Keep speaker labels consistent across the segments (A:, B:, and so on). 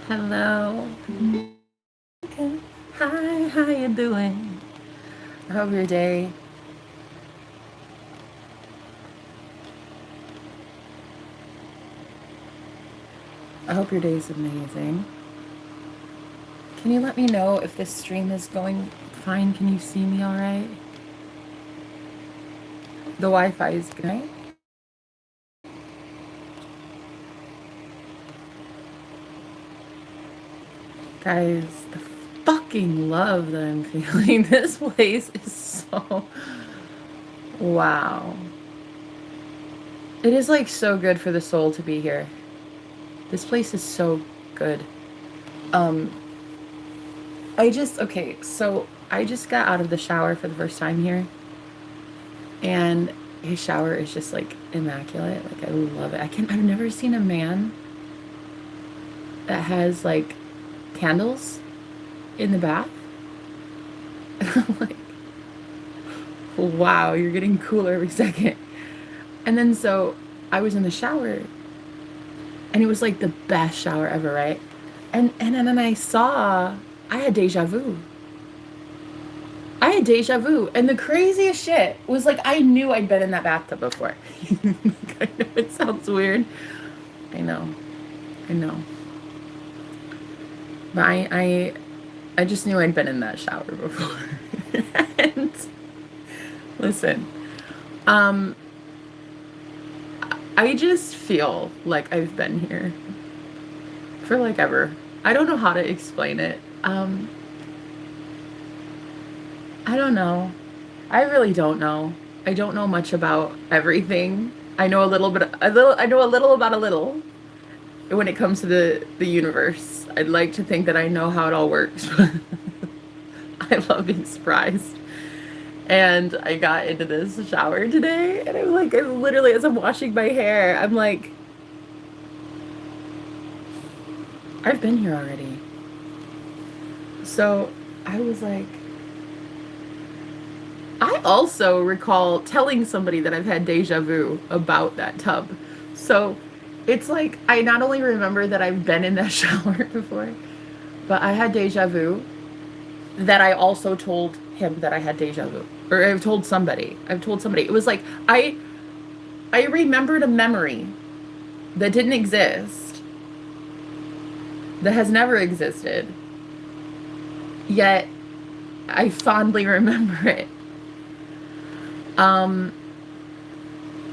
A: Hello. Okay. Hi, how you doing? I hope your day. I hope your day is amazing. Can you let me know if this stream is going fine? Can you see me all right? The Wi-Fi is good, right? Guys, the fucking love that I'm feeling. This place is so... Wow. It is like so good for the soul to be here. This place is so good. Okay, so I just got out of the shower for the first time here. And his shower is just like immaculate. Like I love it. I've never seen a man that has like candles in the bath. I'm like, wow, you're getting cooler every second. And then so I was in the shower and it was like the best shower ever, right? And then I had deja vu. I had deja vu. And the craziest shit was like I knew I'd been in that bathtub before. I know it sounds weird. I know. But I just knew I'd been in that shower before. And listen, I just feel like I've been here for like ever. I don't know how to explain it. I don't know. I really don't know. I don't know much about everything. I know a little bit, I know a little about a little when it comes to the universe. I'd like to think that I know how it all works, but I love being surprised. And I got into this shower today, and I'm like, I literally, as I'm washing my hair, I'm like, I've been here already. So I was like, I also recall telling somebody that I've had deja vu about that tub. So it's like, I not only remember that I've been in that shower before, but I had deja vu that I also told him that I had deja vu. Or I've told somebody. It was like, I remembered a memory that didn't exist, that has never existed, yet I fondly remember it.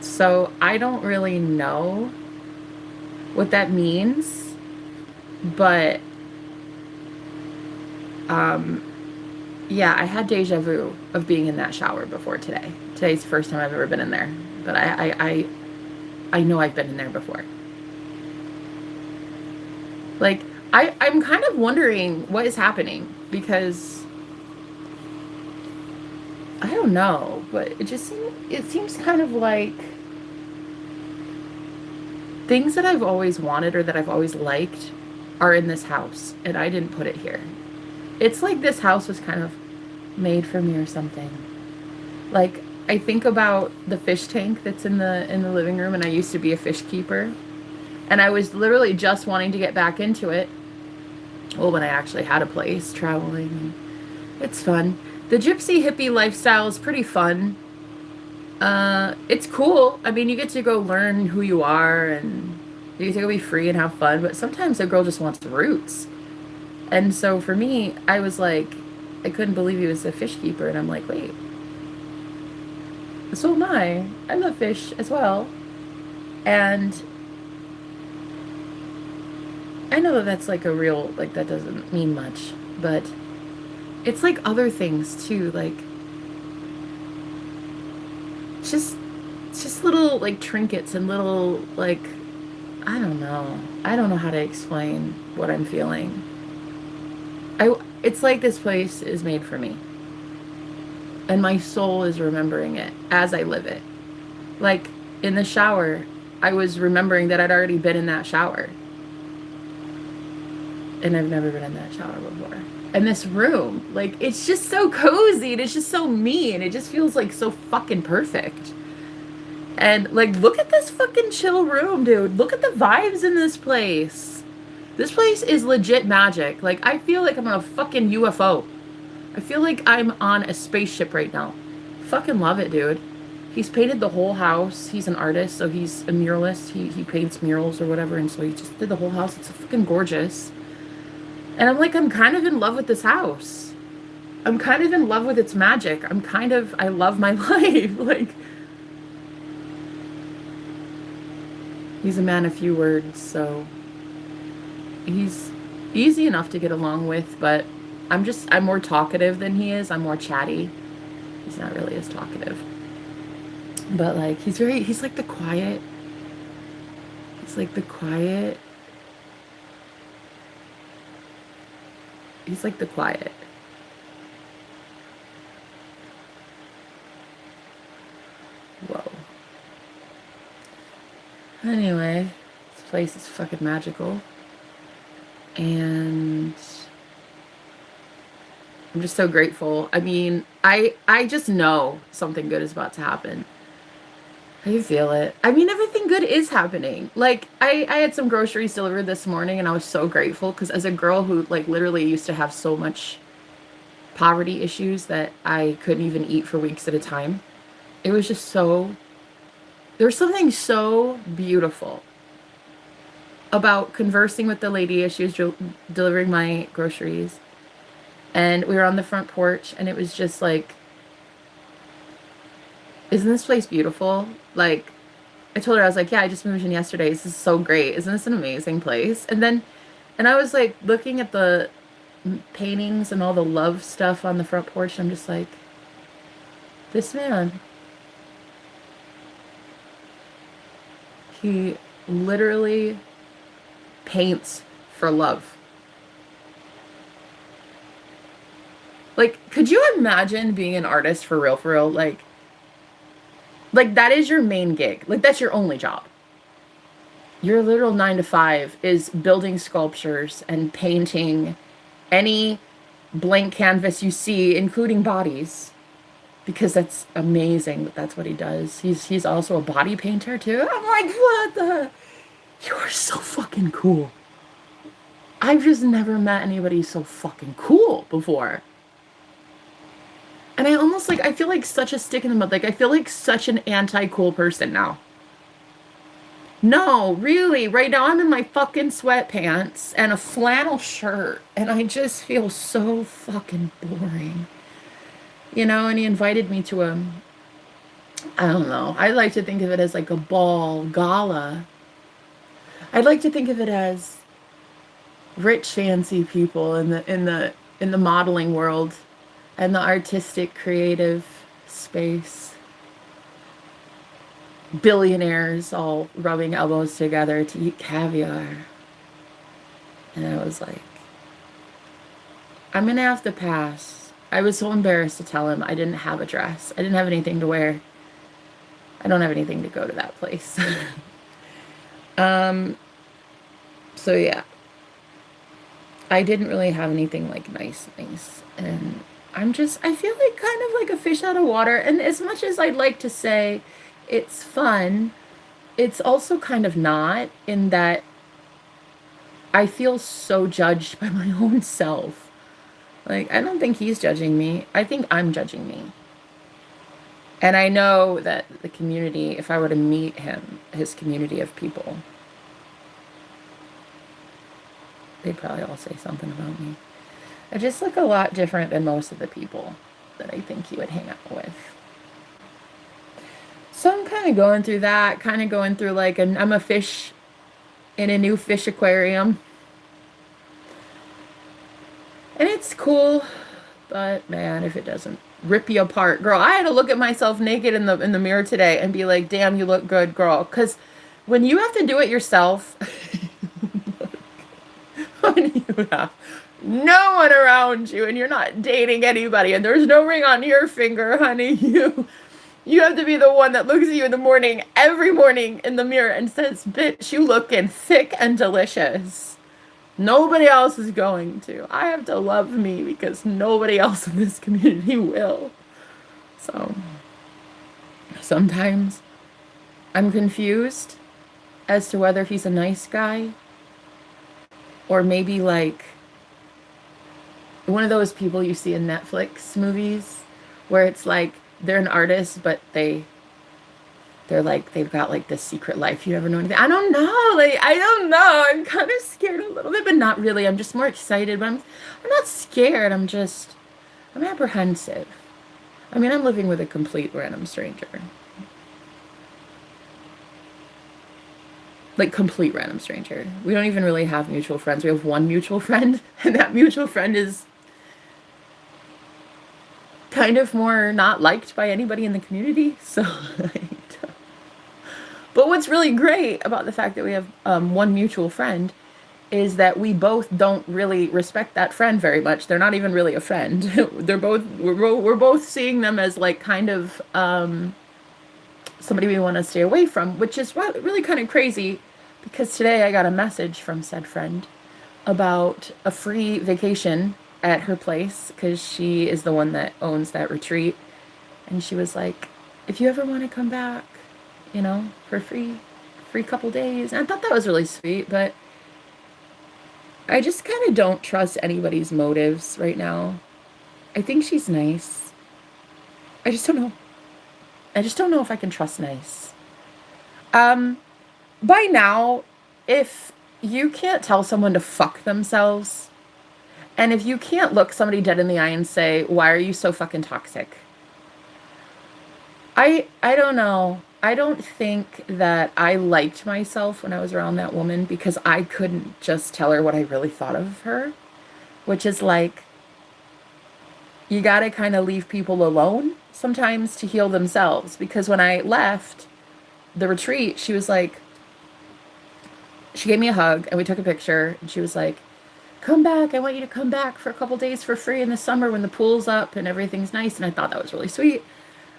A: So I don't really know what that means, but yeah, I had deja vu of being in that shower before today. Today's the first time I've ever been in there, but I know I've been in there before. Like I'm kind of wondering what is happening because I don't know, but it seems kind of like things that I've always wanted or that I've always liked are in this house, and I didn't put it here. It's like this house was kind of made for me or something. Like I think about the fish tank that's in the living room, and I used to be a fish keeper, and I was literally just wanting to get back into it. Well, when I actually had a place traveling, it's fun. The gypsy hippie lifestyle is pretty fun. It's cool. I mean, you get to go learn who you are and you get to go be free and have fun, but sometimes a girl just wants roots. And so for me, I was like, I couldn't believe he was a fish keeper. And I'm like, wait, so am I. I love fish as well. And I know that that's like a real, like that doesn't mean much, but it's like other things too, like just little like trinkets and little like I don't know how to explain what I'm feeling. It's like this place is made for me, and my soul is remembering it as I live it. Like in the shower, I was remembering that I'd already been in that shower, and I've never been in that shower before. And this room, like, it's just so cozy and it's just so me and it just feels like so fucking perfect. And like, look at this fucking chill room, dude. Look at the vibes in this place. This place is legit magic. Like, I feel like I'm on a fucking UFO. I feel like I'm on a spaceship right now. Fucking love it, dude. He's painted the whole house. He's an artist, so he's a muralist. He paints murals or whatever, and so he just did the whole house. It's fucking gorgeous. And I'm kind of in love with this house. I'm kind of in love with its magic. I love my life. Like, he's a man of few words, so he's easy enough to get along with, but I'm more talkative than he is. I'm more chatty. He's not really as talkative. But like, he's like the quiet. He's like the quiet. He's like the quiet. Whoa. Anyway, this place is fucking magical. And I'm just so grateful. I mean, I just know something good is about to happen. I feel it. I mean, everything good is happening. Like, I had some groceries delivered this morning, and I was so grateful because as a girl who, like, literally used to have so much poverty issues that I couldn't even eat for weeks at a time, it was just so... There's something so beautiful about conversing with the lady as she was delivering my groceries. And we were on the front porch, and it was just like, isn't this place beautiful? Like, I told her, I was like, yeah, I just moved in yesterday. This is so great. Isn't this an amazing place? And I was like looking at the paintings and all the love stuff on the front porch. And I'm just like, this man, he literally paints for love. Like, could you imagine being an artist for real, for real? Like that is your main gig. Like, that's your only job. Your literal 9 to 5 is building sculptures and painting any blank canvas you see, including bodies, because that's amazing that that's what he does. He's also a body painter too. I'm like, what the? You are so fucking cool. I've just never met anybody so fucking cool before. And I almost like, I feel like such a stick in the mud. Like, I feel like such an anti-cool person now. No, really, right now I'm in my fucking sweatpants and a flannel shirt, and I just feel so fucking boring. You know, and he invited me to I don't know, I like to think of it as like a ball, gala. I'd like to think of it as rich, fancy people in the modeling world and the artistic, creative space. Billionaires all rubbing elbows together to eat caviar. And I was like, I'm gonna have to pass. I was so embarrassed to tell him I didn't have a dress. I didn't have anything to wear. I don't have anything to go to that place. So yeah. I didn't really have anything like nice things. And I feel like kind of like a fish out of water. And as much as I'd like to say it's fun, it's also kind of not, in that I feel so judged by my own self. Like, I don't think he's judging me. I think I'm judging me. And I know that the community, if I were to meet him, his community of people, they'd probably all say something about me. I just look a lot different than most of the people that I think he would hang out with. So I'm kind of going through that, kind of going through like, I'm a fish in a new fish aquarium. And it's cool, but man, if it doesn't rip you apart. Girl, I had to look at myself naked in the mirror today and be like, damn, you look good, girl. Because when you have to do it yourself, when you have no one around you and you're not dating anybody and there's no ring on your finger, honey, you have to be the one that looks at you in the morning, every morning in the mirror and says, bitch, you looking thick and delicious. Nobody else is going to. I have to love me because nobody else in this community will. So sometimes I'm confused as to whether he's a nice guy Or maybe like one of those people you see in Netflix movies where it's like they're an artist, but they're like they've got like this secret life you never know anything. I don't know. Like I don't know. I'm kind of scared a little bit, but not really. I'm just more excited, but I'm not scared. I'm apprehensive. I mean, I'm living with a complete random stranger. Like complete random stranger. We don't even really have mutual friends. We have one mutual friend, and that mutual friend is kind of more not liked by anybody in the community. So, but what's really great about the fact that we have one mutual friend is that we both don't really respect that friend very much. They're not even really a friend. We're both seeing them as like kind of somebody we want to stay away from, which is really kind of crazy because today I got a message from said friend about a free vacation at her place because she is the one that owns that retreat. And she was like, if you ever want to come back, you know, for free couple days. And I thought that was really sweet, but I just kind of don't trust anybody's motives right now. I think she's nice. I just don't know. I just don't know if I can trust nice. By now, if you can't tell someone to fuck themselves, and if you can't look somebody dead in the eye and say, why are you so fucking toxic? I don't know. I don't think that I liked myself when I was around that woman because I couldn't just tell her what I really thought of her, which is like, you gotta kind of leave people alone sometimes to heal themselves. Because when I left the retreat, she was like, she gave me a hug and we took a picture and she was like, come back. I want you to come back for a couple days for free in the summer when the pool's up and everything's nice. And I thought that was really sweet.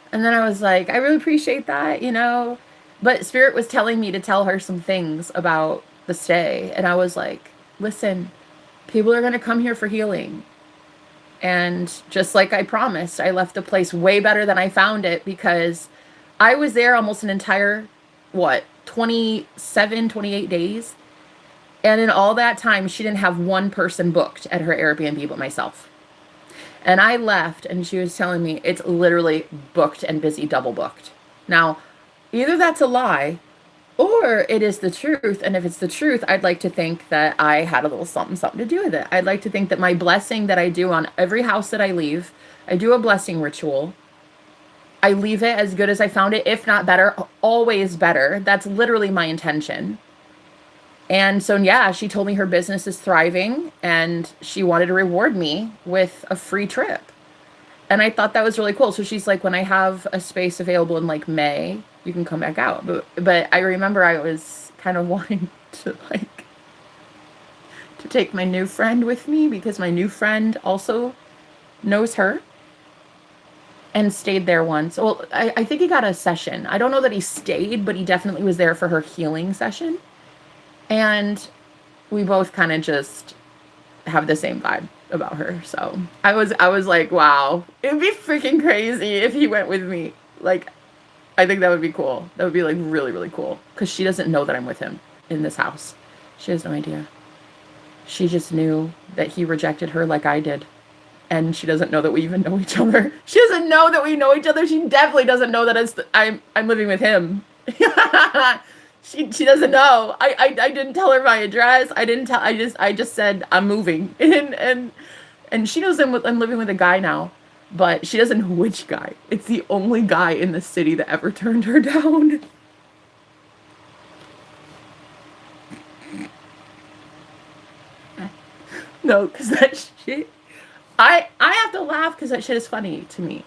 A: And then I was like, I really appreciate that, you know, but Spirit was telling me to tell her some things about the stay. And I was like, listen, people are going to come here for healing. And just like I promised, I left the place way better than I found it because I was there almost an entire, 27, 28 days. And in all that time, she didn't have one person booked at her Airbnb but myself. And I left and she was telling me it's literally booked and busy, double booked. Now, either that's a lie or it is the truth. And if it's the truth, I'd like to think that I had a little something to do with it. I'd like to think that my blessing that I do on every house that I leave, I do a blessing ritual. I leave it as good as I found it, if not better, always better. That's literally my intention. And so, yeah, she told me her business is thriving and she wanted to reward me with a free trip. And I thought that was really cool. So she's like, when I have a space available in like May, you can come back out. But I remember I was kind of wanting to take my new friend with me because my new friend also knows her and stayed there once. Well, I think he got a session. I don't know that he stayed, but he definitely was there for her healing session. And we both kind of just have the same vibe about her. So I was like, wow, it'd be freaking crazy if he went with me. Like, I think that would be cool. That would be like really, really cool. Because she doesn't know that I'm with him in this house. She has no idea. She just knew that he rejected her like I did. And she doesn't know that we even know each other. She doesn't know that we know each other. She definitely doesn't know that I'm living with him. She doesn't know. I didn't tell her my address. I just said I'm moving. And she knows I'm living with a guy now, but she doesn't know which guy. It's the only guy in the city that ever turned her down. No, because that shit, I have to laugh because that shit is funny to me.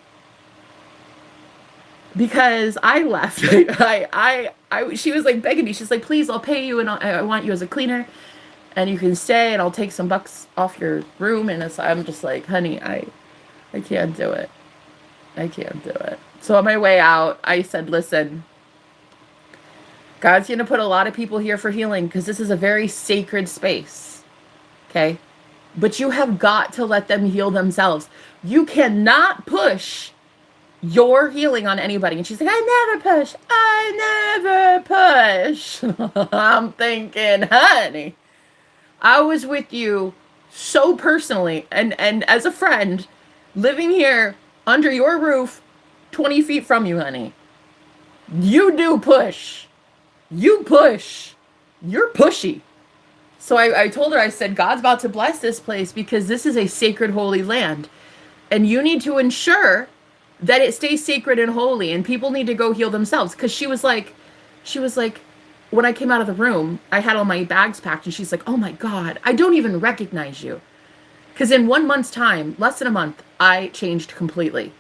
A: Because I left. She was like begging me. She's like, please, I'll pay you and I want you as a cleaner and you can stay and I'll take some bucks off your room. And I'm just like, honey, I can't do it. I can't do it. So on my way out, I said, listen, God's going to put a lot of people here for healing because this is a very sacred space. Okay. But you have got to let them heal themselves. You cannot push your healing on anybody. And she's like, I never push. I'm thinking, honey, I was with you so personally and as a friend, living here under your roof, 20 feet from you, honey. You do push. You push. You're pushy. So I told her, I said, God's about to bless this place because this is a sacred, holy land. And you need to ensure that it stays sacred and holy, and people need to go heal themselves. Because she was like, when I came out of the room, I had all my bags packed, and she's like, oh my God, I don't even recognize you. Because in 1 month's time, less than a month, I changed completely.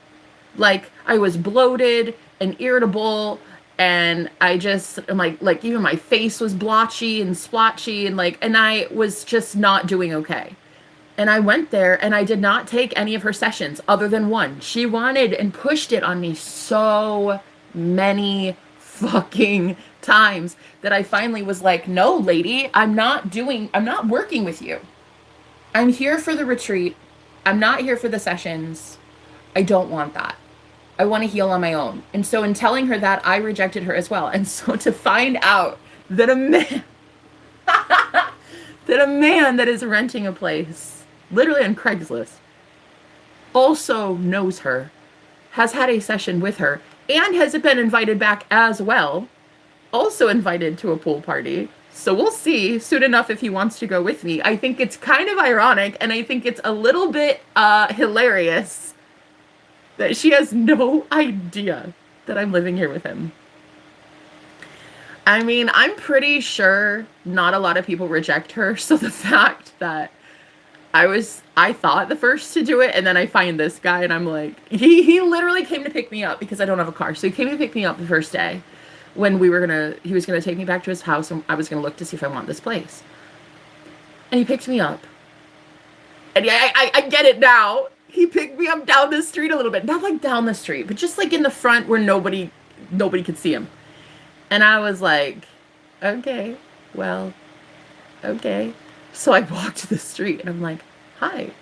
A: Like, I was bloated and irritable, and I just, I'm like even my face was blotchy and splotchy, and I was just not doing okay. And I went there and I did not take any of her sessions other than one. She wanted and pushed it on me so many fucking times that I finally was like, no, lady, I'm not working with you. I'm here for the retreat. I'm not here for the sessions. I don't want that. I want to heal on my own. And so in telling her that, I rejected her as well. And so to find out that a man, that is renting a place, literally on Craigslist, also knows her, has had a session with her, and has been invited back as well, also invited to a pool party. So we'll see soon enough if he wants to go with me. I think it's kind of ironic, and I think it's a little bit hilarious that she has no idea that I'm living here with him. I mean, I'm pretty sure not a lot of people reject her, so the fact that I thought the first to do it, and then I find this guy, and I'm like, he literally came to pick me up because I don't have a car. So he came to pick me up the first day when he was gonna take me back to his house, and I was gonna look to see if I want this place. And he picked me up. And I get it now. He picked me up down the street a little bit. Not like down the street, but just like in the front where nobody could see him. And I was like, okay, well, okay. So I walked the street and I'm like, hi,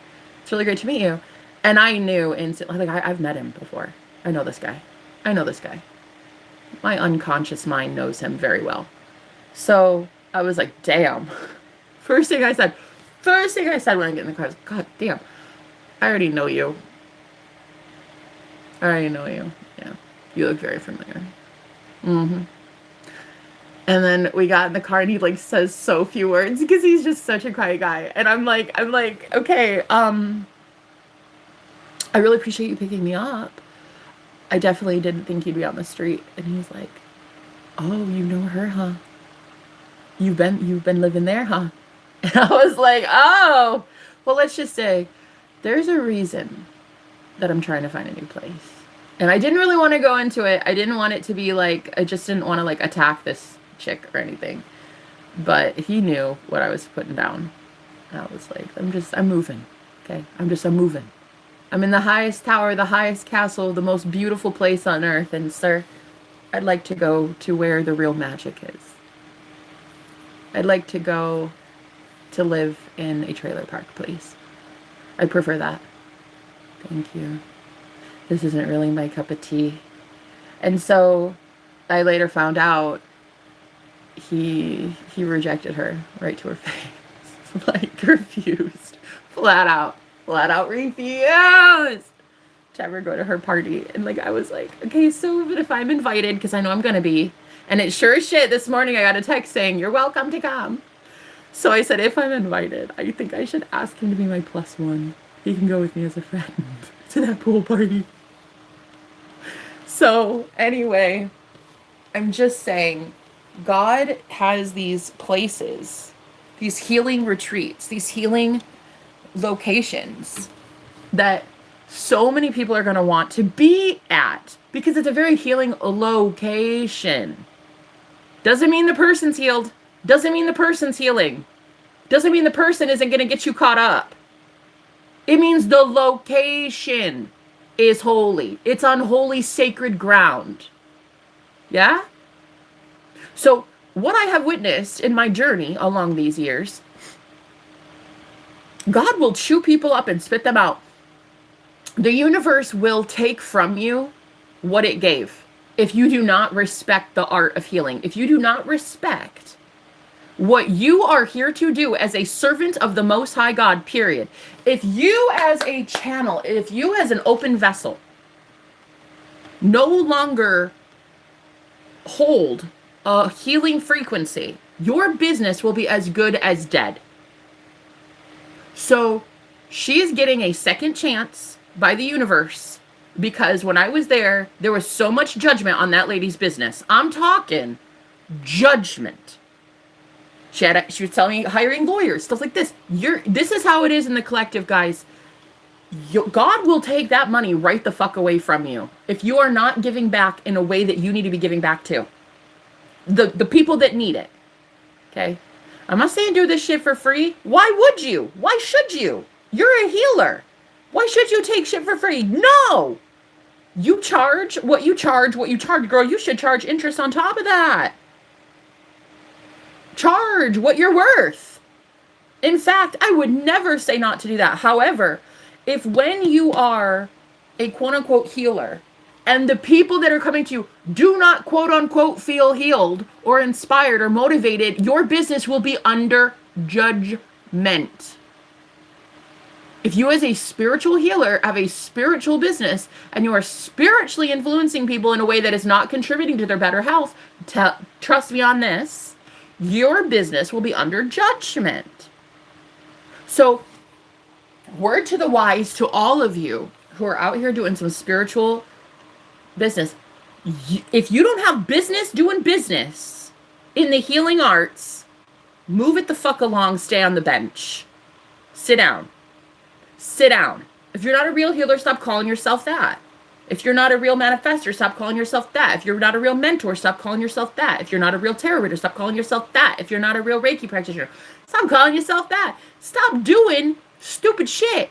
A: it's really great to meet you. And I knew instantly, like, I've met him before. I know this guy. My unconscious mind knows him very well. So I was like, damn. First thing I said when I get in the car was, God damn, I already know you. Yeah, you look very familiar. Mm-hmm. And then we got in the car and he like says so few words because he's just such a quiet guy. And I'm like, okay, I really appreciate you picking me up. I definitely didn't think you'd be on the street. And he's like, oh, you know her, huh? You've been living there, huh? And I was like, oh, well, let's just say there's a reason that I'm trying to find a new place. And I didn't really want to go into it. I didn't want it to be like, I just didn't want to like attack this chick or anything, but he knew what I was putting down. I was like, I'm moving. Okay. I'm moving. I'm in the highest tower, the highest castle, the most beautiful place on earth. And sir, I'd like to go to where the real magic is. I'd like to go to live in a trailer park, please. I prefer that. Thank you. This isn't really my cup of tea. And so I later found out he rejected her right to her face. Like, refused. Flat out refused to ever go to her party. And like, I was like, okay, so but if I'm invited, because I know I'm gonna be, and it sure as shit this morning I got a text saying you're welcome to come. So I said, if I'm invited, I think I should ask him to be my +1. He can go with me as a friend to that pool party. So anyway, I'm just saying, God has these places, these healing retreats, these healing locations that so many people are going to want to be at because it's a very healing location. Doesn't mean the person's healed. Doesn't mean the person's healing. Doesn't mean the person isn't going to get you caught up. It means the location is holy. It's on holy, sacred ground. Yeah? So what I have witnessed in my journey along these years, God will chew people up and spit them out. The universe will take from you what it gave if you do not respect the art of healing. If you do not respect what you are here to do as a servant of the Most High God, period. If you as a channel, if you as an open vessel no longer hold a healing frequency, your business will be as good as dead. So she is getting a second chance by the universe, because when I was there was so much judgment on that lady's business. I'm talking judgment. She was telling me hiring lawyers, stuff like this. This is how it is in the collective, guys. God will take that money right the fuck away from you if you are not giving back in a way that you need to be giving back to the people that need it. Okay? I'm not saying do this shit for free. Why would you? Why should you? You're a healer. Why should you take shit for free? No! You charge what you charge, girl. You should charge interest on top of that. Charge what you're worth. In fact, I would never say not to do that. However, if when you are a quote-unquote healer and the people that are coming to you do not quote-unquote feel healed or inspired or motivated, your business will be under judgment. If you as a spiritual healer have a spiritual business and you are spiritually influencing people in a way that is not contributing to their better health, trust me on this, your business will be under judgment. So, word to the wise to all of you who are out here doing some spiritual business. If you don't have business doing business in the healing arts, move it the fuck along, stay on the bench. Sit down. Sit down. If you're not a real healer, stop calling yourself that. If you're not a real manifestor, stop calling yourself that. If you're not a real mentor, stop calling yourself that. If you're not a real tarot reader, stop calling yourself that. If you're not a real Reiki practitioner, stop calling yourself that. Stop doing stupid shit.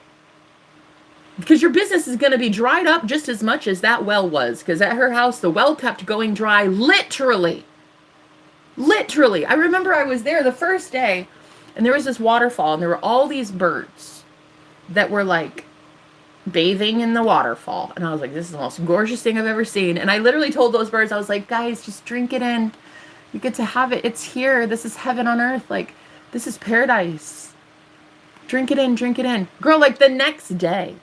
A: Because your business is going to be dried up just as much as that well was. Because at her house, the well kept going dry, literally. Literally. I remember I was there the first day, and there was this waterfall, and there were all these birds that were like bathing in the waterfall. And I was like, this is the most gorgeous thing I've ever seen. And I literally told those birds, I was like, guys, just drink it in. You get to have it. It's here. This is heaven on earth. Like, this is paradise. Drink it in, drink it in. Girl, like the next day,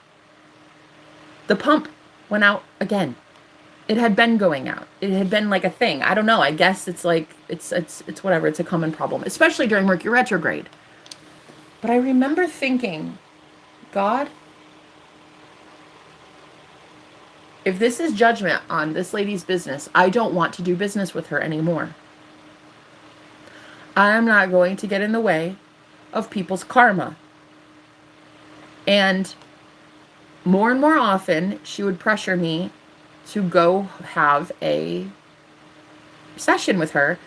A: the pump went out again. It had been going out. It had been like a thing. I don't know. I guess it's like, it's whatever. It's a common problem, especially during Mercury retrograde. But I remember thinking, God, if this is judgment on this lady's business, I don't want to do business with her anymore. I'm not going to get in the way of people's karma. And more often, she would pressure me to go have a session with her,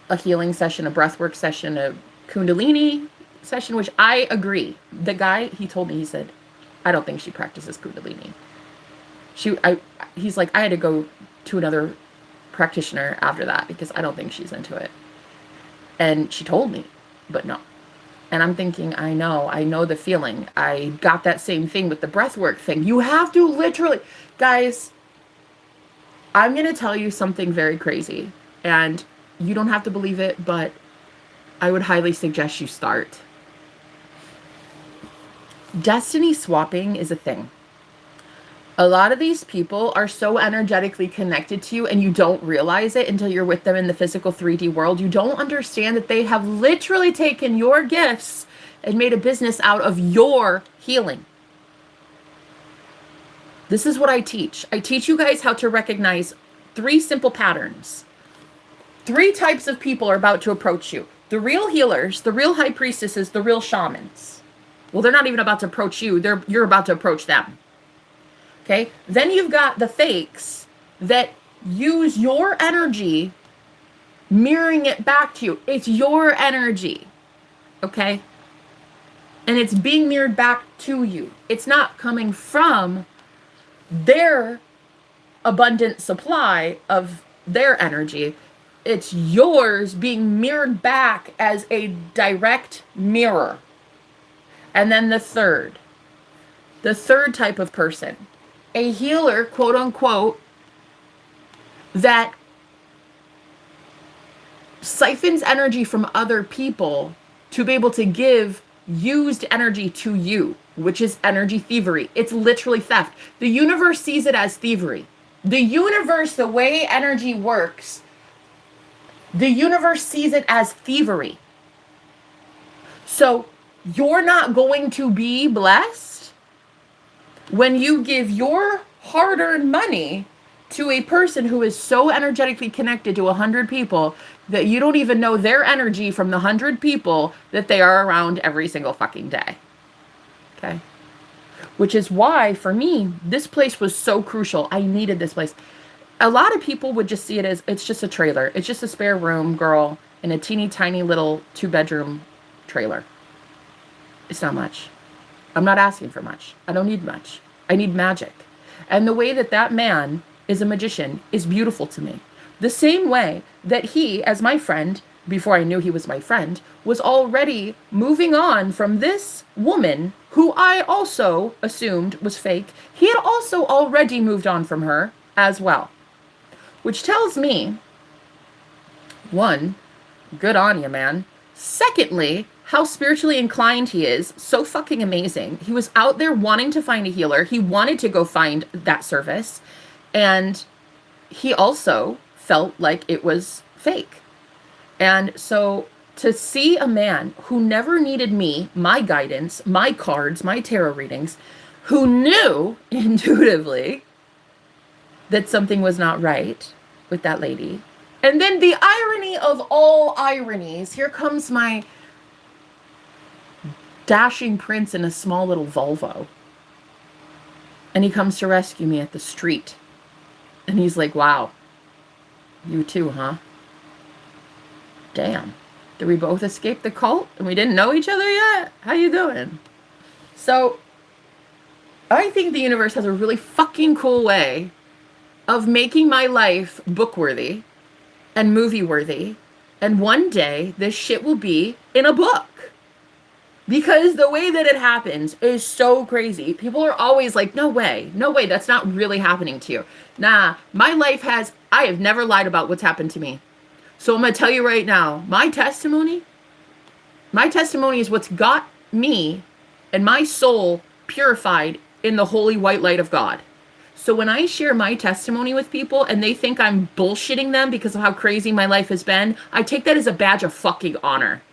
A: a healing session, a breathwork session, a Kundalini session, which I agree. The guy, he told me, he said, I don't think she practices Kundalini. He's like, I had to go to another practitioner after that because I don't think she's into it. And she told me, but no. And I'm thinking, I know the feeling. I got that same thing with the breathwork thing. You have to literally, guys, I'm going to tell you something very crazy. And you don't have to believe it, but I would highly suggest you start. Destiny swapping is a thing. A lot of these people are so energetically connected to you and you don't realize it until you're with them in the physical 3D world. You don't understand that they have literally taken your gifts and made a business out of your healing. This is what I teach. I teach you guys how to recognize 3 simple patterns. 3 types of people are about to approach you. The real healers, the real high priestesses, the real shamans. Well, they're not even about to approach you. You're about to approach them. Okay, then you've got the fakes that use your energy, mirroring it back to you. It's your energy, okay? And it's being mirrored back to you. It's not coming from their abundant supply of their energy. It's yours being mirrored back as a direct mirror. And then the third type of person, a healer, quote unquote, that siphons energy from other people to be able to give used energy to you, which is energy thievery. It's literally theft. The universe sees it as thievery. The universe, the way energy works, the universe sees it as thievery. So you're not going to be blessed when you give your hard-earned money to a person who is so energetically connected to 100 people that you don't even know their energy from the 100 people that they are around every single fucking day. Okay? Which is why, for me, this place was so crucial. I needed this place. A lot of people would just see it as, it's just a trailer. It's just a spare room, girl, in a teeny tiny little 2-bedroom trailer. It's not much. I'm not asking for much. I don't need much. I need magic. And the way that that man is a magician is beautiful to me. The same way that he, as my friend, before I knew he was my friend, was already moving on from this woman who I also assumed was fake. He had also already moved on from her as well. Which tells me, one, good on you, man. Secondly, how spiritually inclined he is. So fucking amazing. He was out there wanting to find a healer. He wanted to go find that service. And he also felt like it was fake. And so to see a man who never needed me, my guidance, my cards, my tarot readings, who knew intuitively that something was not right with that lady. And then the irony of all ironies, here comes my dashing prince in a small little Volvo. And he comes to rescue me at the street. And he's like, wow, you too, huh? Damn. Did we both escape the cult and we didn't know each other yet? How you doing? So I think the universe has a really fucking cool way of making my life book-worthy and movie-worthy. And one day this shit will be in a book. Because the way that it happens is so crazy. People are always like, no way, that's not really happening to you. Nah, my life I have never lied about what's happened to me. So I'm going to tell you right now, my testimony is what's got me and my soul purified in the holy white light of God. So when I share my testimony with people and they think I'm bullshitting them because of how crazy my life has been, I take that as a badge of fucking honor.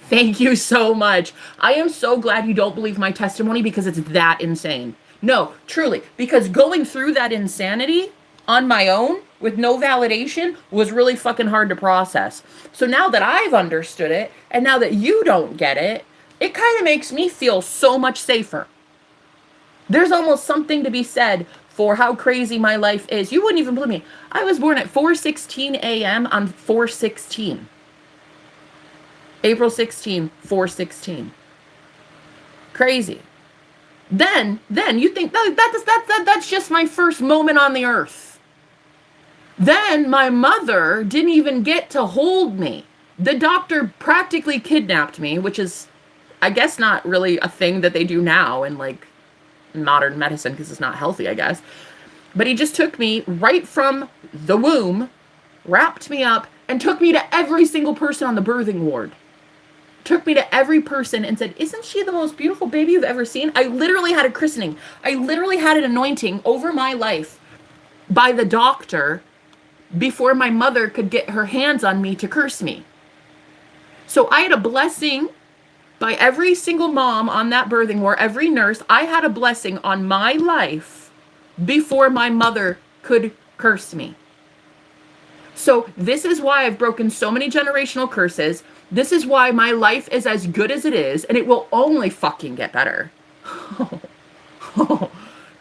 A: Thank you so much. I am so glad you don't believe my testimony because it's that insane. No, truly, because going through that insanity on my own with no validation was really fucking hard to process. So now that I've understood it and now that you don't get it, it kind of makes me feel so much safer. There's almost something to be said for how crazy my life is. You wouldn't even believe me. I was born at 4:16 a.m. on 4/16. April 16, 4/16. Crazy. Then you think that's just my first moment on the earth. Then my mother didn't even get to hold me. The doctor practically kidnapped me, which is, I guess, not really a thing that they do now in like modern medicine because it's not healthy, I guess. But he just took me right from the womb, wrapped me up, and took me to every single person on the birthing ward. Took me to every person and said, isn't she the most beautiful baby you've ever seen? I literally had a christening. I literally had an anointing over my life by the doctor before my mother could get her hands on me to curse me. So I had a blessing by every single mom on that birthing ward, every nurse. I had a blessing on my life before my mother could curse me. So this is why I've broken so many generational curses. This is why my life is as good as it is, and it will only fucking get better.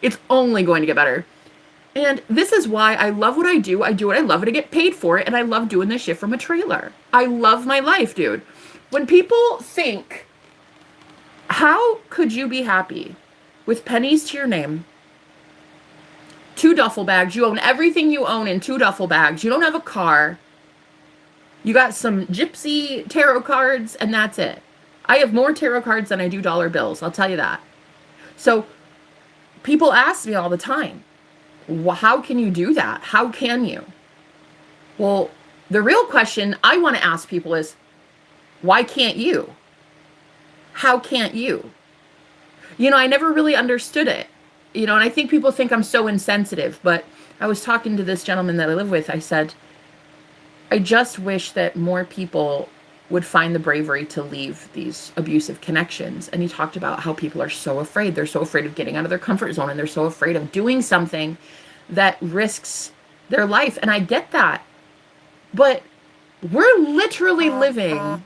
A: It's only going to get better. And this is why I love what I do. I do what I love, and I get paid for it, and I love doing this shit from a trailer. I love my life, dude. When people think, how could you be happy with pennies to your name, 2 duffel bags, you own everything you own in 2 duffel bags, you don't have a car, you got some gypsy tarot cards, and that's it. I have more tarot cards than I do dollar bills, I'll tell you that. So people ask me all the time, well, how can you do that? How can you? Well, The real question I want to ask people is, why can't you? How can't you? You know, I never really understood it. You know, and I think people think I'm so insensitive, but I was talking to this gentleman that I live with. I said, I just wish that more people would find the bravery to leave these abusive connections. And he talked about how people are so afraid. They're so afraid of getting out of their comfort zone, and they're so afraid of doing something that risks their life. And I get that. But we're literally living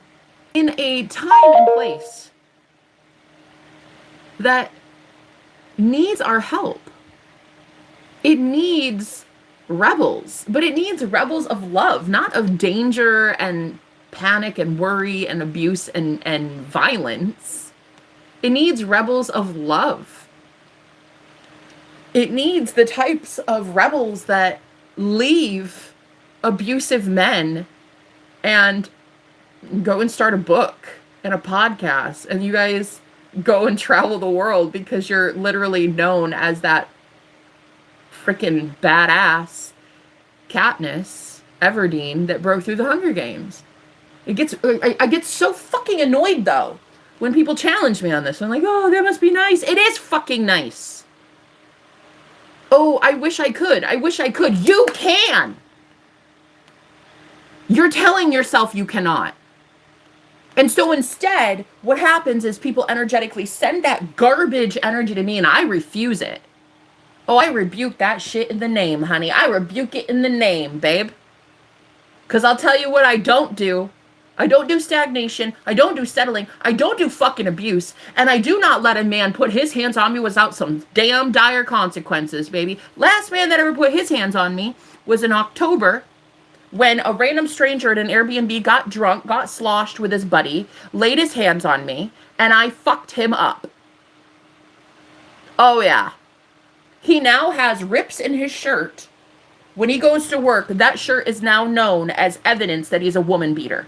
A: in a time and place that needs our help. It needs rebels, but it needs rebels of love, not of danger and panic and worry and abuse and violence. It needs rebels of love. It needs the types of rebels that leave abusive men and go and start a book and a podcast, and you guys go and travel the world because you're literally known as that freaking badass Katniss Everdeen that broke through the Hunger Games. I get so fucking annoyed though when people challenge me on this. I'm like, oh, that must be nice. It is fucking nice. Oh, I wish I could. I wish I could. You can. You're telling yourself you cannot. And so instead, what happens is people energetically send that garbage energy to me, and I refuse it. Oh, I rebuke that shit in the name, honey. I rebuke it in the name, babe. Because I'll tell you what I don't do. I don't do stagnation. I don't do settling. I don't do fucking abuse. And I do not let a man put his hands on me without some damn dire consequences, baby. Last man that ever put his hands on me was in October, when a random stranger at an Airbnb got drunk, got sloshed with his buddy, laid his hands on me, and I fucked him up. Oh, yeah. He now has rips in his shirt. When he goes to work, that shirt is now known as evidence that he's a woman beater.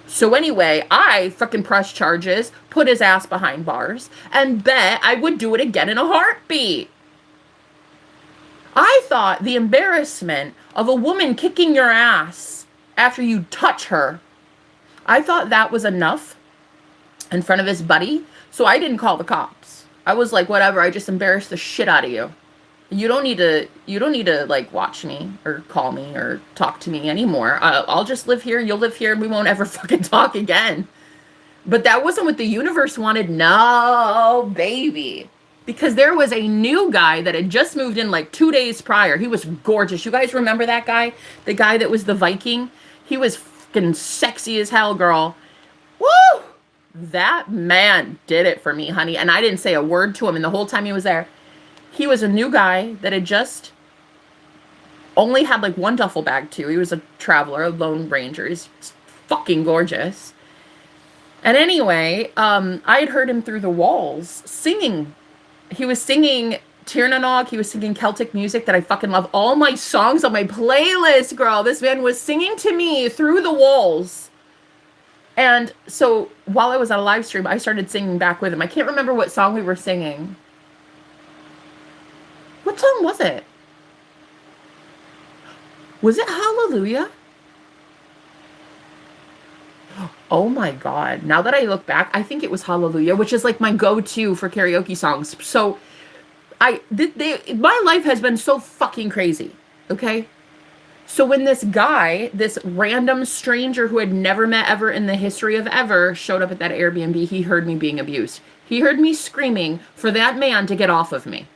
A: So anyway, I fucking pressed charges, put his ass behind bars, and bet I would do it again in a heartbeat. I thought the embarrassment of a woman kicking your ass after you touch her, I thought that was enough in front of his buddy. So I didn't call the cops. I was like, whatever, I just embarrassed the shit out of you. You don't need to like watch me or call me or talk to me anymore. I'll just live here, you'll live here, and we won't ever fucking talk again. But that wasn't what the universe wanted. No, baby. Because there was a new guy that had just moved in like 2 days prior. He was gorgeous. You guys remember that guy? The guy that was the Viking? He was fucking sexy as hell, girl. Woo! That man did it for me, honey. And I didn't say a word to him. And the whole time he was there, he was a new guy that had just only had like one duffel bag too. He was a traveler, a lone ranger. He's fucking gorgeous. And anyway, I had heard him through the walls singing. He was singing Tirnanog. He was singing Celtic music that I fucking love. All my songs on my playlist, girl. This man was singing to me through the walls. And so while I was on a live stream, I started singing back with him. I can't remember what song we were singing. What song was it? Was it Hallelujah? Oh my God. Now that I look back, I think it was Hallelujah, which is like my go-to for karaoke songs. So my life has been so fucking crazy. Okay. So when this guy, this random stranger who had never met ever in the history of ever showed up at that Airbnb, he heard me being abused. He heard me screaming for that man to get off of me.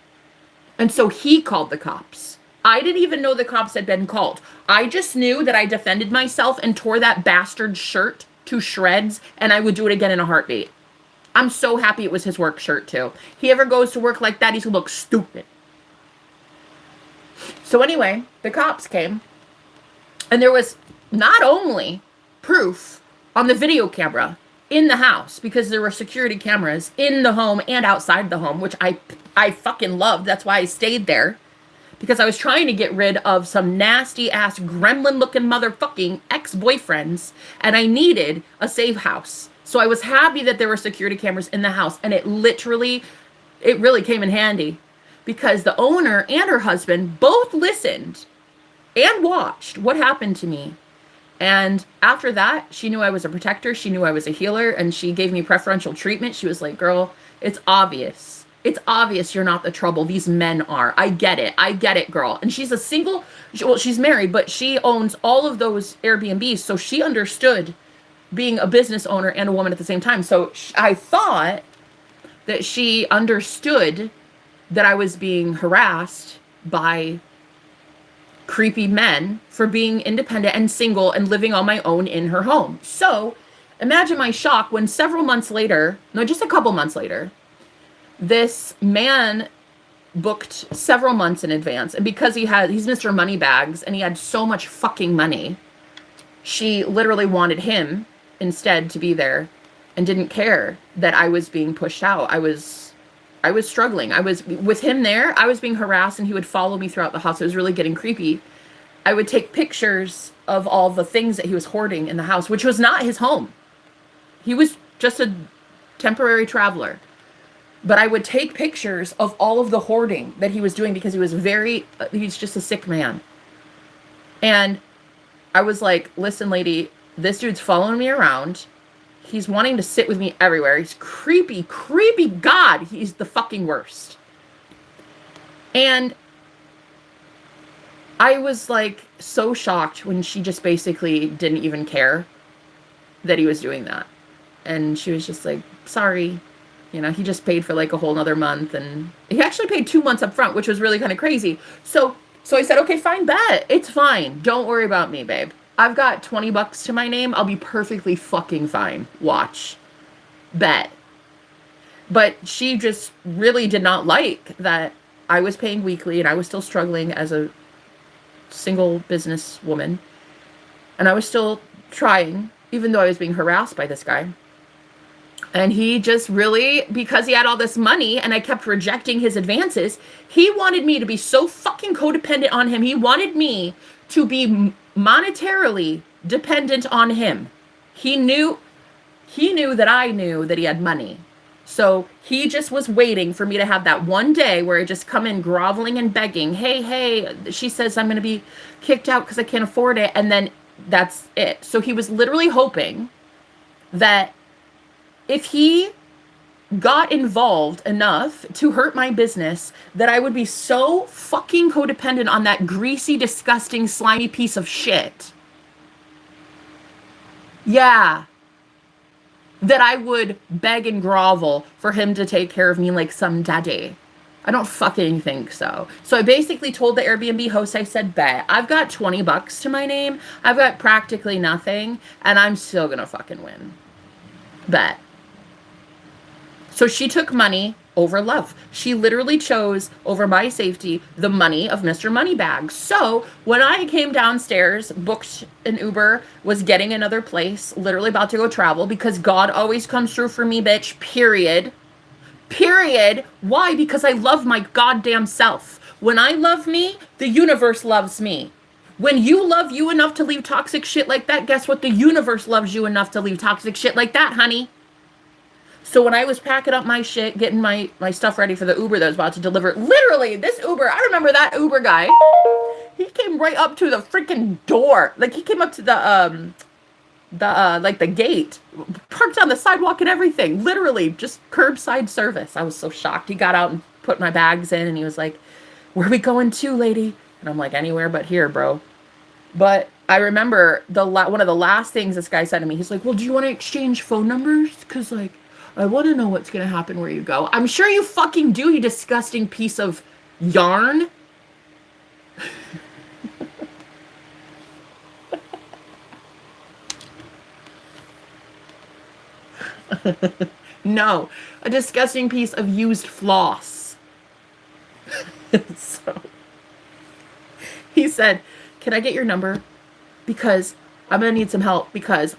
A: And so he called the cops. I didn't even know the cops had been called. I just knew that I defended myself and tore that bastard shirt to shreds, and I would do it again in a heartbeat. I'm so happy it was his work shirt too. He ever goes to work like that, he's gonna look stupid. So anyway, the cops came, and there was not only proof on the video camera in the house, because there were security cameras in the home and outside the home, which I fucking loved. That's why I stayed there. Because I was trying to get rid of some nasty ass gremlin looking motherfucking ex-boyfriends, and I needed a safe house. So I was happy that there were security cameras in the house, and it really came in handy because the owner and her husband both listened and watched what happened to me. And after that, she knew I was a protector. She knew I was a healer, and she gave me preferential treatment. She was like, girl, it's obvious. It's obvious you're not the trouble. These men are. I get it. I get it, girl. And she's a single, well, she's married, but she owns all of those Airbnbs. So she understood being a business owner and a woman at the same time. So I thought that she understood that I was being harassed by creepy men for being independent and single and living on my own in her home. So imagine my shock when several months later, no, just a couple months later, this man booked several months in advance. And because he's Mr. Moneybags and he had so much fucking money, she literally wanted him instead to be there and didn't care that I was being pushed out. I was struggling. I was with him there. I was being harassed and he would follow me throughout the house. It was really getting creepy. I would take pictures of all the things that he was hoarding in the house, which was not his home. He was just a temporary traveler. But I would take pictures of all of the hoarding that he was doing because he's just a sick man. And I was like, listen, lady, this dude's following me around. He's wanting to sit with me everywhere. He's creepy, creepy. God, he's the fucking worst. And I was like so shocked when she just basically didn't even care that he was doing that. And she was just like, sorry. You know, he just paid for like a whole nother month. And he actually paid 2 months up front, which was really kind of crazy. So I said, okay, fine, bet. It's fine. Don't worry about me, babe. I've got $20 to my name. I'll be perfectly fucking fine. Watch. Bet. But she just really did not like that I was paying weekly and I was still struggling as a single business woman. And I was still trying, even though I was being harassed by this guy. And he just really, because he had all this money and I kept rejecting his advances, he wanted me to be so fucking codependent on him. He wanted me to be monetarily dependent on him. He knew that I knew that he had money. So he just was waiting for me to have that one day where I just come in groveling and begging. Hey, she says I'm going to be kicked out because I can't afford it. And then that's it. So he was literally hoping that if he got involved enough to hurt my business, that I would be so fucking codependent on that greasy, disgusting, slimy piece of shit. Yeah. That I would beg and grovel for him to take care of me like some daddy. I don't fucking think so. So I basically told the Airbnb host, I said, bet. I've got $20 to my name. I've got practically nothing. And I'm still gonna fucking win. Bet. So she took money over love. She literally chose over my safety the money of Mr. Moneybags. So when I came downstairs, booked an Uber, was getting another place, literally about to go travel because God always comes through for me, bitch, period. Period. Why? Because I love my goddamn self. When I love me, the universe loves me. When you love you enough to leave toxic shit like that, guess what? The universe loves you enough to leave toxic shit like that, honey. So when I was packing up my shit, getting my stuff ready for the Uber that was about to deliver, literally, this Uber, I remember that Uber guy, he came right up to the freaking door. Like, he came up to the gate, parked on the sidewalk and everything. Literally, just curbside service. I was so shocked. He got out and put my bags in, and he was like, where are we going to, lady? And I'm like, anywhere but here, bro. But I remember one of the last things this guy said to me, he's like, well, do you want to exchange phone numbers? Because, like, I want to know what's going to happen where you go. I'm sure you fucking do, you disgusting piece of yarn. No, a disgusting piece of used floss. So he said, can I get your number? Because I'm going to need some help because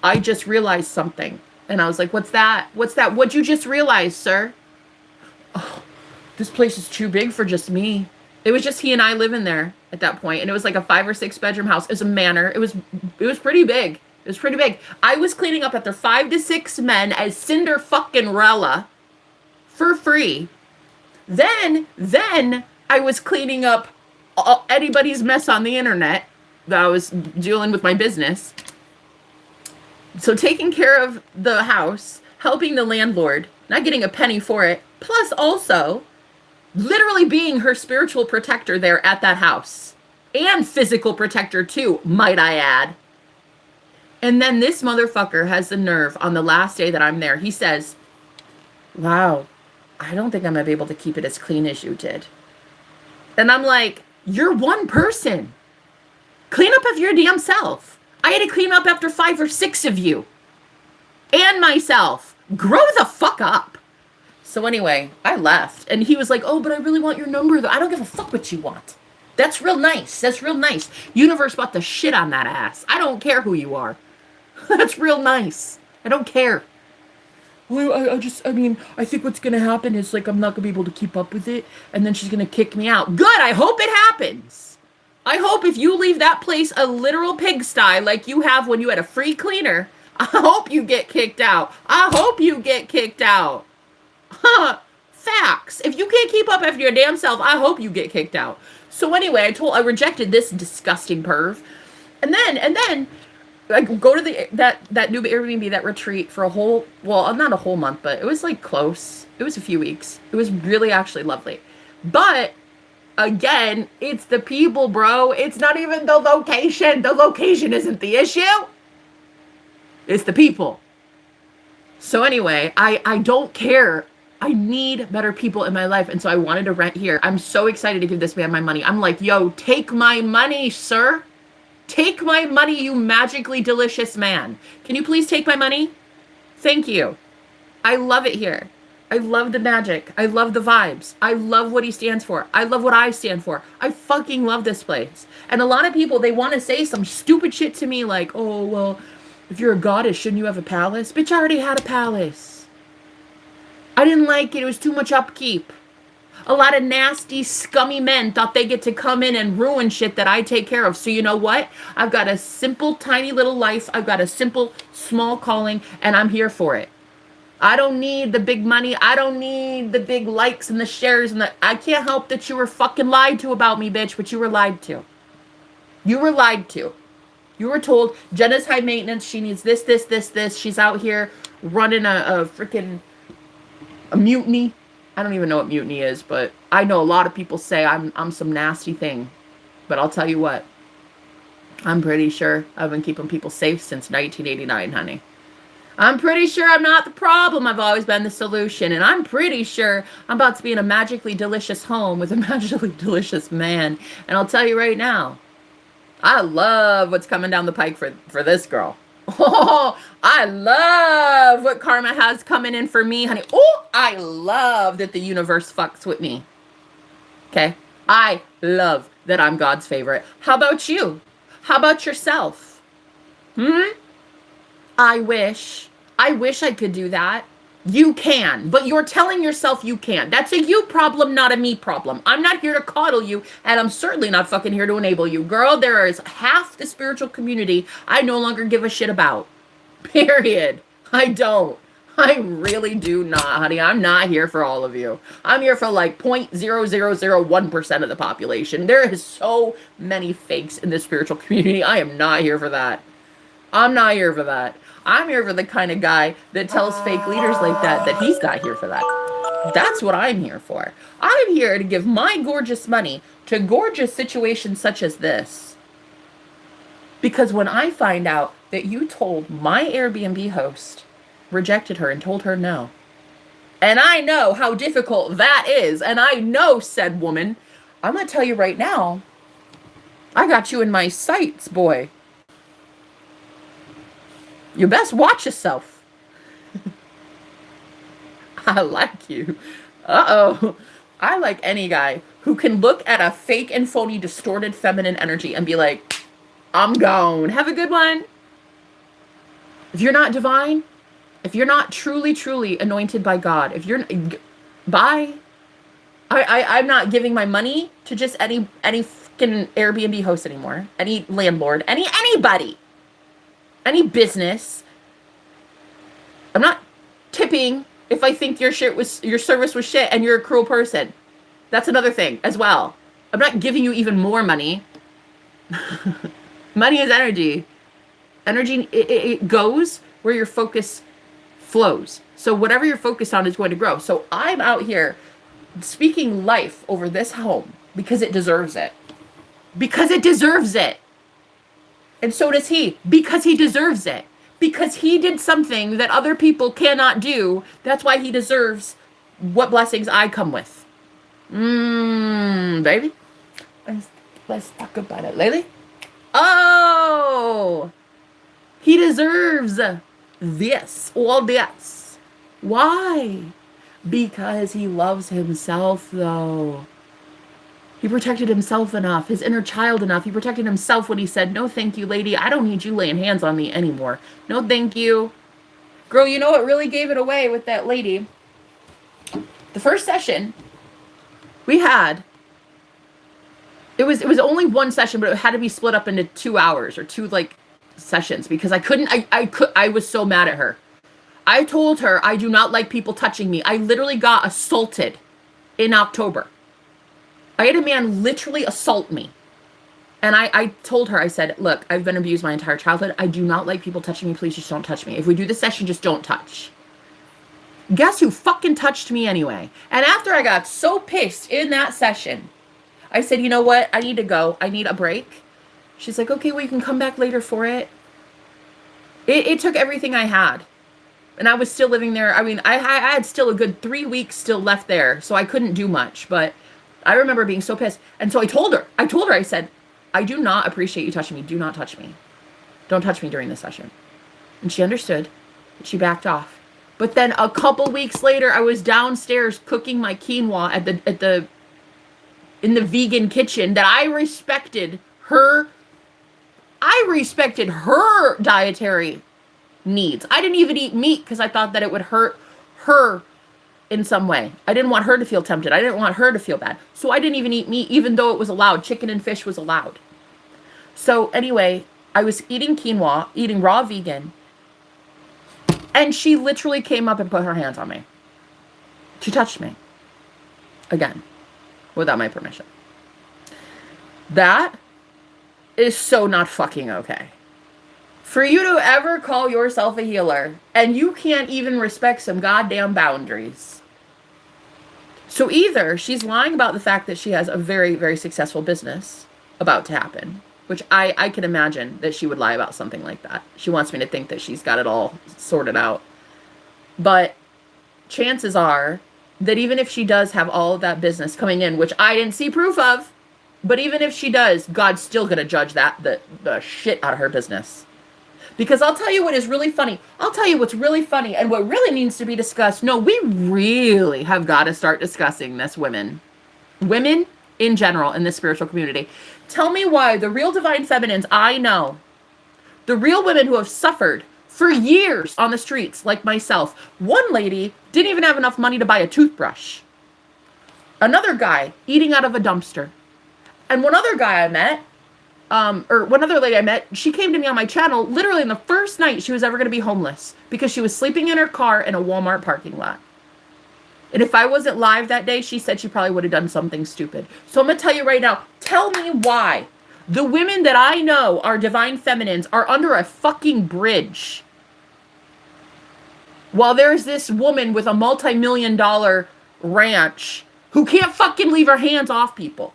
A: I just realized something. And I was like, what's that? What's that? What'd you just realize, sir? Oh, this place is too big for just me. It was just he and I living there at that point. And it was like a 5 or 6 bedroom house. It was a manor. It was pretty big. It was pretty big. I was cleaning up after 5 to 6 men as Cinder fucking Rella for free. Then I was cleaning up anybody's mess on the internet that I was dealing with my business. So taking care of the house, helping the landlord, not getting a penny for it, plus also literally being her spiritual protector there at that house. And physical protector too, might I add. And then this motherfucker has the nerve on the last day that I'm there. He says, wow, I don't think I'm going to be able to keep it as clean as you did. And I'm like, you're one person. Clean up of your damn self. I had to clean up after 5 or 6 of you. And myself. Grow the fuck up. So anyway, I left. And he was like, oh, but I really want your number though. I don't give a fuck what you want. That's real nice. That's real nice. Universe bought the shit on that ass. I don't care who you are. That's real nice. I don't care. Well, I think what's going to happen is, like, I'm not going to be able to keep up with it, and then she's going to kick me out. Good, I hope it happens. I hope if you leave that place a literal pigsty like you have when you had a free cleaner, I hope you get kicked out. I hope you get kicked out. Huh. Facts. If you can't keep up after your damn self, I hope you get kicked out. So anyway, I rejected this disgusting perv. And then I go to that new Airbnb, that retreat for not a whole month, but it was like close. It was a few weeks. It was really actually lovely. But again, it's the people, bro. It's not even the location. The location isn't the issue. It's the people. So anyway, I don't care. I need better people in my life. And so I wanted to rent here. I'm so excited to give this man my money. I'm like, yo, take my money, sir. Take my money, you magically delicious man. Can you please take my money? Thank you. I love it here. I love the magic. I love the vibes. I love what he stands for. I love what I stand for. I fucking love this place. And a lot of people, they want to say some stupid shit to me like, oh, well, if you're a goddess, shouldn't you have a palace? Bitch, I already had a palace. I didn't like it. It was too much upkeep. A lot of nasty, scummy men thought they get to come in and ruin shit that I take care of. So you know what? I've got a simple, tiny little life. I've got a simple, small calling, and I'm here for it. I don't need the big money. I don't need the big likes and the shares. I can't help that you were fucking lied to about me, bitch, but you were lied to. You were lied to. You were told, Jenna's high maintenance. She needs this, this, this, this. She's out here running a freaking mutiny. I don't even know what mutiny is, but I know a lot of people say I'm some nasty thing. But I'll tell you what. I'm pretty sure I've been keeping people safe since 1989, honey. I'm pretty sure I'm not the problem. I've always been the solution. And I'm pretty sure I'm about to be in a magically delicious home with a magically delicious man. And I'll tell you right now, I love what's coming down the pike for this girl. Oh, I love what karma has coming in for me, honey. Oh, I love that the universe fucks with me. Okay? I love that I'm God's favorite. How about you? How about yourself? I wish I could do that. You can, but you're telling yourself you can't. That's a you problem, not a me problem. I'm not here to coddle you, and I'm certainly not fucking here to enable you. Girl, there is half the spiritual community I no longer give a shit about. Period. I don't. I really do not, honey. I'm not here for all of you. I'm here for like 0.0001% of the population. There is so many fakes in the spiritual community. I am not here for that. I'm not here for that. I'm here for the kind of guy that tells fake leaders like that he's not here for that. That's what I'm here for. I'm here to give my gorgeous money to gorgeous situations such as this. Because when I find out that you told my Airbnb host, rejected her and told her no, and I know how difficult that is, and I know said woman, I'm going to tell you right now, I got you in my sights, boy. You best watch yourself. I like you. Uh-oh. I like any guy who can look at a fake and phony, distorted feminine energy and be like, I'm gone. Have a good one. If you're not divine, if you're not truly, truly anointed by God, if you're, bye. I'm not giving my money to just any fucking Airbnb host anymore. Any landlord, anybody. Any business. I'm not tipping if I think your service was shit and you're a cruel person. That's another thing as well. I'm not giving you even more money. Money is energy. Energy, it goes where your focus flows. So whatever you're focused on is going to grow. So I'm out here speaking life over this home because it deserves it. Because it deserves it. And so does he. Because he deserves it. Because he did something that other people cannot do. That's why he deserves what blessings I come with. Baby. Let's talk about it, Laylee. Oh! He deserves this. All this. Why? Because he loves himself, though. He protected himself enough, his inner child enough. He protected himself when he said, no, thank you, lady. I don't need you laying hands on me anymore. No, thank you. Girl, you know what really gave it away with that lady? The first session we had, it was only one session, but it had to be split up into 2 hours or two, like, sessions because I was so mad at her. I told her I do not like people touching me. I literally got assaulted in October. I had a man literally assault me. And I told her, I said, look, I've been abused my entire childhood. I do not like people touching me. Please just don't touch me. If we do this session, just don't touch. Guess who fucking touched me anyway? And after I got so pissed in that session, I said, you know what? I need to go. I need a break. She's like, okay, well, you can come back later for it. It took everything I had. And I was still living there. I mean, I had still a good 3 weeks still left there. So I couldn't do much. But I remember being so pissed. And so I told her, I said, I do not appreciate you touching me. Do not touch me. Don't touch me during this session. And she understood. And she backed off. But then a couple weeks later, I was downstairs cooking my quinoa in the vegan kitchen that I respected her dietary needs. I didn't even eat meat because I thought that it would hurt her in some way. I didn't want her to feel tempted. I didn't want her to feel bad. So I didn't even eat meat, even though it was allowed. Chicken and fish was allowed. So anyway, I was eating quinoa, eating raw vegan, and she literally came up and put her hands on me. She touched me. Again, without my permission. That is so not fucking okay. For you to ever call yourself a healer and you can't even respect some goddamn boundaries. So either she's lying about the fact that she has a very, very successful business about to happen, which I can imagine that she would lie about something like that. She wants me to think that she's got it all sorted out. But chances are that even if she does have all of that business coming in, which I didn't see proof of, but even if she does, God's still going to judge the shit out of her business. Because I'll tell you what is really funny. I'll tell you what's really funny and what really needs to be discussed. No, we really have got to start discussing this, women. Women in general in this spiritual community. Tell me why the real divine feminines I know, the real women who have suffered for years on the streets, like myself. One lady didn't even have enough money to buy a toothbrush. Another guy eating out of a dumpster. And one other guy I met, or one other lady I met, she came to me on my channel literally in the first night she was ever going to be homeless because she was sleeping in her car in a Walmart parking lot. And if I wasn't live that day, she said she probably would have done something stupid. So I'm going to tell you right now, tell me why the women that I know are divine feminines are under a fucking bridge. While there's this woman with a multi-million-dollar ranch who can't fucking leave her hands off people.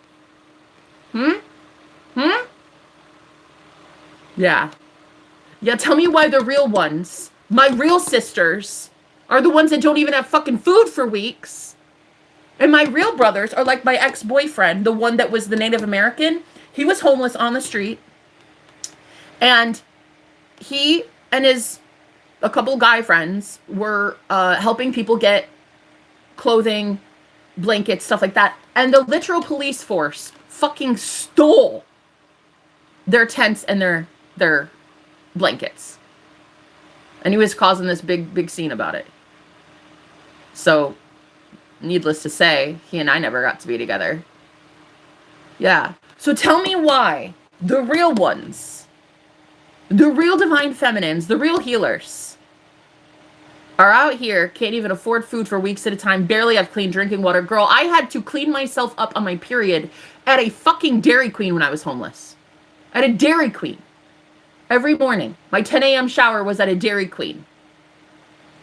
A: Yeah. Yeah, tell me why the real ones, my real sisters, are the ones that don't even have fucking food for weeks. And my real brothers are like my ex-boyfriend, the one that was the Native American. He was homeless on the street. And he and a couple guy friends were helping people get clothing, blankets, stuff like that. And the literal police force fucking stole their tents and their blankets. And he was causing this big scene about it. So, needless to say, he and I never got to be together. Yeah. So tell me why the real ones, the real divine feminines, the real healers, are out here, can't even afford food for weeks at a time, barely have clean drinking water. Girl, I had to clean myself up on my period at a fucking Dairy Queen when I was homeless. At a Dairy Queen. Every morning. My 10 a.m. shower was at a Dairy Queen.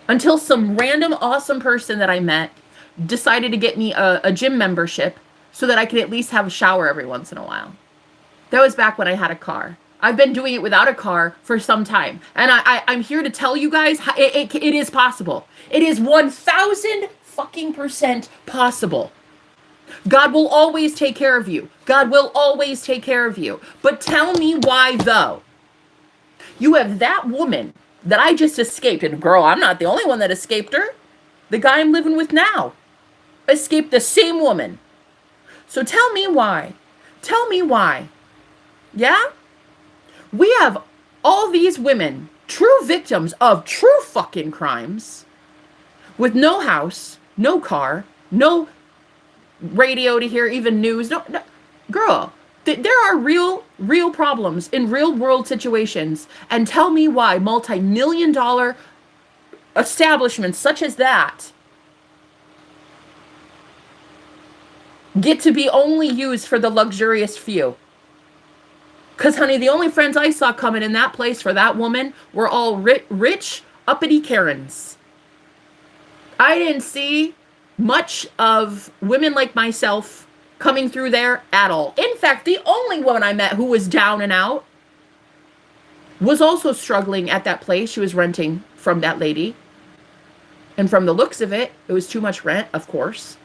A: Until some random awesome person that I met decided to get me a gym membership so that I could at least have a shower every once in a while. That was back when I had a car. I've been doing it without a car for some time. And I'm here to tell you guys, it is possible. It is 1,000 fucking % possible. God will always take care of you. God will always take care of you. But tell me why, though. You have that woman that I just escaped. And girl, I'm not the only one that escaped her. The guy I'm living with now escaped the same woman. So tell me why. Tell me why. Yeah? We have all these women, true victims of true fucking crimes, with no house, no car, no radio to hear even news. No. Girl, there are real problems in real world situations. And tell me why multi-million-dollar establishments such as that get to be only used for the luxurious few. Because, honey, the only friends I saw coming in that place for that woman were all rich, uppity Karens. I didn't see much of women like myself coming through there at all. In fact, the only woman I met who was down and out was also struggling at that place. She was renting from that lady. And from the looks of it, it was too much rent, of course.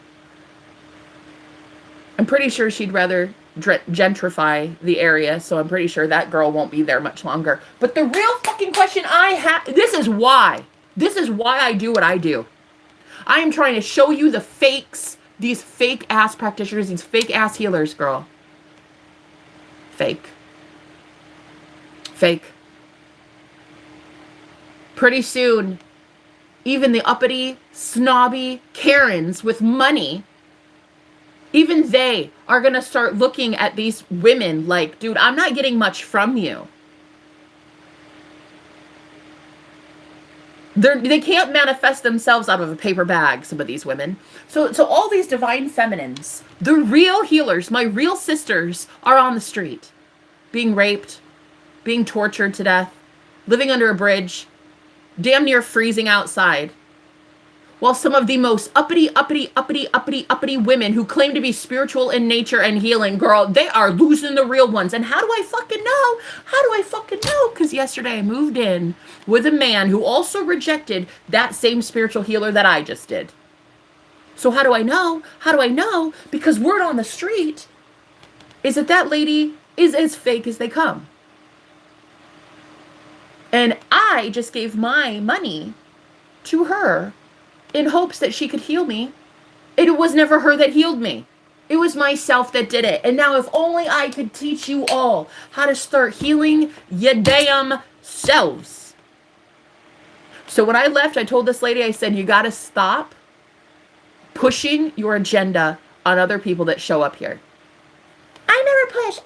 A: I'm pretty sure she'd rather gentrify the area, so I'm pretty sure that girl won't be there much longer. But the real fucking question I have, this is why I do what I do. I am trying to show you the fakes, these fake ass practitioners, these fake ass healers, girl. Fake. Pretty soon, even the uppity, snobby Karens with money, even they are going to start looking at these women like, dude, I'm not getting much from you. They can't manifest themselves out of a paper bag, some of these women. So all these divine feminines, the real healers, my real sisters, are on the street, being raped, being tortured to death, living under a bridge, damn near freezing outside. While some of the most uppity women who claim to be spiritual in nature and healing, girl, they are losing the real ones. And how do I fucking know? Because yesterday I moved in with a man who also rejected that same spiritual healer that I just did. So how do I know? Because word on the street is that lady is as fake as they come. And I just gave my money to her in hopes that she could heal me. It was never her that healed me. It was myself that did it. And now if only I could teach you all how to start healing your damn selves. So when I left, I told this lady, I said, you got to stop pushing your agenda on other people that show up here. I never push.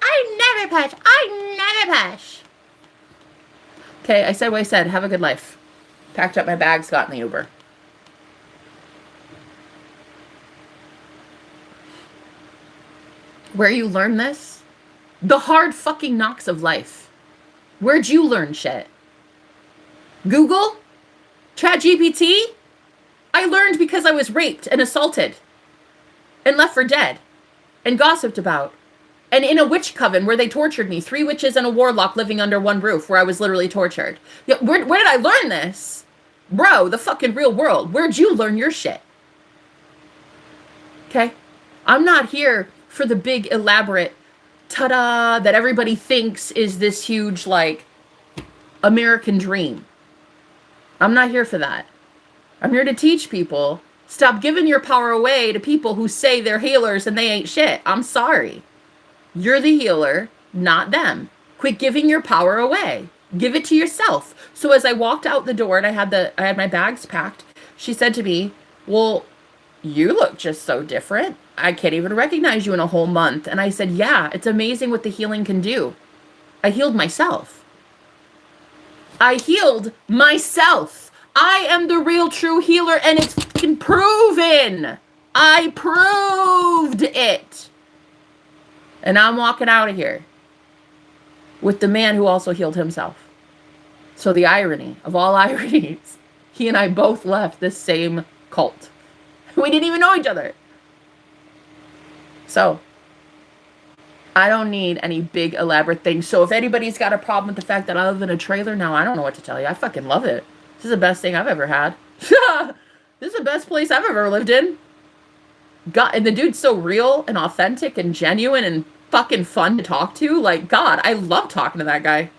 A: Okay, I said what I said. Have a good life. Packed up my bags, got in the Uber. Where you learn this? The hard fucking knocks of life. Where'd you learn shit? Google? ChatGPT? I learned because I was raped and assaulted and left for dead and gossiped about. And in a witch coven where they tortured me. 3 witches and a warlock living under one roof where I was literally tortured. Where did I learn this? Bro, the fucking real world. Where'd you learn your shit? Okay? I'm not here for the big elaborate ta-da that everybody thinks is this huge, like, American dream. I'm not here for that. I'm here to teach people, stop giving your power away to people who say they're healers and they ain't shit. I'm sorry. You're the healer, not them. Quit giving your power away. Give it to yourself. So as I walked out the door and I had my bags packed, she said to me, well, you look just so different. I can't even recognize you in a whole month. And I said, yeah, it's amazing what the healing can do. I healed myself. I am the real true healer and it's fucking proven. I proved it. And I'm walking out of here with the man who also healed himself. So the irony of all ironies, he and I both left the same cult. We didn't even know each other. So I don't need any big elaborate things. So if anybody's got a problem with the fact that I live in a trailer now, I don't know what to tell you. I fucking love it. This is the best thing I've ever had. This is the best place I've ever lived in. God, and the dude's so real and authentic and genuine and fucking fun to talk to. Like, God, I love talking to that guy.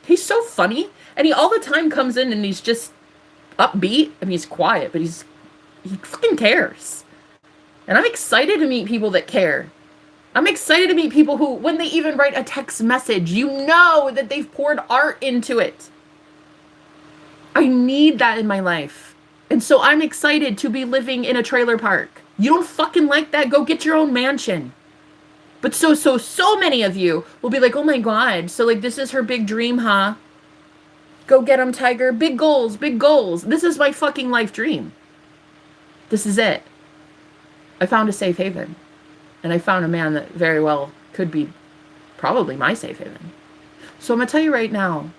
A: He's so funny. And he all the time comes in and he's just upbeat. I mean, he's quiet, but he fucking cares. And I'm excited to meet people that care. I'm excited to meet people who, when they even write a text message, you know that they've poured art into it. I need that in my life. And so I'm excited to be living in a trailer park. You don't fucking like that? Go get your own mansion. But so many of you will be like, oh my God. So like, this is her big dream, huh? Go get them, Tiger. Big goals, big goals. This is my fucking life dream. This is it. I found a safe haven. And I found a man that very well could be probably my safe haven. So I'm going to tell you right now,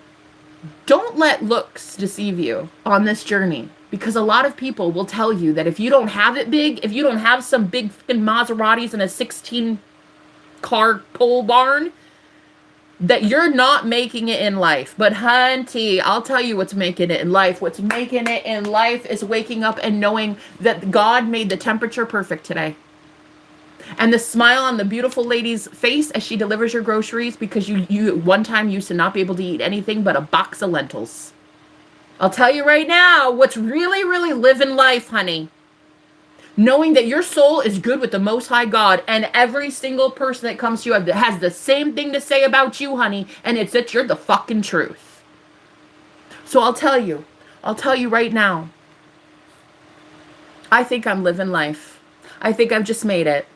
A: don't let looks deceive you on this journey. Because a lot of people will tell you that if you don't have it big, if you don't have some big fucking Maseratis and a 16-car pole barn, that you're not making it in life. But hunty, I'll tell you what's making it in life. What's making it in life is waking up and knowing that God made the temperature perfect today. And the smile on the beautiful lady's face as she delivers your groceries, because you one time used to not be able to eat anything but a box of lentils. I'll tell you right now, what's really, really living life, honey. Knowing that your soul is good with the Most High God, and every single person that comes to you has the same thing to say about you, honey, and it's that you're the fucking truth. So I'll tell you right now, I think I'm living life. I think I've just made it.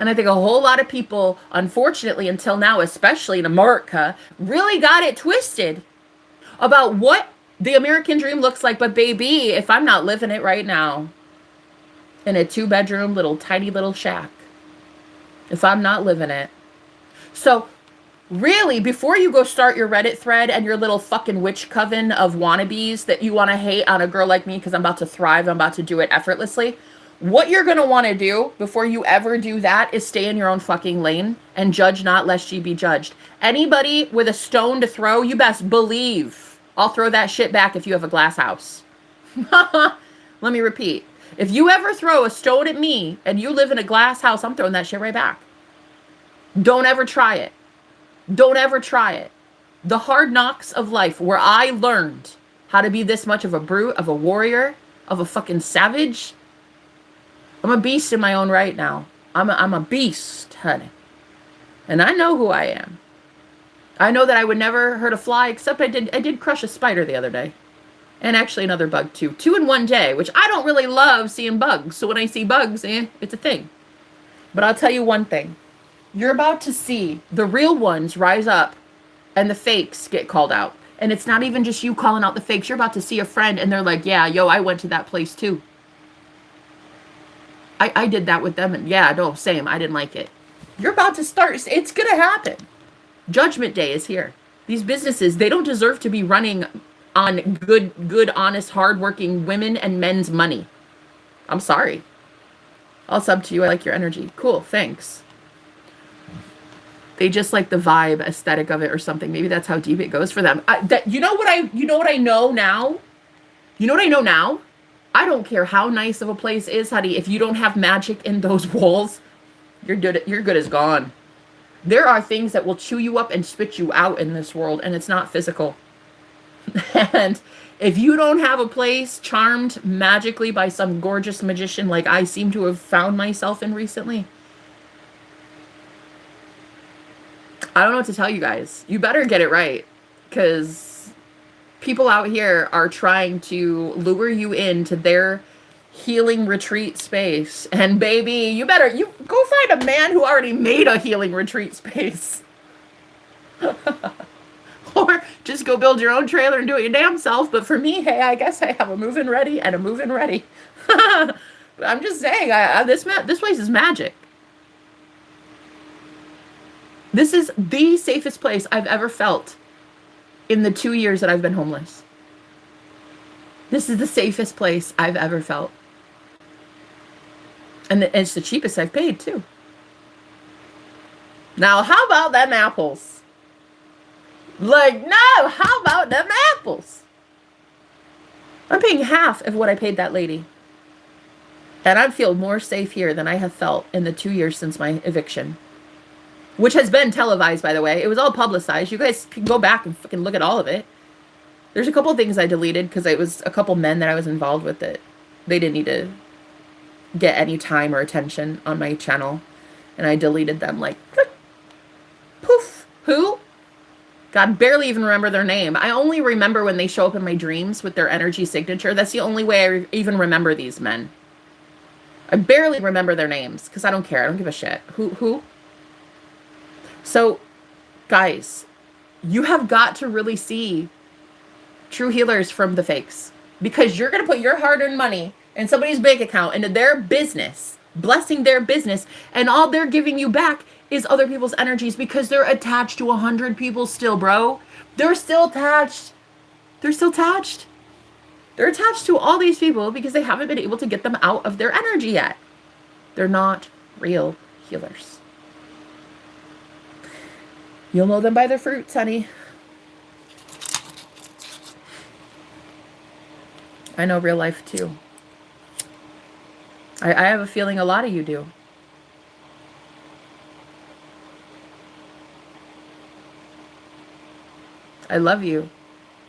A: And I think a whole lot of people, unfortunately, until now, especially in America, really got it twisted about what the American dream looks like. But baby, if I'm not living it right now, in a 2-bedroom, tiny little shack, if I'm not living it. So really, before you go start your Reddit thread and your little fucking witch coven of wannabes that you want to hate on a girl like me because I'm about to thrive, I'm about to do it effortlessly, what you're going to want to do before you ever do that is stay in your own fucking lane and judge not lest ye be judged. Anybody with a stone to throw, you best believe I'll throw that shit back if you have a glass house. Let me repeat. If you ever throw a stone at me and you live in a glass house, I'm throwing that shit right back. Don't ever try it. Don't ever try it. The hard knocks of life where I learned how to be this much of a brute, of a warrior, of a fucking savage. I'm a beast in my own right now. I'm a beast, honey. And I know who I am. I know that I would never hurt a fly, except I did crush a spider the other day. And actually another bug too. 2 in one day, which I don't really love seeing bugs. So when I see bugs, it's a thing. But I'll tell you one thing. You're about to see the real ones rise up and the fakes get called out. And it's not even just you calling out the fakes. You're about to see a friend and they're like, yeah, yo, I went to that place too. I did that with them, and yeah, no, same. I didn't like it. You're about to start. It's going to happen. Judgment Day is here. These businesses, they don't deserve to be running on good, honest, hardworking women and men's money. I'm sorry. I'll sub to you. I like your energy. Cool, thanks. They just like the vibe, aesthetic of it or something. Maybe that's how deep it goes for them. You know what I know now? You know what I know now? I don't care how nice of a place is, honey. If you don't have magic in those walls, you're good as gone. There are things that will chew you up and spit you out in this world, and it's not physical. And if you don't have a place charmed magically by some gorgeous magician like I seem to have found myself in recently, I don't know what to tell you guys. You better get it right, because people out here are trying to lure you into their healing retreat space. And baby, you go find a man who already made a healing retreat space. Or just go build your own trailer and do it your damn self. But for me, hey, I guess I have a move-in ready and a move-in ready. But I'm just saying, this place is magic. This is the safest place I've ever felt in the 2 years that I've been homeless. This is the safest place I've ever felt. And it's the cheapest I've paid, too. Now, how about them apples? Like, no, how about them apples? I'm paying half of what I paid that lady. And I feel more safe here than I have felt in the 2 years since my eviction. Which has been televised, by the way. It was all publicized. You guys can go back and fucking look at all of it. There's a couple things I deleted because it was a couple men that I was involved with that they didn't need to get any time or attention on my channel. And I deleted them like, poof. Who? God, barely even remember their name. I only remember when they show up in my dreams with their energy signature. That's the only way I even remember these men. I barely remember their names because I don't care. I don't give a shit. Who? So, guys, you have got to really see true healers from the fakes, because you're going to put your hard-earned money in somebody's bank account into their business, blessing their business, and all they're giving you back is other people's energies because they're attached to 100 people still, bro. They're still attached. They're still attached. They're attached to all these people because they haven't been able to get them out of their energy yet. They're not real healers. You'll know them by their fruits, honey. I know real life, too. I have a feeling a lot of you do. I love you.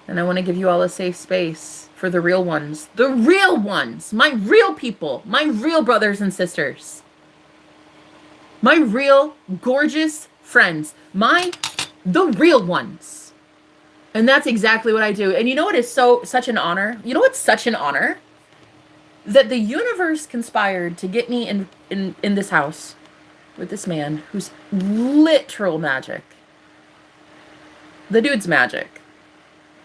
A: And I want to give you all a safe space for the real ones. The real ones! My real people! My real brothers and sisters! My real, gorgeous friends. The real ones. And that's exactly what I do. And you know what is such an honor? You know what's such an honor? That the universe conspired to get me in this house with this man who's literal magic. The dude's magic.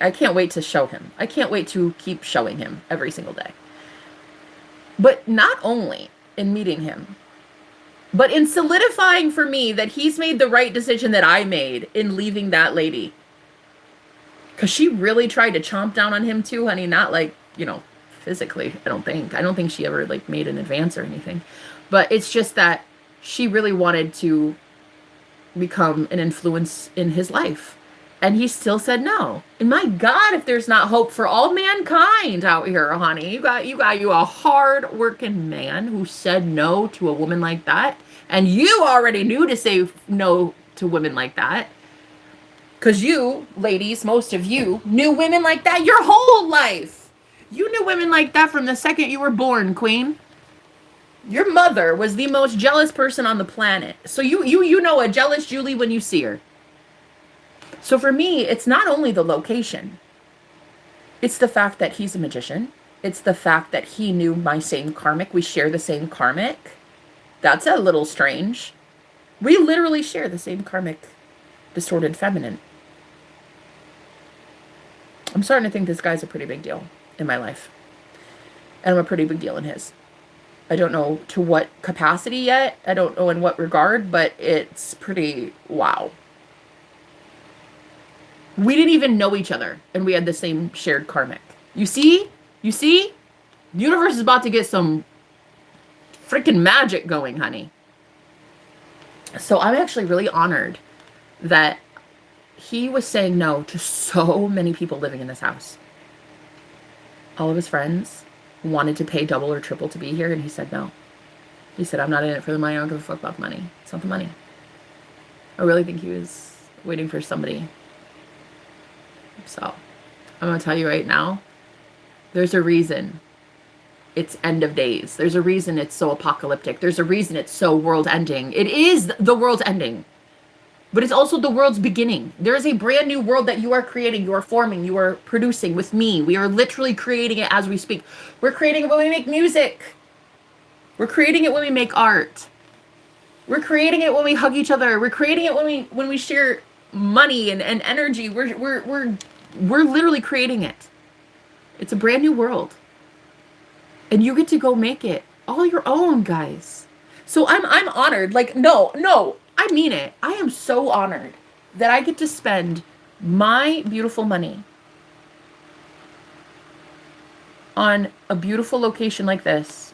A: I can't wait to show him. I can't wait to keep showing him every single day. But not only in meeting him, but in solidifying for me that he's made the right decision that I made in leaving that lady. Because she really tried to chomp down on him too, honey. Not like, physically, I don't think she ever like made an advance or anything. But it's just that she really wanted to become an influence in his life. And he still said no. And my God, if there's not hope for all mankind out here, honey. You got a hard-working man who said no to a woman like that. And you already knew to say no to women like that. Because you, ladies, most of you, knew women like that your whole life. You knew women like that from the second you were born, queen. Your mother was the most jealous person on the planet. So you know a jealous Julie when you see her. So for me, it's not only the location. It's the fact that he's a magician. It's the fact that he knew my same karmic. We share the same karmic. That's a little strange. We literally share the same karmic, distorted feminine. I'm starting to think this guy's a pretty big deal in my life. And I'm a pretty big deal in his. I don't know to what capacity yet. I don't know in what regard, but it's pretty wow. We didn't even know each other, and we had the same shared karmic. You see? The universe is about to get some freaking magic going, honey. So I'm actually really honored that he was saying no to so many people living in this house. All of his friends wanted to pay double or triple to be here, and he said no. He said, I'm not in it for the money. I don't give a fuck about the money. It's not the money. I really think he was waiting for somebody. So, I'm going to tell you right now, there's a reason it's end of days. There's a reason it's so apocalyptic. There's a reason it's so world ending. It is the world's ending, but it's also the world's beginning. There is a brand new world that you are creating, you are forming, you are producing with me. We are literally creating it as we speak. We're creating it when we make music. We're creating it when we make art. We're creating it when we hug each other. We're creating it when we share money and energy. We're literally creating it. It's a brand new world. And you get to go make it all your own, guys. So I'm honored. Like, no. I mean it. I am so honored that I get to spend my beautiful money on a beautiful location like this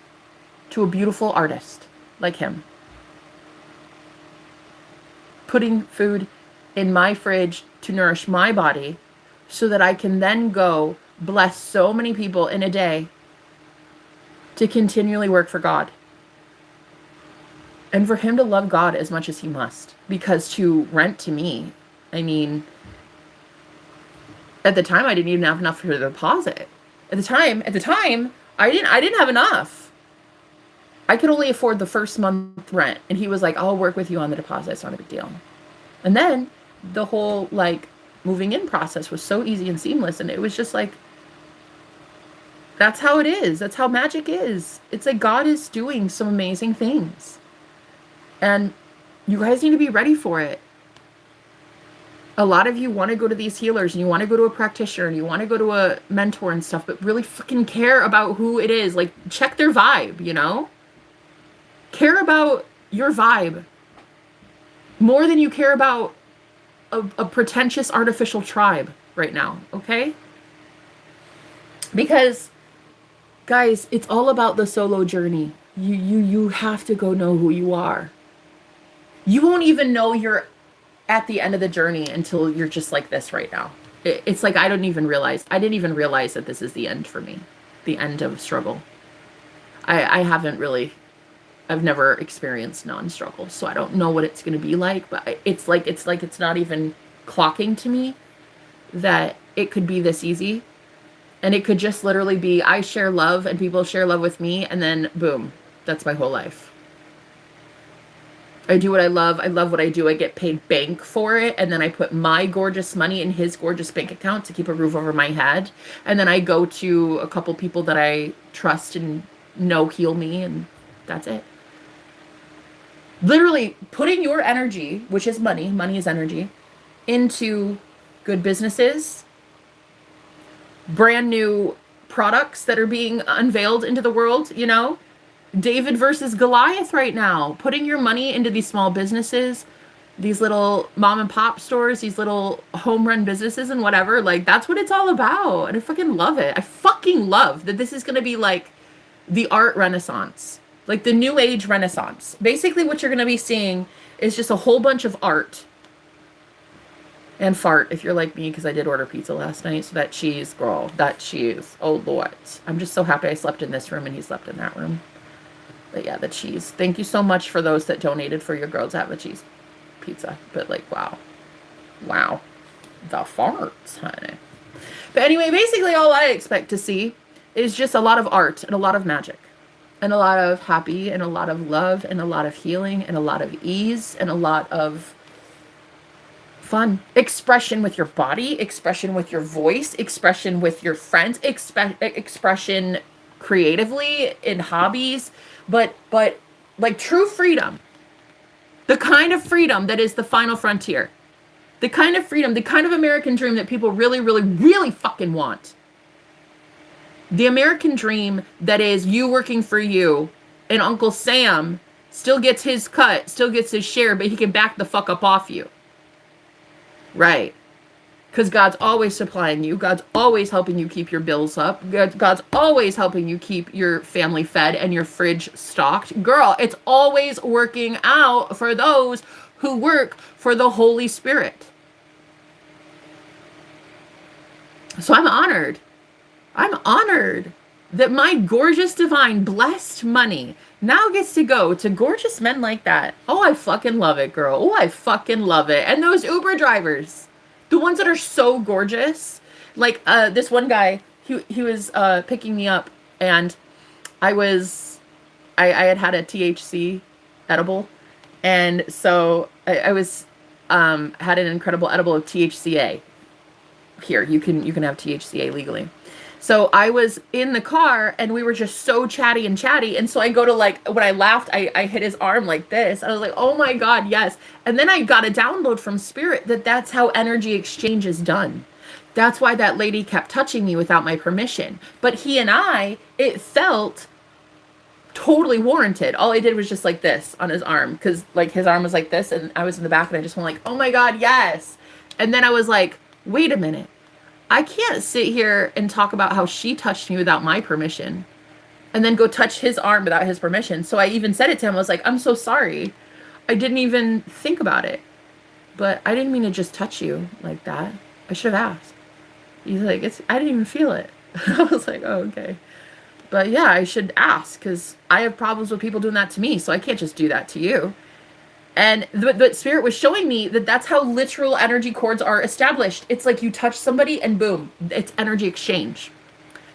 A: to a beautiful artist like him. Putting food in my fridge to nourish my body so that I can then go bless so many people in a day to continually work for God. And for him to love God as much as he must. Because to rent to me, I mean, at the time I didn't even have enough for the deposit. At the time, I didn't have enough. I could only afford the first month rent. And he was like, I'll work with you on the deposit. It's not a big deal. And then the whole like moving in process was so easy and seamless. And it was just like, that's how it is. That's how magic is. It's like God is doing some amazing things. And you guys need to be ready for it. A lot of you want to go to these healers and you want to go to a practitioner and you want to go to a mentor and stuff, but really fucking care about who it is. Like, check their vibe, you know? Care about your vibe more than you care about a pretentious artificial tribe right now, okay? Because, guys, it's all about the solo journey. You have to go know who you are. You won't even know you're at the end of the journey until you're just like this right now. It's like I didn't even realize that this is the end for me. The end of struggle. I've never experienced non-struggle, so I don't know what it's going to be like, but it's not even clocking to me that it could be this easy. And it could just literally be I share love and people share love with me, and then boom, that's my whole life. I do what I love what I do, I get paid bank for it, and then I put my gorgeous money in his gorgeous bank account to keep a roof over my head, and then I go to a couple people that I trust and know heal me, and that's it. Literally putting your energy, which is money is energy, into good businesses, brand new products that are being unveiled into the world, you know? David versus Goliath right now. Putting your money into these small businesses, these little mom and pop stores, these little home run businesses and whatever. Like, that's what it's all about. And I fucking love it. I fucking love that this is going to be like the art renaissance, like the new age renaissance. Basically what you're going to be seeing is just a whole bunch of art and fart if you're like me, because I did order pizza last night. So that cheese, girl, that cheese. Oh Lord. I'm just so happy I slept in this room and he slept in that room. But yeah, the cheese. Thank you so much for those that donated for your girl to have a cheese pizza. But like, wow. Wow. The farts, honey. But anyway, basically all I expect to see is just a lot of art and a lot of magic. And a lot of happy and a lot of love and a lot of healing and a lot of ease and a lot of fun. Expression with your body, expression with your voice, expression with your friends, expression creatively in hobbies. But like true freedom, the kind of freedom that is the final frontier, the kind of freedom, the kind of American dream that people really, really, really fucking want. The American dream that is you working for you and Uncle Sam still gets his cut, still gets his share, but he can back the fuck up off you. Right. Because God's always supplying you. God's always helping you keep your bills up. God's always helping you keep your family fed and your fridge stocked. Girl, it's always working out for those who work for the Holy Spirit. So I'm honored. I'm honored that my gorgeous, divine, blessed money now gets to go to gorgeous men like that. Oh, I fucking love it, girl. Oh, I fucking love it. And those Uber drivers. The ones that are so gorgeous, like this one guy, he was picking me up, and I had a THC edible, and so I was had an incredible edible of THCA. Here, you can have THCA legally. So I was in the car and we were just so chatty. And so I go to like, when I laughed, I hit his arm like this. I was like, oh my God, yes. And then I got a download from Spirit that's how energy exchange is done. That's why that lady kept touching me without my permission. But he and I, it felt totally warranted. All I did was just like this on his arm, because like his arm was like this and I was in the back and I just went like, oh my God, yes. And then I was like, wait a minute. I can't sit here and talk about how she touched me without my permission and then go touch his arm without his permission. So I even said it to him. I was like, I'm so sorry. I didn't even think about it. But I didn't mean to just touch you like that. I should have asked. He's like, I didn't even feel it. I was like, oh, okay. But yeah, I should ask, because I have problems with people doing that to me. So I can't just do that to you. And but Spirit was showing me that that's how literal energy cords are established. It's like you touch somebody and boom, it's energy exchange.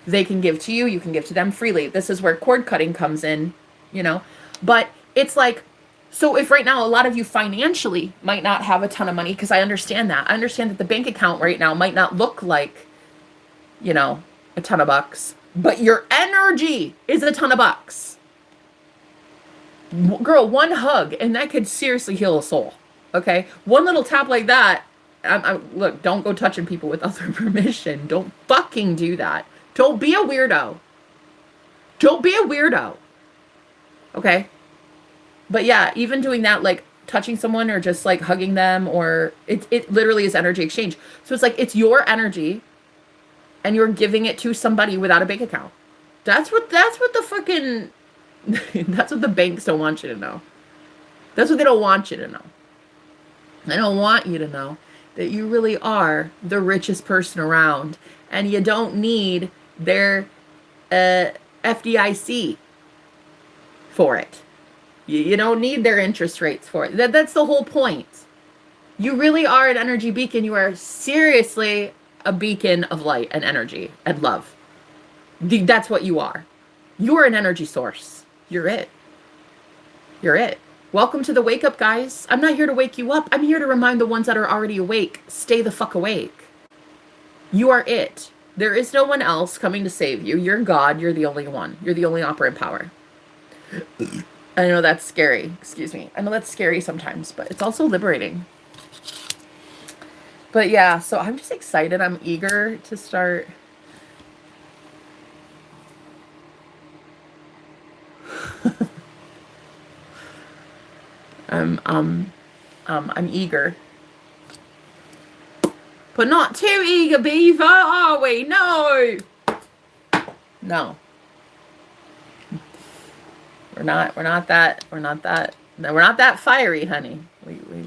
A: They can give to you, you can give to them freely. This is where cord cutting comes in, you know. But it's like, so if right now a lot of you financially might not have a ton of money, because I understand that. I understand that the bank account right now might not look like, you know, a ton of bucks, but your energy is a ton of bucks. Girl, one hug, and that could seriously heal a soul. Okay? One little tap like that. Look, don't go touching people without their permission. Don't fucking do that. Don't be a weirdo. Don't be a weirdo. Okay? But yeah, even doing that, like touching someone or just like hugging them, or it literally is energy exchange. So it's like, it's your energy and you're giving it to somebody without a bank account. That's what the fucking... That's what the banks don't want you to know. That's what they don't want you to know. They don't want you to know that you really are the richest person around, and you don't need their FDIC for it. You don't need their interest rates for it. That's the whole point. You really are an energy beacon. You are seriously a beacon of light and energy and love. That's what you are. You're an energy source. You're it. You're it. Welcome to the wake up, guys. I'm not here to wake you up. I'm here to remind the ones that are already awake. Stay the fuck awake. You are it. There is no one else coming to save you. You're God. You're the only one. You're the only operant power. I know that's scary. Excuse me. I know that's scary sometimes, but it's also liberating. But yeah, so I'm just excited. I'm eager to start... I'm eager. But not too eager, Beaver, are we? No. No. We're not that fiery, honey.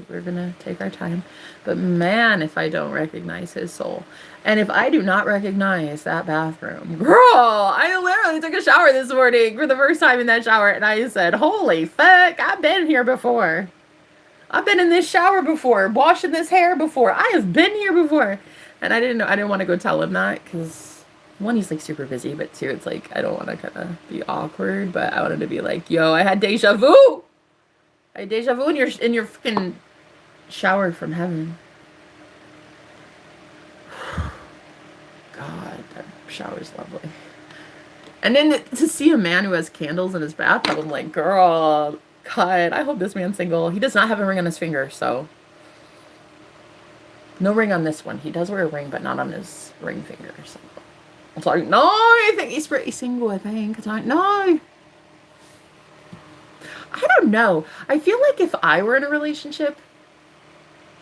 A: We're gonna take our time. But man, if I don't recognize his soul. And if I do not recognize that bathroom, girl, I literally took a shower this morning for the first time in that shower, and I said, holy fuck, I've been here before. I've been in this shower before, washing this hair before. I have been here before. And I didn't want to go tell him that, because one, he's like super busy, but two, it's like, I don't want to kind of be awkward, but I wanted to be like, yo, I had deja vu. I had deja vu in your freaking shower from heaven. God, that shower's lovely. And then to see a man who has candles in his bathtub, I'm like, girl, God, I hope this man's single. He does not have a ring on his finger, so. No ring on this one. He does wear a ring, but not on his ring finger. So. I'm sorry. No, I think he's pretty single, I think. No. I don't know. I feel like if I were in a relationship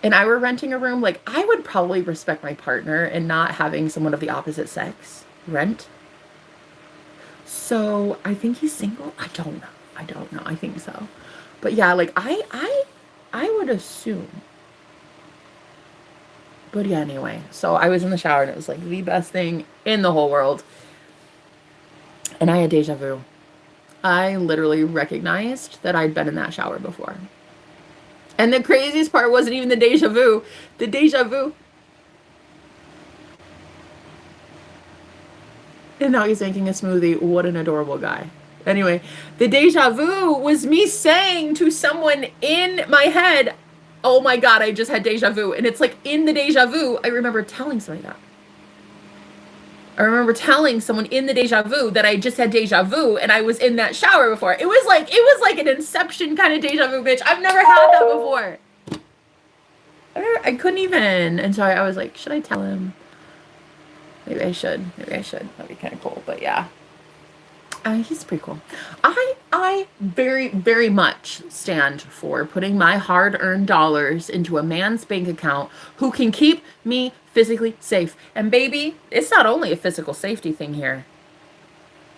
A: and I were renting a room, like, I would probably respect my partner and not having someone of the opposite sex rent. So I think he's single. I don't know. I think so. But yeah, like I would assume. But yeah, anyway. So I was in the shower and it was like the best thing in the whole world. And I had deja vu. I literally recognized that I'd been in that shower before. And the craziest part wasn't even the deja vu. The deja vu. And now he's making a smoothie. What an adorable guy. Anyway, the deja vu was me saying to someone in my head, oh my God, I just had deja vu. And it's like in the deja vu, I remember telling somebody that. I remember telling someone in the deja vu that I just had deja vu and I was in that shower before. It was like an Inception kind of deja vu, bitch. I've never had that before. I couldn't even. And so I was like, should I tell him? Maybe I should. That'd be kind of cool. But yeah. He's pretty cool. I very, very much stand for putting my hard-earned dollars into a man's bank account who can keep me physically safe. And baby, it's not only a physical safety thing here.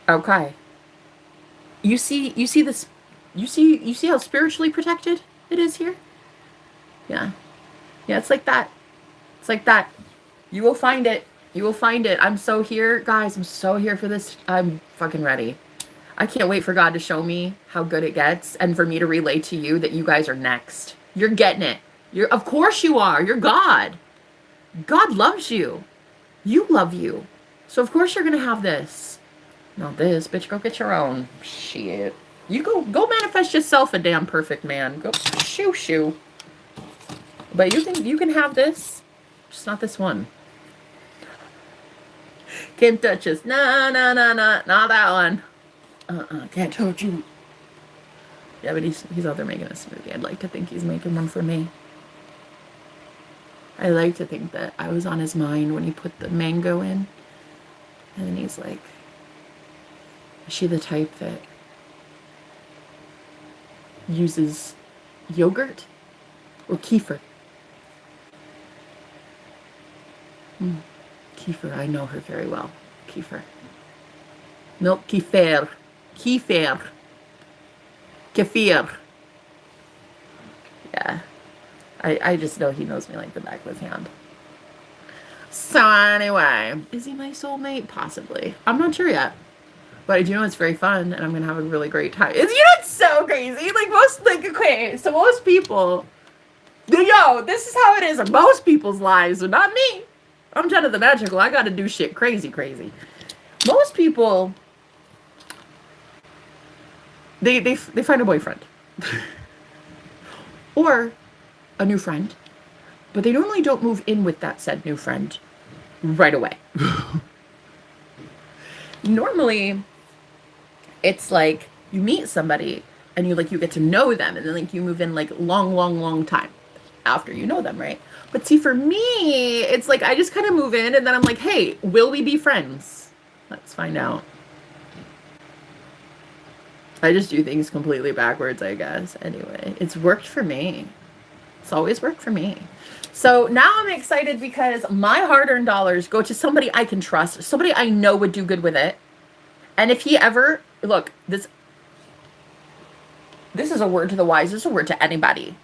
A: Okay. You see this, you see how spiritually protected it is here? Yeah. Yeah, it's like that. It's like that. You will find it. You will find it. I'm so here, guys. I'm so here for this. I'm fucking ready. I can't wait for God to show me how good it gets and for me to relay to you that you guys are next. You're getting it. Of course you are. You're God. God loves you. You love you. So of course you're going to have this. Not this, bitch. Go get your own. Shit. You go manifest yourself a damn perfect man. Go shoo. But you can have this. Just not this one. Can't touch us. No, not that one. Can't touch you. Yeah, but he's out there making a smoothie. I'd like to think he's making one for me. I like to think that I was on his mind when he put the mango in. And then he's like, is she the type that uses yogurt or kefir? Kefir, I know her very well. Kefir. Milk kefir. Kefir. Yeah. I just know he knows me like the back of his hand. So anyway, is he my soulmate? Possibly. I'm not sure yet. But I do know it's very fun and I'm going to have a really great time. It's so crazy. Okay, so most people, this is how it is in most people's lives, but not me. I'm Jenna the Magical. I got to do shit crazy. Most people, they find a boyfriend. Or a new friend. But they normally don't move in with that said new friend right away. Normally, it's like you meet somebody and you get to know them and then you move in long time after you know them, right? But see, for me, it's like I just kind of move in and then I'm like, hey, will we be friends? Let's find out. I just do things completely backwards, I guess. Anyway, it's worked for me. It's always worked for me. So now I'm excited because my hard-earned dollars go to somebody I can trust, somebody I know would do good with it. And if he ever, look, this is a word to the wise. This is a word to anybody.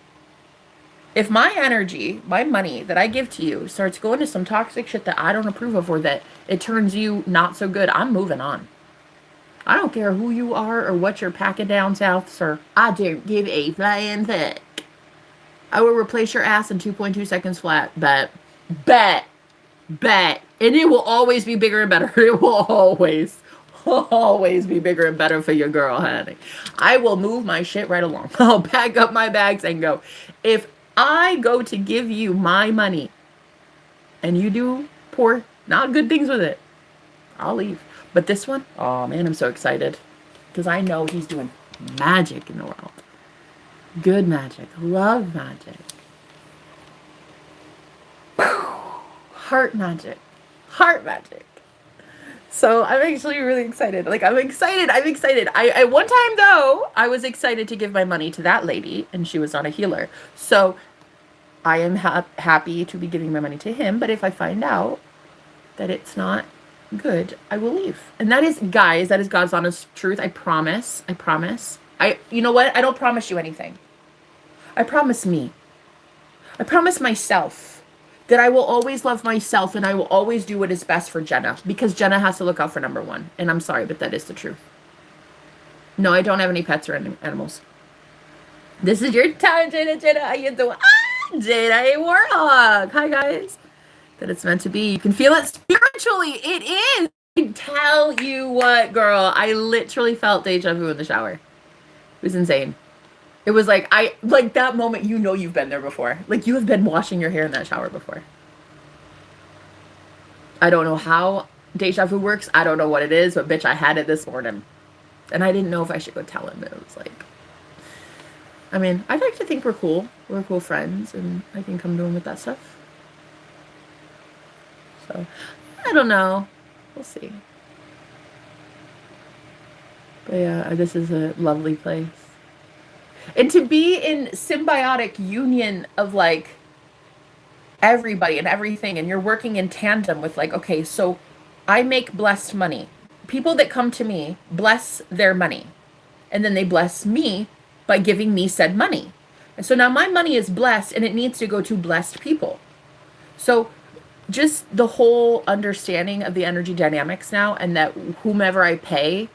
A: If my energy, my money that I give to you starts going to some toxic shit that I don't approve of or that it turns you not so good, I'm moving on. I don't care who you are or what you're packing down south, sir. I don't give a flying fuck. I will replace your ass in 2.2 seconds flat. Bet. And it will always be bigger and better. It will always be bigger and better for your girl, honey. I will move my shit right along. I'll pack up my bags and go. If I go to give you my money and you do poor, not good things with it, I'll leave. But this one, oh man, I'm so excited. Because I know he's doing magic in the world. Good magic. Love magic. Heart magic. So I'm actually really excited. I'm excited. I one time though, I was excited to give my money to that lady and she was not a healer. So I am happy to be giving my money to him. But if I find out that it's not good, I will leave. And that is, guys, that is God's honest truth. I promise. You know what? I don't promise you anything. I promise me. I promise myself that I will always love myself and I will always do what is best for Jenna because Jenna has to look out for number one. And I'm sorry, but that is the truth. No, I don't have any pets or animals. This is your time, Jenna. How you doing? Jenna, a warlock. Hi, guys. That it's meant to be. You can feel it spiritually. It is. I tell you what, girl. I literally felt deja vu in the shower. It was insane. It was that moment, you've been there before. You have been washing your hair in that shower before. I don't know how deja vu works. I don't know what it is, but bitch, I had it this morning. And I didn't know if I should go tell him. It was I'd like to think we're cool. We're cool friends, and I can come to him with that stuff. So, I don't know. We'll see. But yeah, this is a lovely place. And to be in symbiotic union of like everybody and everything, and you're working in tandem with like, okay, so I make blessed money. People that come to me bless their money, and then they bless me by giving me said money. And so now my money is blessed and it needs to go to blessed people. So just the whole understanding of the energy dynamics now, and that whomever I pay,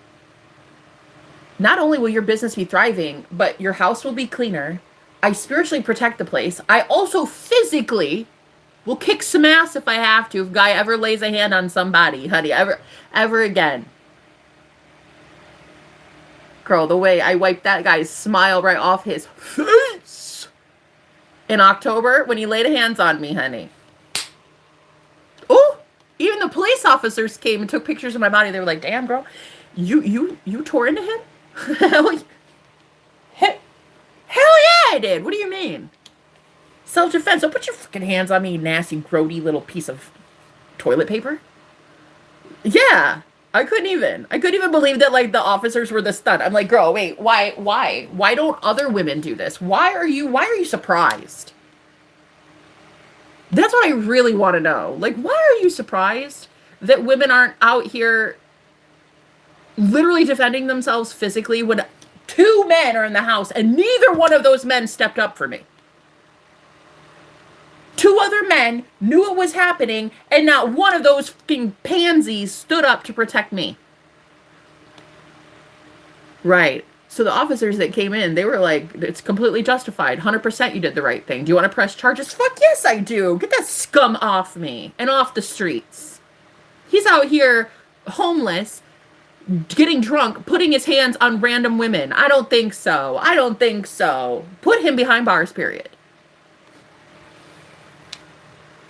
A: not only will your business be thriving, but your house will be cleaner. I spiritually protect the place. I also physically will kick some ass if I have to, if guy ever lays a hand on somebody, honey, ever again. Girl, the way I wiped that guy's smile right off his face in October when he laid hands on me, honey. Oh, even the police officers came and took pictures of my body. They were like, damn, girl, you tore into him? Hell yeah, I did. What do you mean? Self-defense. Don't put your fucking hands on me, you nasty, grody little piece of toilet paper. Yeah. I couldn't even believe that like the officers were this stunned. I'm like, girl, wait, why don't other women do this? Why are you surprised? That's what I really want to know. Like, why are you surprised that women aren't out here literally defending themselves physically when two men are in the house and neither one of those men stepped up for me? Two other men knew it was happening, and not one of those fucking pansies stood up to protect me. Right. So the officers that came in, they were like, it's completely justified. 100% you did the right thing. Do you want to press charges? Fuck yes, I do. Get that scum off me and off the streets. He's out here homeless, getting drunk, putting his hands on random women. I don't think so. Put him behind bars, period.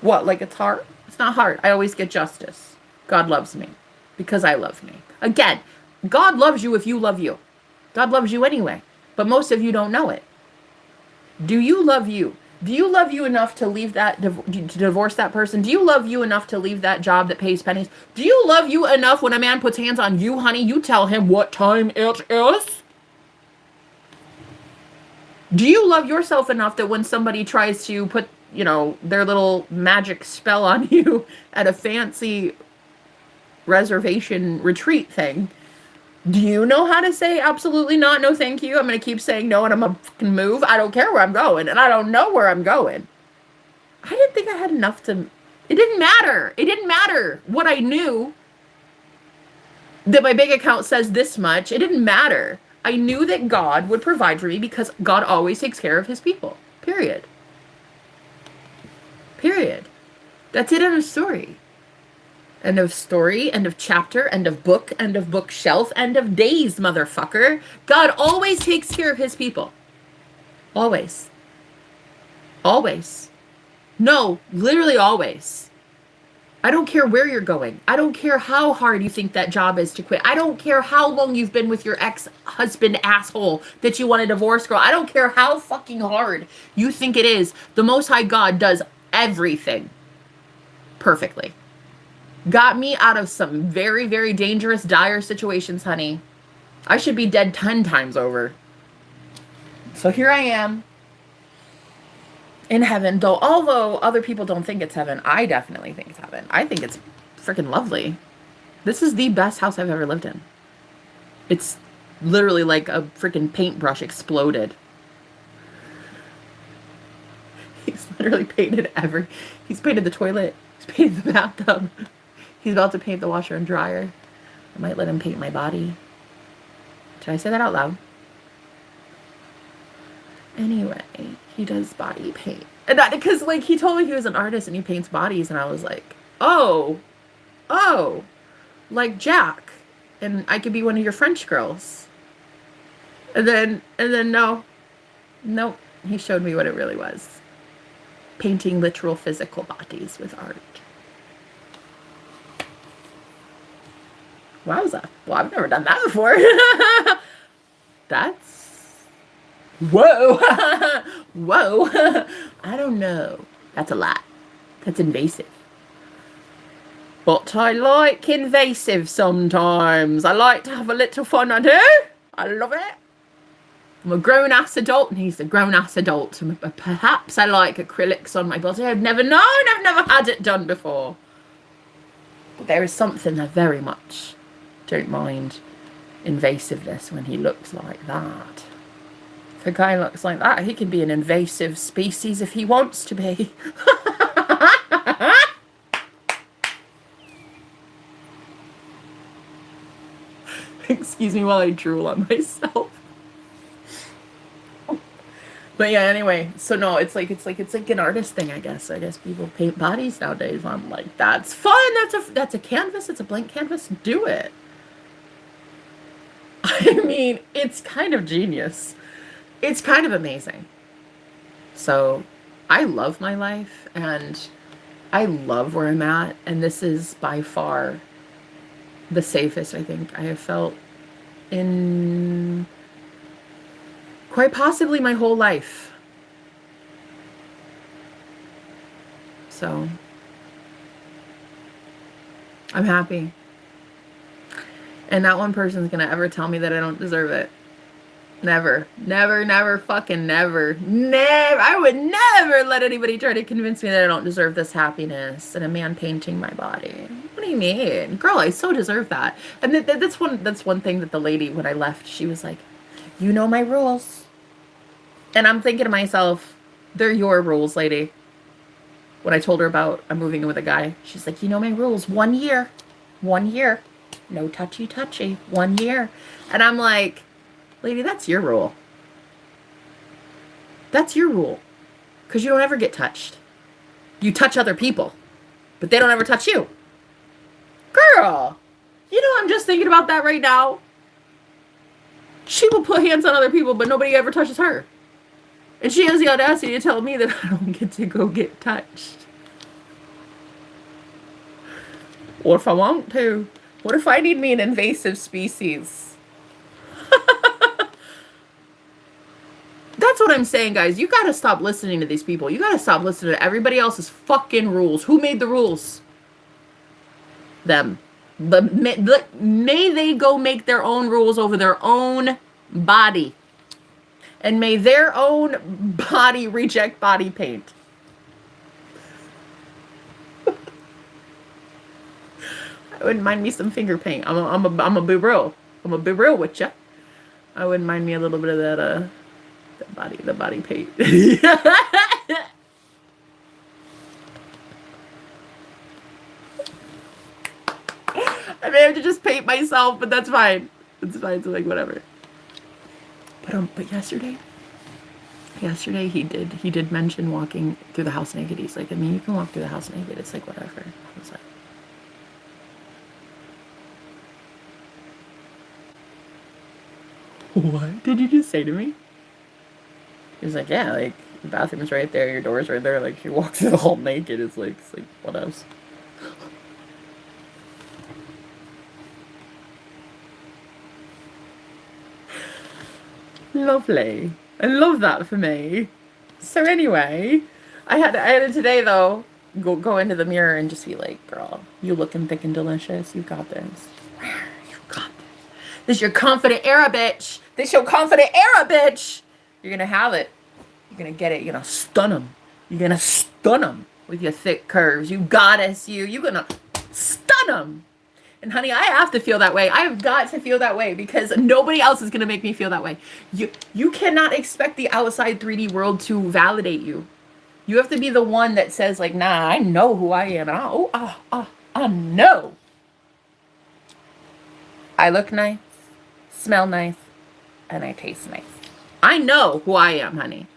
A: What, like it's hard? It's not hard. I always get justice. God loves me because I love me. Again, God loves you if you love you. God loves you anyway, but most of you don't know it. Do you love you? Do you love you enough to leave that, to divorce that person? Do you love you enough to leave that job that pays pennies? Do you love you enough when a man puts hands on you, honey, you tell him what time it is? Do you love yourself enough that when somebody tries to put, their little magic spell on you at a fancy reservation retreat thing, do you know how to say absolutely not, no thank you, I'm going to keep saying no and I'm going to fucking move, I don't care where I'm going, and I don't know where I'm going? I didn't think I had enough to... It didn't matter what I knew, that my bank account says this much. It didn't matter. I knew that God would provide for me because God always takes care of his people. Period. That's it. End of story. End of story, end of chapter, end of bookshelf, end of days, motherfucker. God always takes care of his people. Always. No, literally always. I don't care where you're going. I don't care how hard you think that job is to quit. I don't care how long you've been with your ex-husband asshole that you want a divorce, girl. I don't care how fucking hard you think it is. The Most High God does everything perfectly. Got me out of some very, very dangerous, dire situations, honey. I should be dead 10 times over. So here I am in heaven, though although other people don't think it's heaven, I definitely think it's heaven. I think it's freaking lovely. This is the best house I've ever lived in. It's literally like a freaking paintbrush exploded. He's literally painted he's painted the toilet, he's painted the bathtub. He's about to paint the washer and dryer. I might let him paint my body. Did I say that out loud? Anyway, he does body paint. And that, because like he told me he was an artist and he paints bodies, and I was like, oh, like Jack, and I could be one of your French girls. And then no, he showed me what it really was. Painting literal physical bodies with art. Wowza. Well, I've never done that before. That's... Whoa. Whoa. I don't know. That's a lot. That's invasive. But I like invasive sometimes. I like to have a little fun, I do. I love it. I'm a grown-ass adult and he's a grown-ass adult. And perhaps I like acrylics on my body. I've never known. I've never had it done before. But there is something I very much don't mind invasiveness when he looks like that. If a guy looks like that, he can be an invasive species if he wants to be. Excuse me while I drool on myself. But yeah, anyway, so no, it's like an artist thing, I guess. I guess people paint bodies nowadays. I'm like, that's fun. That's a canvas. It's a blank canvas. Do it. I mean, it's kind of genius. It's kind of amazing. So, I love my life and I love where I'm at, and this is by far the safest I think I have felt in quite possibly my whole life. So, I'm happy. And not one person's gonna ever tell me that I don't deserve it. Never. Never, never, fucking never. Never. I would never let anybody try to convince me that I don't deserve this happiness and a man painting my body. What do you mean? Girl, I so deserve that. And that's one thing that the lady, when I left, she was like, you know my rules. And I'm thinking to myself, they're your rules, lady. When I told her about I'm moving in with a guy, she's like, you know my rules. 1 year. 1 year. No touchy. 1 year. And I'm like, lady, that's your rule. That's your rule. Because you don't ever get touched. You touch other people. But they don't ever touch you. Girl. You know, I'm just thinking about that right now. She will put hands on other people, but nobody ever touches her. And she has the audacity to tell me that I don't get to go get touched. What if I want to? What if I need me an invasive species? That's what I'm saying, guys. You gotta stop listening to these people. You gotta stop listening to everybody else's fucking rules. Who made the rules? Them. But may they go make their own rules over their own body. And may their own body reject body paint. I wouldn't mind me some finger paint. I'm a be real. I'm a be real with ya. I wouldn't mind me a little bit of that the body paint. I may have to just paint myself, but that's fine. It's fine. So like whatever. But yesterday he did mention walking through the house naked. He's like, I mean, you can walk through the house naked. It's like whatever. I was like, what did you just say to me? He was like, yeah, like the bathroom's right there, your door's right there. Like you walk through the hall naked. It's like what else? Lovely. I love that for me. So anyway, I had to today though go into the mirror and just be like, girl, you looking thick and delicious. You got this. You got this. This your confident era, bitch. This your confident era, bitch. You're gonna have it. You're gonna get it. You're gonna stun them. You're gonna stun them with your thick curves. You goddess, you. You're gonna stun them. And honey, I have to feel that way. I have got to feel that way because nobody else is going to make me feel that way. You cannot expect the outside 3D world to validate you. You have to be the one that says like, nah, I know who I am. And I know. I look nice, smell nice, and I taste nice. I know who I am, honey.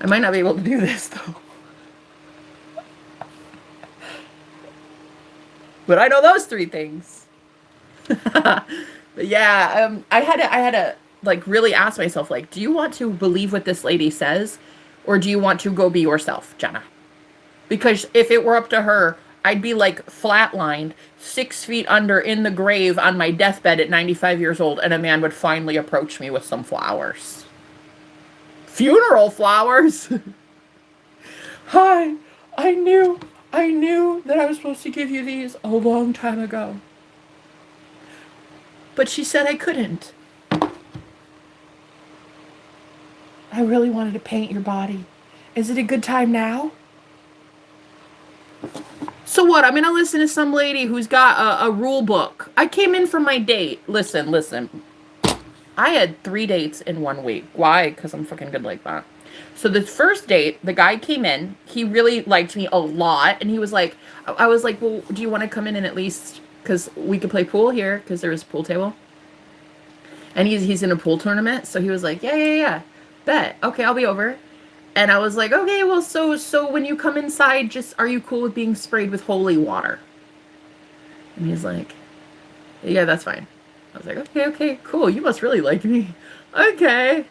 A: I might not be able to do this though. But I know those 3 things. But yeah, I had to like really ask myself, like, do you want to believe what this lady says, or do you want to go be yourself, Jenna? Because if it were up to her, I'd be like flatlined, 6 feet under in the grave on my deathbed at 95 years old, and a man would finally approach me with some flowers. Funeral flowers. Hi, I knew I knew that I was supposed to give you these a long time ago. But she said I couldn't. I really wanted to paint your body. Is it a good time now? So what? I'm gonna listen to some lady who's got a rule book. I came in for my date. Listen. I had 3 dates in 1 week. Why? Because I'm fucking good like that. So the first date, the guy came in. He really liked me a lot. And he was like, I was like, well, do you want to come in and at least, because we could play pool here, because there was a pool table. And he's in a pool tournament. So he was like, yeah. Bet. Okay, I'll be over. And I was like, okay, well, so when you come inside, just, are you cool with being sprayed with holy water? And he's like, yeah, that's fine. I was like, okay, cool. You must really like me. Okay,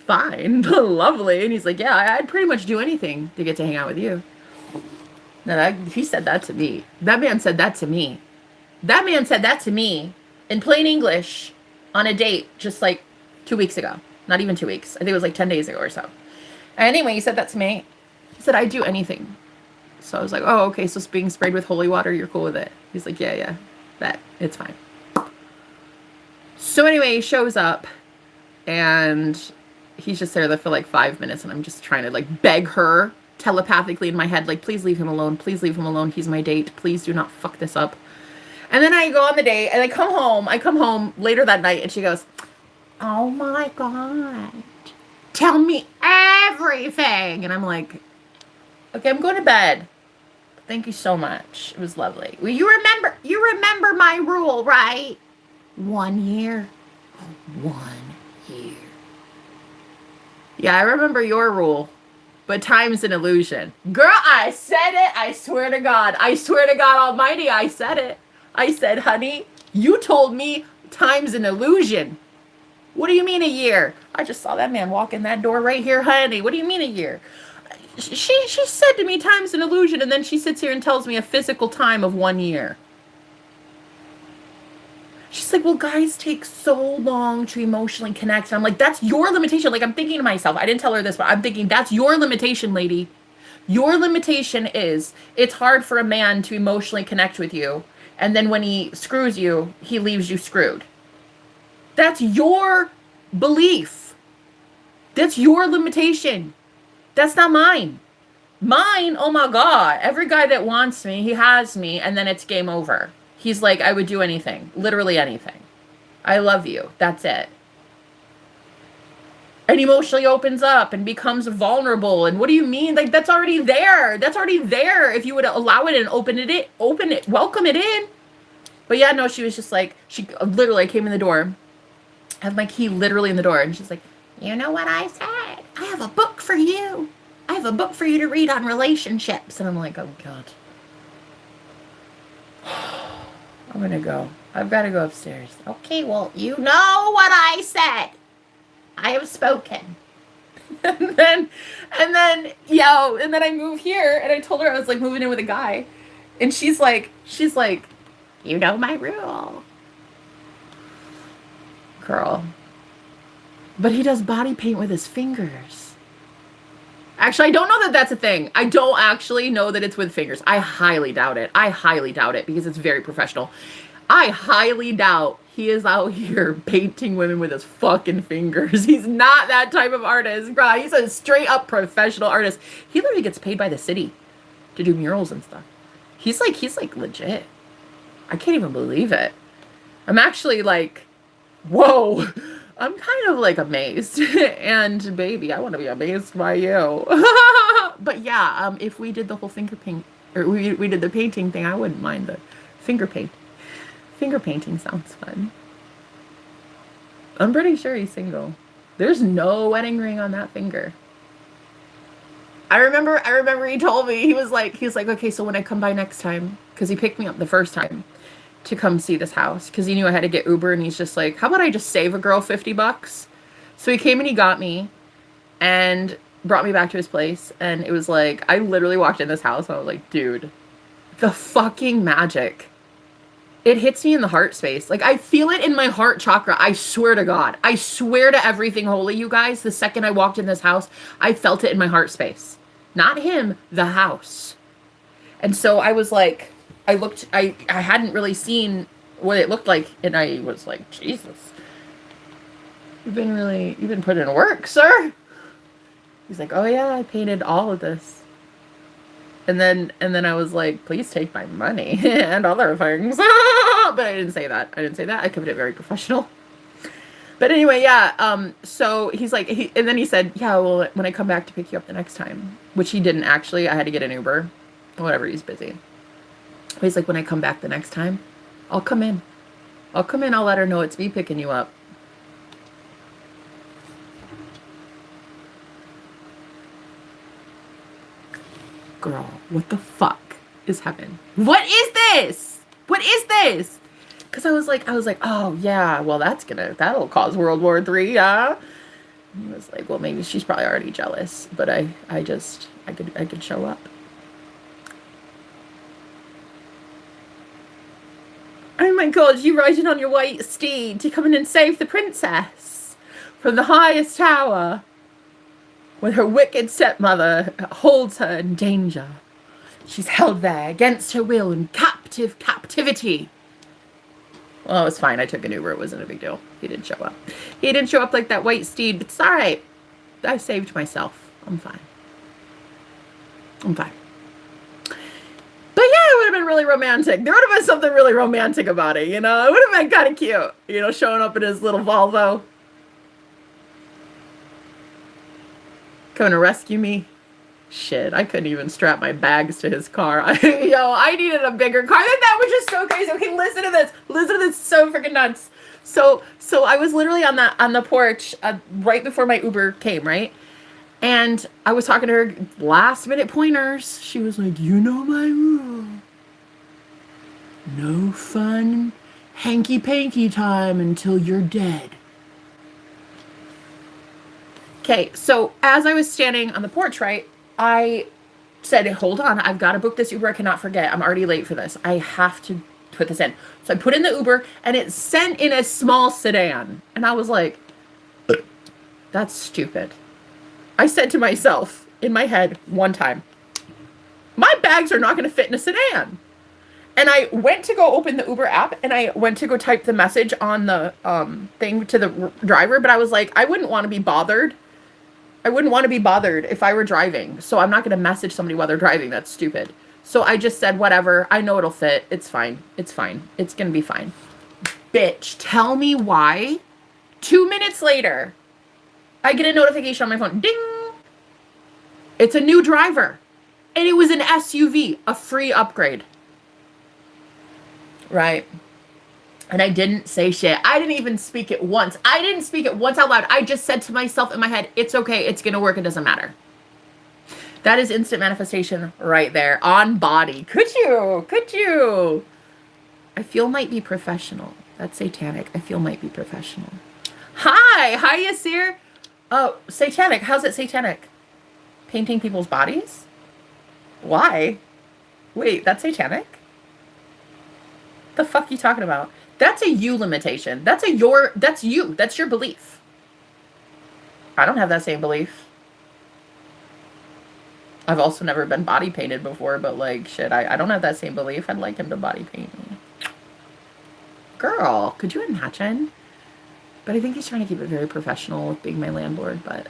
A: fine, lovely. And he's like, yeah, I'd pretty much do anything to get to hang out with you. Now he said that to me. That man said that to me. That man said that to me in plain English on a date just like 2 weeks ago. Not even 2 weeks. I think it was like 10 days ago or so. Anyway, he said that to me. He said, I'd do anything. So I was like, oh, okay, so being sprayed with holy water, you're cool with it? He's like, yeah, that, it's fine. So anyway, he shows up, and he's just there for like 5 minutes, and I'm just trying to like beg her telepathically in my head, like, please leave him alone. Please leave him alone. He's my date. Please do not fuck this up. And then I go on the date, and I come home later that night, and she goes, oh my God, tell me everything. And I'm like, okay, I'm going to bed. Thank you so much. It was lovely. Well, you remember my rule, right? 1 year. 1 year. Yeah, I remember your rule, but time's an illusion. Girl, I said it. I swear to God. I swear to God Almighty, I said it. I said, honey, you told me time's an illusion. What do you mean a year? I just saw that man walk in that door right here, honey. What do you mean a year? She said to me time's an illusion, and then she sits here and tells me a physical time of 1 year. She's like, well, guys take so long to emotionally connect. And I'm like, that's your limitation. Like, I'm thinking to myself, I didn't tell her this, but I'm thinking, that's your limitation, lady. Your limitation is it's hard for a man to emotionally connect with you. And then when he screws you, he leaves you screwed. That's your belief. That's your limitation. That's not mine. Mine, oh my God. Every guy that wants me, he has me, and then it's game over. He's like, I would do anything. Literally anything. I love you. That's it. And emotionally opens up and becomes vulnerable. And what do you mean? Like, that's already there. That's already there. If you would allow it and open it, welcome it in. But yeah, no, she was just like, she literally came in the door. I have my key literally in the door. And she's like, you know what I said? I have a book for you. I have a book for you to read on relationships. And I'm like, oh God. I'm gonna go. I've got to go upstairs. Okay, well, you know what I said. I have spoken. and then I move here, and I told her I was like moving in with a guy, and she's like, you know my rule, girl. But he does body paint with his fingers. Actually, I don't know that that's a thing. I don't actually know that it's with fingers. I highly doubt it. Because it's very professional. I highly doubt he is out here painting women with his fucking fingers. He's not that type of artist, bro. He's a straight up professional artist. He literally gets paid by the city to do murals and stuff. He's like legit. I can't even believe it. I'm actually like, whoa. I'm kind of like amazed. And baby, I want to be amazed by you. But yeah, if we did the whole finger paint, or we did the painting thing, I wouldn't mind the finger paint. Finger painting sounds fun. I'm pretty sure he's single. There's no wedding ring on that finger. I remember he told me, he was like, okay, so when I come by next time, because he picked me up the first time to come see this house, because he knew I had to get Uber, and he's just like, how about I just save a girl $50? So he came and he got me and brought me back to his place, and it was like, I literally walked in this house and I was like, dude, the fucking magic. It hits me in the heart space. Like, I feel it in my heart chakra. I swear to God. I swear to everything holy, you guys. The second I walked in this house, I felt it in my heart space. Not him, the house. And so I was like, I hadn't really seen what it looked like, and I was like, Jesus, you've been putting in work, sir. He's like, oh yeah, I painted all of this. And then I was like, please take my money and other things. But I didn't say that. I kept it very professional. But anyway, yeah, so he's like, and then he said, yeah, well, when I come back to pick you up the next time, which he didn't actually, I had to get an Uber, whatever, he's busy. But he's like, when I come back the next time, I'll come in, I'll let her know it's me picking you up. Girl, what the fuck is happening? What is this? Because I was like, oh yeah, well that'll cause World War III, yeah. And I was like, well, maybe she's probably already jealous, but I could show up. Oh my God, you riding on your white steed to come in and save the princess from the highest tower, when her wicked stepmother holds her in danger. She's held there against her will in captivity. Well, it was fine. I took an Uber. It wasn't a big deal. He didn't show up. He didn't show up like that white steed, but it's all right. I saved myself. I'm fine. But yeah, it would have been really romantic. There would have been something really romantic about it, you know? It would have been kind of cute, you know, showing up in his little Volvo. Coming to rescue me. Shit, I couldn't even strap my bags to his car. I needed a bigger car. That was just so crazy. Okay, listen to this. So freaking nuts. So I was literally on the porch right before my Uber came, right? And I was talking to her, last minute pointers. She was like, you know my rule. No fun, hanky-panky time until you're dead. Okay, so as I was standing on the porch, right, I said, hold on, I've got to book this Uber. I cannot forget. I'm already late for this. I have to put this in. So I put in the Uber, and it sent in a small sedan. And I was like, that's stupid. I said to myself in my head one time, my bags are not going to fit in a sedan. And I went to go open the Uber app, and I went to go type the message on the thing to the driver. But I was like, I wouldn't want to be bothered. If I were driving. So I'm not going to message somebody while they're driving. That's stupid. So I just said, whatever. I know it'll fit. It's fine. It's going to be fine. Bitch, tell me why 2 minutes later, I get a notification on my phone. Ding! It's a new driver. And it was an SUV, a free upgrade. Right. And I didn't say shit. I didn't even speak it once. Out loud. I just said to myself in my head, it's okay. It's going to work. It doesn't matter. That is instant manifestation right there. On body. Could you? I feel might be professional. That's satanic. I feel might be professional. Hi, Yasir. Oh, satanic. How's it satanic? Painting people's bodies? Why? Wait, that's satanic? The fuck you talking about? That's a you limitation. That's you. That's your belief. I don't have that same belief. I've also never been body painted before, but like, shit, I don't have that same belief. I'd like him to body paint me. Girl, could you imagine? But I think he's trying to keep it very professional with being my landlord, but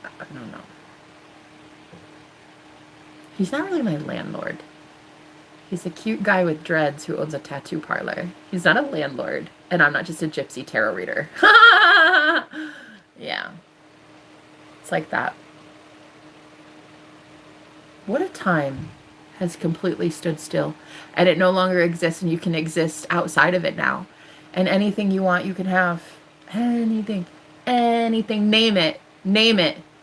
A: I don't know. He's not really my landlord. He's a cute guy with dreads who owns a tattoo parlor. He's not a landlord. And I'm not just a gypsy tarot reader. Yeah. It's like that. What a time has completely stood still. And it no longer exists, and you can exist outside of it now. And anything you want, you can have. Anything. Name it.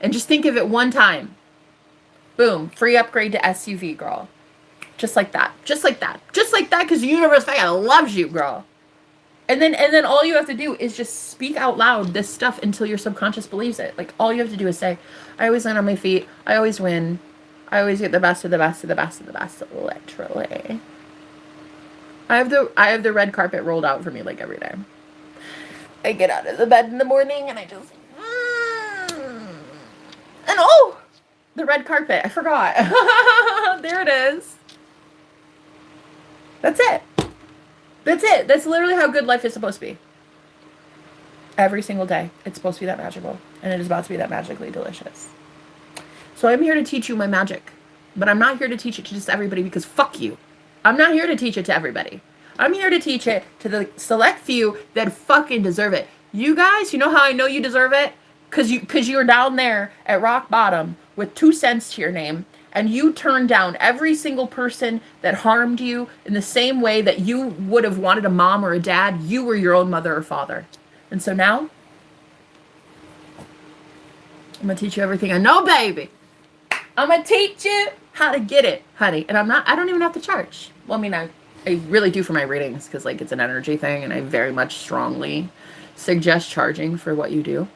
A: And just think of it one time. Boom. Free upgrade to SUV, girl. Just like that, because the universe fucking loves you, girl. And then all you have to do is just speak out loud this stuff until your subconscious believes it. Like, all you have to do is say, I always land on my feet. I always win. I always get the best of the best of the best of the best, literally. I have the red carpet rolled out for me, like, every day. I get out of the bed in the morning, and I just... And oh! The red carpet. I forgot. There it is. That's it. That's it. That's literally how good life is supposed to be. Every single day. It's supposed to be that magical. And it is about to be that magically delicious. So I'm here to teach you my magic. But I'm not here to teach it to just everybody because fuck you. I'm not here to teach it to everybody. I'm here to teach it to the select few that fucking deserve it. You guys, you know how I know you deserve it? Because you're down there at rock bottom with 2 cents to your name, and you turned down every single person that harmed you in the same way that you would have wanted a mom or a dad. You were your own mother or father. And so now, I'm going to teach you everything I know, baby. I'm going to teach you how to get it, honey. And I don't even have to charge. Well, I mean, I really do for my readings because, like, it's an energy thing, and I very much strongly suggest charging for what you do.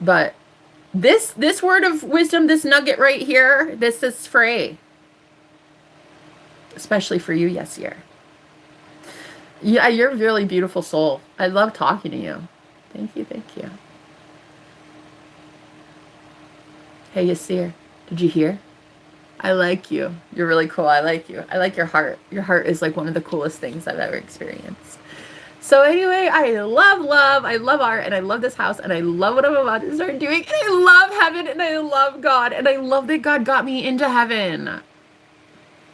A: But this word of wisdom, this nugget right here, this is free. Especially for you, yes, year. Yeah, you're a really beautiful soul. I love talking to you. Thank you, thank you. Hey, Yasir, did you hear? I like you. You're really cool. I like you. I like your heart. Your heart is like one of the coolest things I've ever experienced. So anyway, I love art, and I love this house, and I love what I'm about to start doing, and I love heaven, and I love God, and I love that God got me into heaven.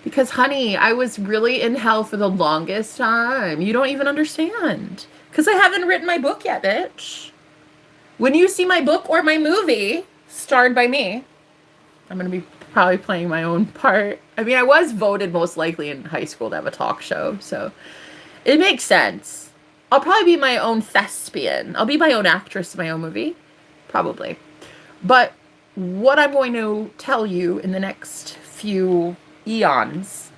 A: Because, honey, I was really in hell for the longest time. You don't even understand. Because I haven't written my book yet, bitch. When you see my book or my movie, starred by me, I'm going to be probably playing my own part. I mean, I was voted most likely in high school to have a talk show, so it makes sense. I'll probably be my own thespian. I'll be my own actress in my own movie. Probably. But what I'm going to tell you in the next few eons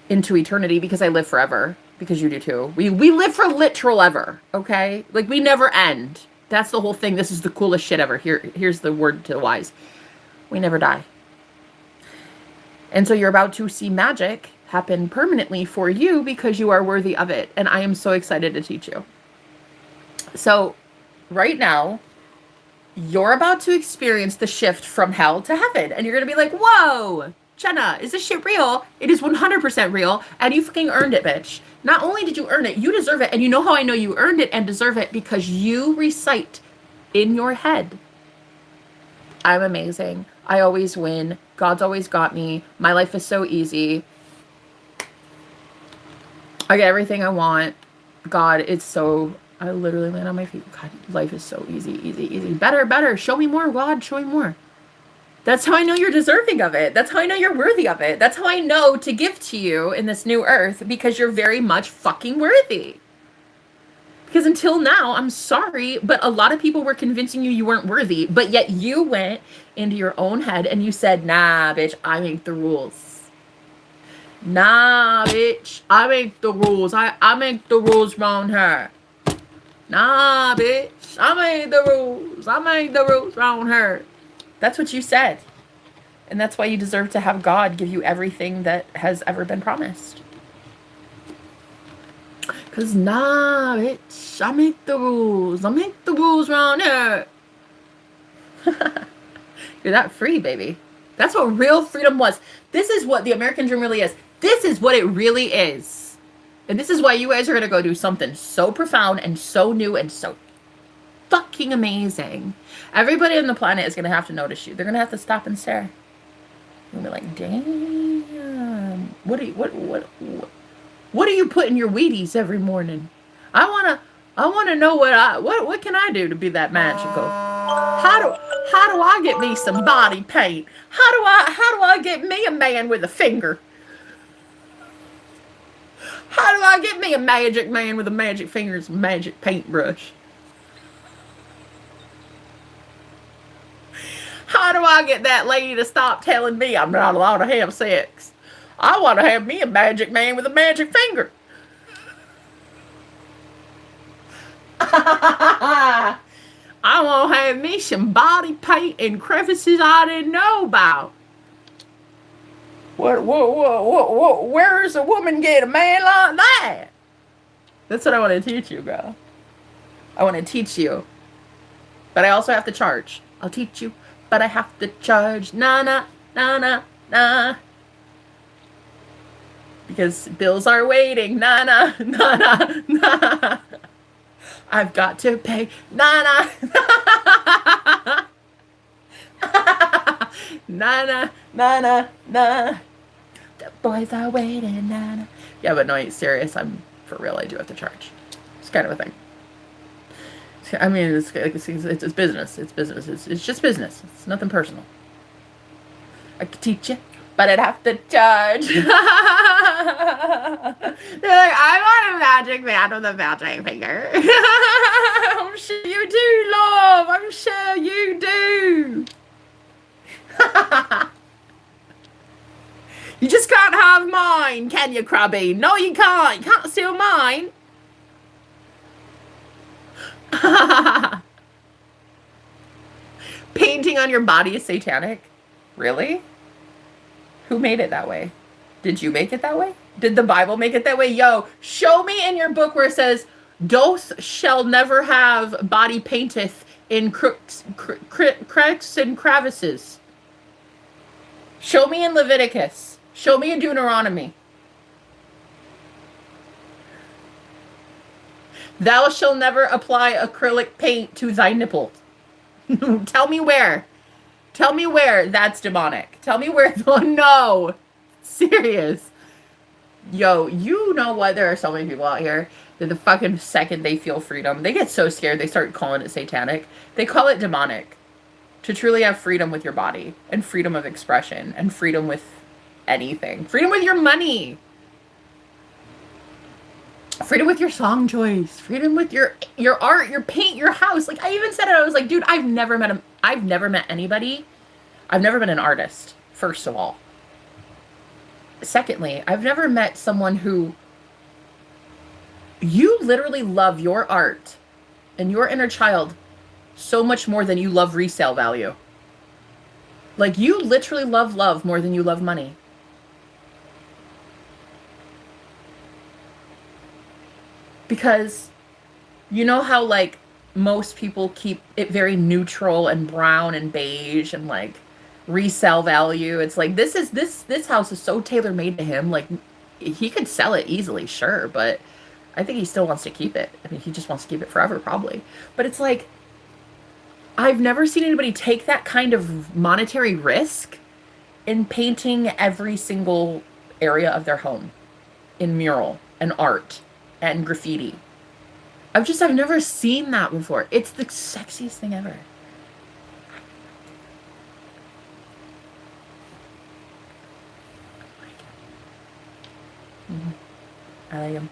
A: into eternity, because I live forever, because you do too. We live for literal ever, okay? Like, we never end. That's the whole thing. This is the coolest shit ever. Here's the word to the wise. We never die. And so you're about to see magic happen permanently for you because you are worthy of it. And I am so excited to teach you. So right now, you're about to experience the shift from hell to heaven. And you're going to be like, whoa, Jenna, is this shit real? It is 100% real. And you fucking earned it, bitch. Not only did you earn it, you deserve it. And you know how I know you earned it and deserve it? Because you recite in your head, I'm amazing. I always win. God's always got me. My life is so easy. I get everything I want. God, it's so... I literally land on my feet. God, life is so easy, easy, easy. Better, better. Show me more, God. Show me more. That's how I know you're deserving of it. That's how I know you're worthy of it. That's how I know to give to you in this new earth, because you're very much fucking worthy. Because until now, I'm sorry, but a lot of people were convincing you weren't worthy, but yet you went into your own head and you said, nah, bitch, I make the rules. Nah, bitch, I make the rules. I make the rules around her. Nah, bitch, I made the rules. I made the rules around her. That's what you said. And that's why you deserve to have God give you everything that has ever been promised. Because, nah, bitch, I make the rules. I make the rules around here. You're that free, baby. That's what real freedom was. This is what the American dream really is. This is what it really is. And this is why you guys are going to go do something so profound and so new and so fucking amazing. Everybody on the planet is going to have to notice you. They're going to have to stop and stare. You'll be like, damn. What do you put in your Wheaties every morning? I wanna know what can I do to be that magical? How do I get me some body paint? How do I get me a man with a finger? How do I get me a magic man with a magic fingers and magic paintbrush? How do I get that lady to stop telling me I'm not allowed to have sex? I want to have me a magic man with a magic finger. I want to have me some body paint and crevices I didn't know about. Where does a woman get a man like that? That's what I want to teach you, girl. I want to teach you. But I also have to charge. I'll teach you but I have to charge. Na na na na na. Because bills are waiting. Na na na na na. I've got to pay. Na na. Na na na na na. The boys are waiting. Na na. Yeah, but no, it's serious. I'm for real. I do have to charge. It's kind of a thing. I mean, it's business. It's business. It's just business. It's nothing personal. I could teach you, but I'd have to charge. They're like, I want a magic man with a magic finger. I'm sure you do, love. I'm sure you do. You just can't have mine, can you, Krabby? No, you can't. You can't steal mine. Painting on your body is satanic? Really? Who made it that way? Did you make it that way? Did the Bible make it that way? Yo, show me in your book where it says, "Doth shall never have body painteth in cracks and crevices." Show me in Leviticus. Show me in Deuteronomy. Thou shalt never apply acrylic paint to thy nipple. Tell me where. Tell me where that's demonic. Tell me where. Oh, no. Serious. Yo, you know what? There are so many people out here that the fucking second they feel freedom, they get so scared they start calling it satanic. They call it demonic. To truly have freedom with your body and freedom of expression and freedom with anything. Freedom with your money. Freedom with your song choice. Freedom with your art, your paint, your house. Like, I even said it. I was like, dude, I've never met anybody. I've never been an artist, first of all. Secondly, I've never met someone who you literally love your art and your inner child so much more than you love resale value. Like, you literally love love more than you love money. Because you know how, like, most people keep it very neutral and brown and beige and, like, resale value. It's like, this house is so tailor-made to him. Like, he could sell it easily, sure, but I think he still wants to keep it. I mean, he just wants to keep it forever, probably. But it's like, I've never seen anybody take that kind of monetary risk in painting every single area of their home in mural and art and graffiti. I've never seen that before. It's the sexiest thing ever. I like him.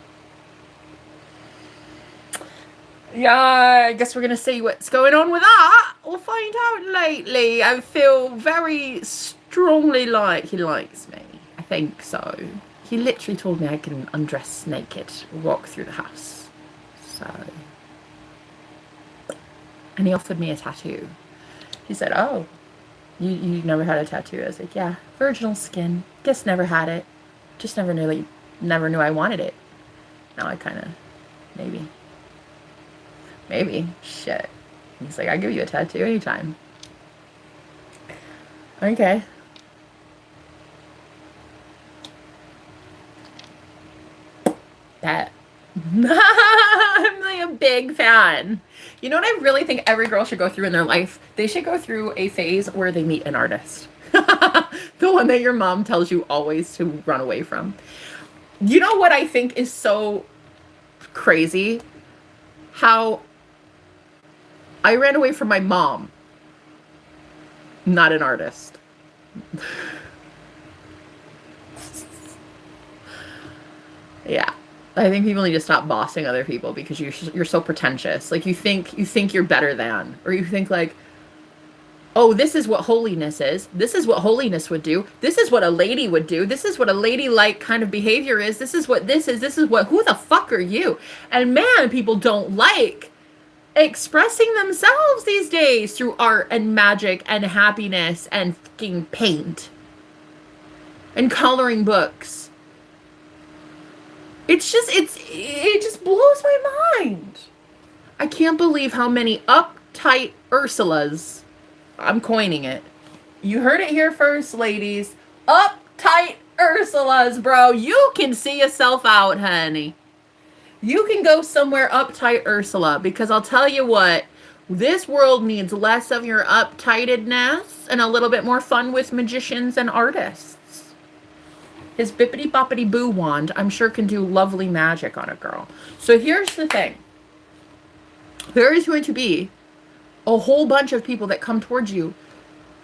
A: Yeah, I guess we're gonna see what's going on with that. We'll find out lately. I feel very strongly like he likes me. I think so. He literally told me I can undress naked, walk through the house. So. And he offered me a tattoo. He said, "Oh, you never had a tattoo?" I was like, "Yeah, virginal skin. Guess never had it. Just never knew I wanted it." Now I kind of, maybe, shit. He's like, "I'll give you a tattoo anytime." Okay. That. I'm like a big fan. You know what I really think every girl should go through in their life? They should go through a phase where they meet an artist. The one that your mom tells you always to run away from. You know what I think is so crazy? How I ran away from my mom, not an artist. Yeah. I think people need to stop bossing other people because you're so pretentious. Like, you think you're better than, or you think like, oh, this is what holiness is. This is what holiness would do. This is what a lady would do. This is what a ladylike kind of behavior is. This is what this is. This is what, who the fuck are you? And man, people don't like expressing themselves these days through art and magic and happiness and fucking paint and coloring books. It just blows my mind. I can't believe how many uptight Ursulas I'm coining it. You heard it here first, ladies. Uptight Ursulas, bro. You can see yourself out, honey. You can go somewhere uptight Ursula, because I'll tell you what, this world needs less of your uptightedness and a little bit more fun with magicians and artists. His bippity boppity boo wand, I'm sure, can do lovely magic on a girl. So here's the thing. There is going to be a whole bunch of people that come towards you,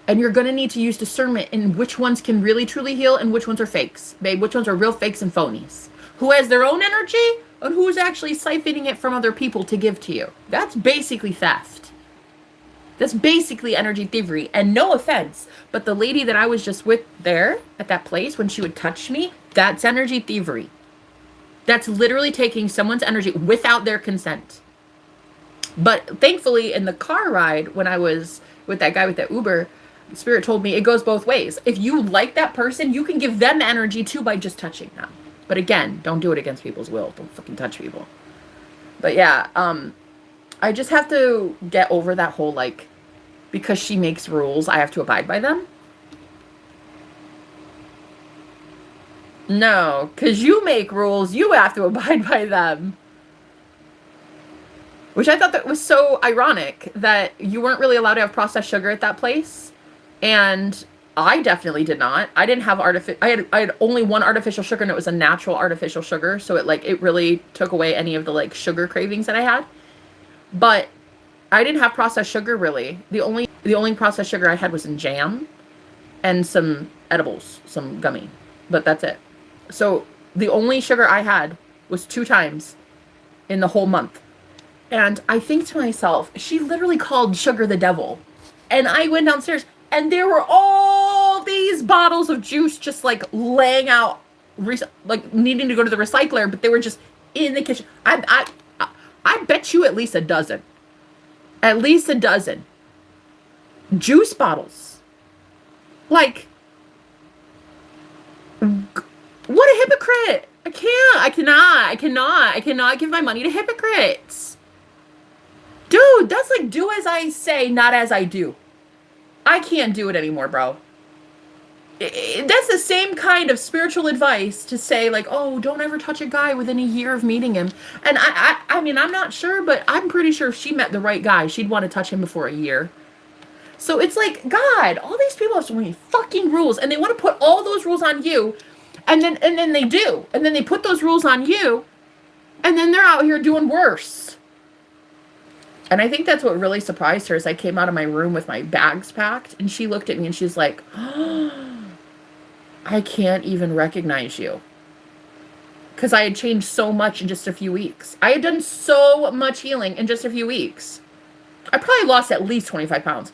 A: and you're going to need to use discernment in which ones can really truly heal and which ones are fakes. Babe, which ones are real fakes and phonies. Who has their own energy and who's actually siphoning it from other people to give to you. That's basically theft. That's basically energy thievery. And no offense, but the lady that I was just with there at that place, when she would touch me, that's energy thievery. That's literally taking someone's energy without their consent. But thankfully, in the car ride, when I was with that guy with the Uber, Spirit told me it goes both ways. If you like that person, you can give them energy too by just touching them. But again, don't do it against people's will. Don't fucking touch people. But yeah, I just have to get over that whole, like, because she makes rules, I have to abide by them. No, because you make rules, you have to abide by them. Which I thought that was so ironic, that you weren't really allowed to have processed sugar at that place. And I definitely did not. I didn't have I had only one artificial sugar, and it was a natural artificial sugar. So it really took away any of the, like, sugar cravings that I had. But I didn't have processed sugar, really. The only processed sugar I had was in jam and some edibles, some gummy. But that's it. So the only sugar I had was 2 times in the whole month. And I think to myself, she literally called sugar the devil. And I went downstairs, and there were all these bottles of juice just, like, laying out, like, needing to go to the recycler, but they were just in the kitchen. I bet you at least a dozen. At least a dozen. Juice bottles. Like, what a hypocrite. I cannot give my money to hypocrites. Dude, that's like, do as I say, not as I do. I can't do it anymore, bro. That's the same kind of spiritual advice to say, like, oh, don't ever touch a guy within a year of meeting him. And I mean, I'm not sure, but I'm pretty sure if she met the right guy, she'd want to touch him before a year. So it's like, God, all these people have so many fucking rules, and they want to put all those rules on you, and then they do. And then they put those rules on you, and then they're out here doing worse. And I think that's what really surprised her, is I came out of my room with my bags packed, and she looked at me and she's like, oh, I can't even recognize you. Because I had changed so much in just a few weeks. I had done so much healing in just a few weeks. I probably lost at least 25 pounds.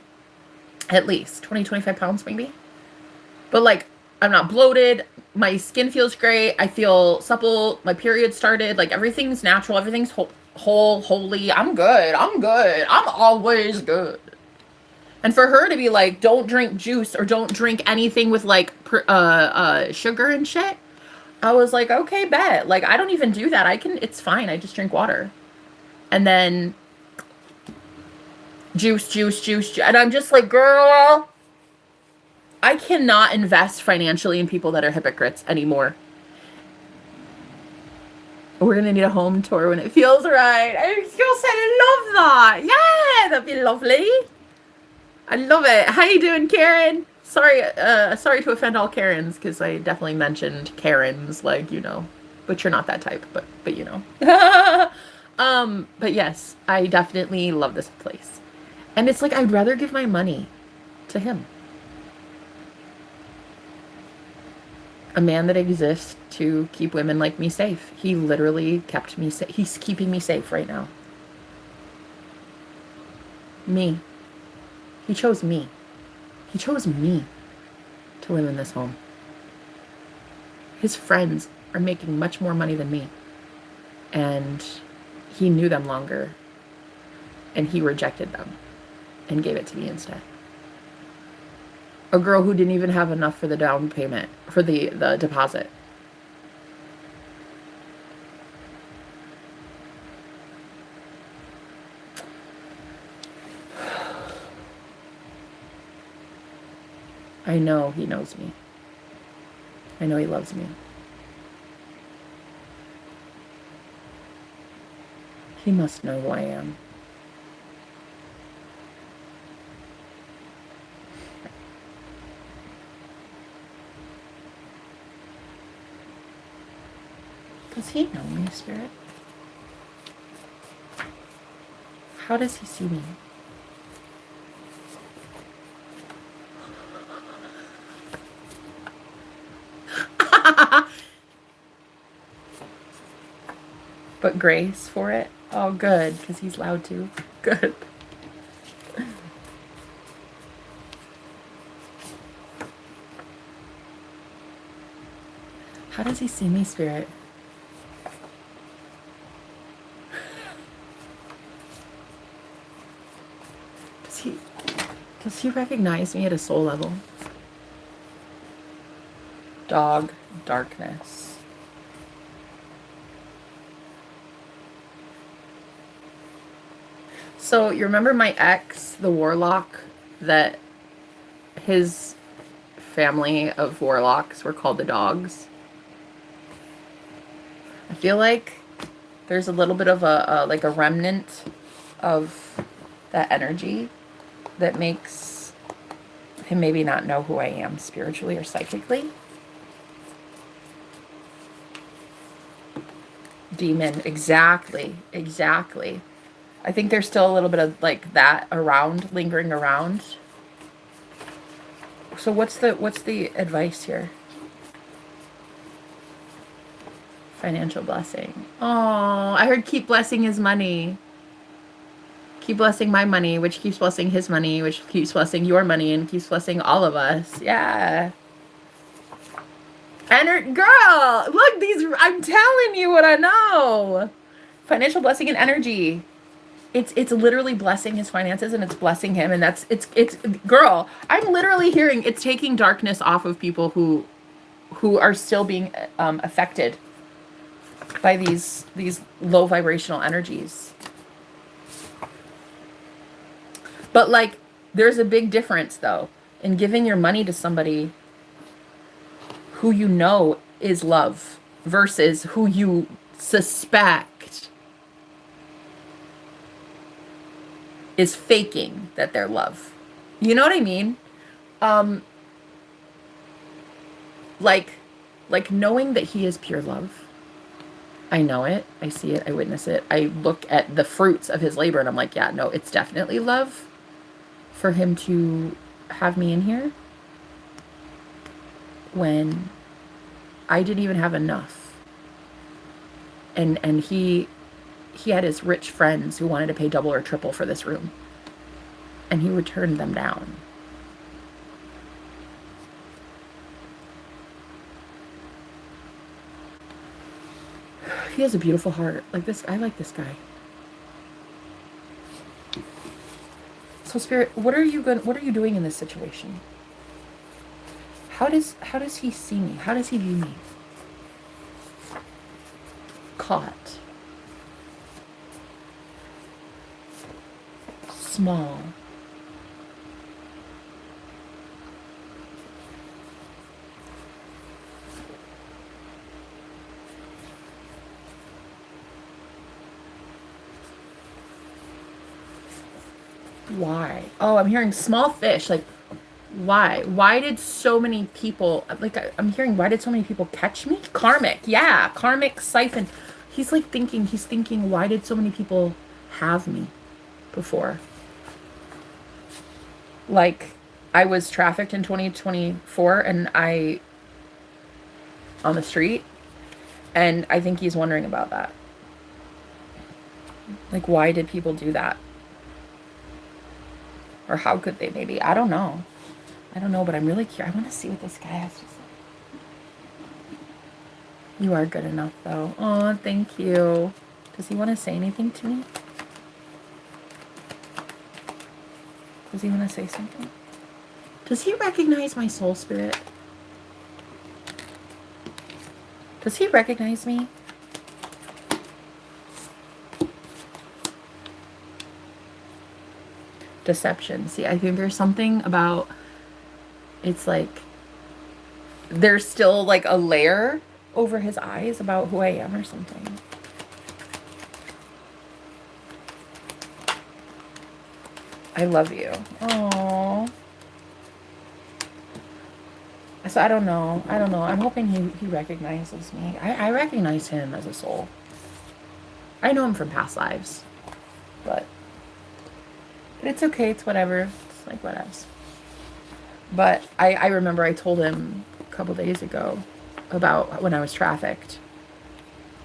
A: At least 25 pounds maybe. But, like, I'm not bloated. My skin feels great. I feel supple. My period started. Like, everything's natural. Everything's holy. I'm good. I'm always good. And for her to be like, don't drink juice or don't drink anything with, like, sugar and shit, I was like, okay, bet. Like, I don't even do that. It's fine. I just drink water. And then juice. And I'm just like, girl, I cannot invest financially in people that are hypocrites anymore. We're going to need a home tour when it feels right. I just love that. Yeah, that'd be lovely. I love it. How you doing, Karen? Sorry to offend all Karens, because I definitely mentioned Karens, like, you know, but you're not that type, but you know. But yes, I definitely love this place. And it's like, I'd rather give my money to him. A man that exists to keep women like me safe. He literally kept me safe. He's keeping me safe right now. Me. He chose me. He chose me to live in this home. His friends are making much more money than me. And he knew them longer. And he rejected them and gave it to me instead. A girl who didn't even have enough for the down payment, for the deposit. I know he knows me. I know he loves me. He must know who I am. Does he know me, Spirit? How does he see me? But grace for it? Oh, good, because he's loud too. Good. How does he see me, Spirit? Does he recognize me at a soul level? Dog, darkness. So you remember my ex, the warlock, that his family of warlocks were called the dogs? I feel like there's a little bit of a like a remnant of that energy that makes him maybe not know who I am spiritually or psychically. Demon, exactly. I think there's still a little bit of like that around, lingering around. So what's the advice here? Financial blessing. Oh, I heard keep blessing his money. Keep blessing my money, which keeps blessing his money, which keeps blessing your money, and keeps blessing all of us. Yeah. Girl, look, these, I'm telling you what I know. Financial blessing and energy. It's literally blessing his finances, and it's blessing him, and that's it's girl, I'm literally hearing it's taking darkness off of people who are still being affected by these low vibrational energies. But like, there's a big difference though in giving your money to somebody who you know is love versus who you suspect is faking that they're love. You know what I mean? Like knowing that he is pure love. I know it. I see it. I witness it. I look at the fruits of his labor and I'm like, yeah, no, it's definitely love for him to have me in here when I didn't even have enough. And he had his rich friends who wanted to pay double or triple for this room. And he would turn them down. He has a beautiful heart. Like this, I like this guy. So Spirit, what are you doing in this situation? How does he see me? How does he view me? Caught. Small. Why? Oh, I'm hearing small fish. Like, why? Why did so many people, like, I'm hearing, why did so many people catch me? Karmic. Yeah, karmic siphon. He's thinking, why did so many people have me before? Like, I was trafficked in 2024 and on the street, and I think he's wondering about that. Like, why did people do that? Or how could they maybe? I don't know, but I'm really curious. I want to see what this guy has to say. You are good enough, though. Oh, thank you. Does he want to say anything to me? Does he want to say something? Does he recognize my soul spirit? Does he recognize me? Deception. See, I think there's something about It's like there's still like a layer over his eyes about who I am or something. I love you. Aww. So I don't know. I'm hoping he recognizes me. I recognize him as a soul. I know him from past lives. But it's okay. It's whatever. It's like whatever. But I remember I told him a couple days ago about when I was trafficked.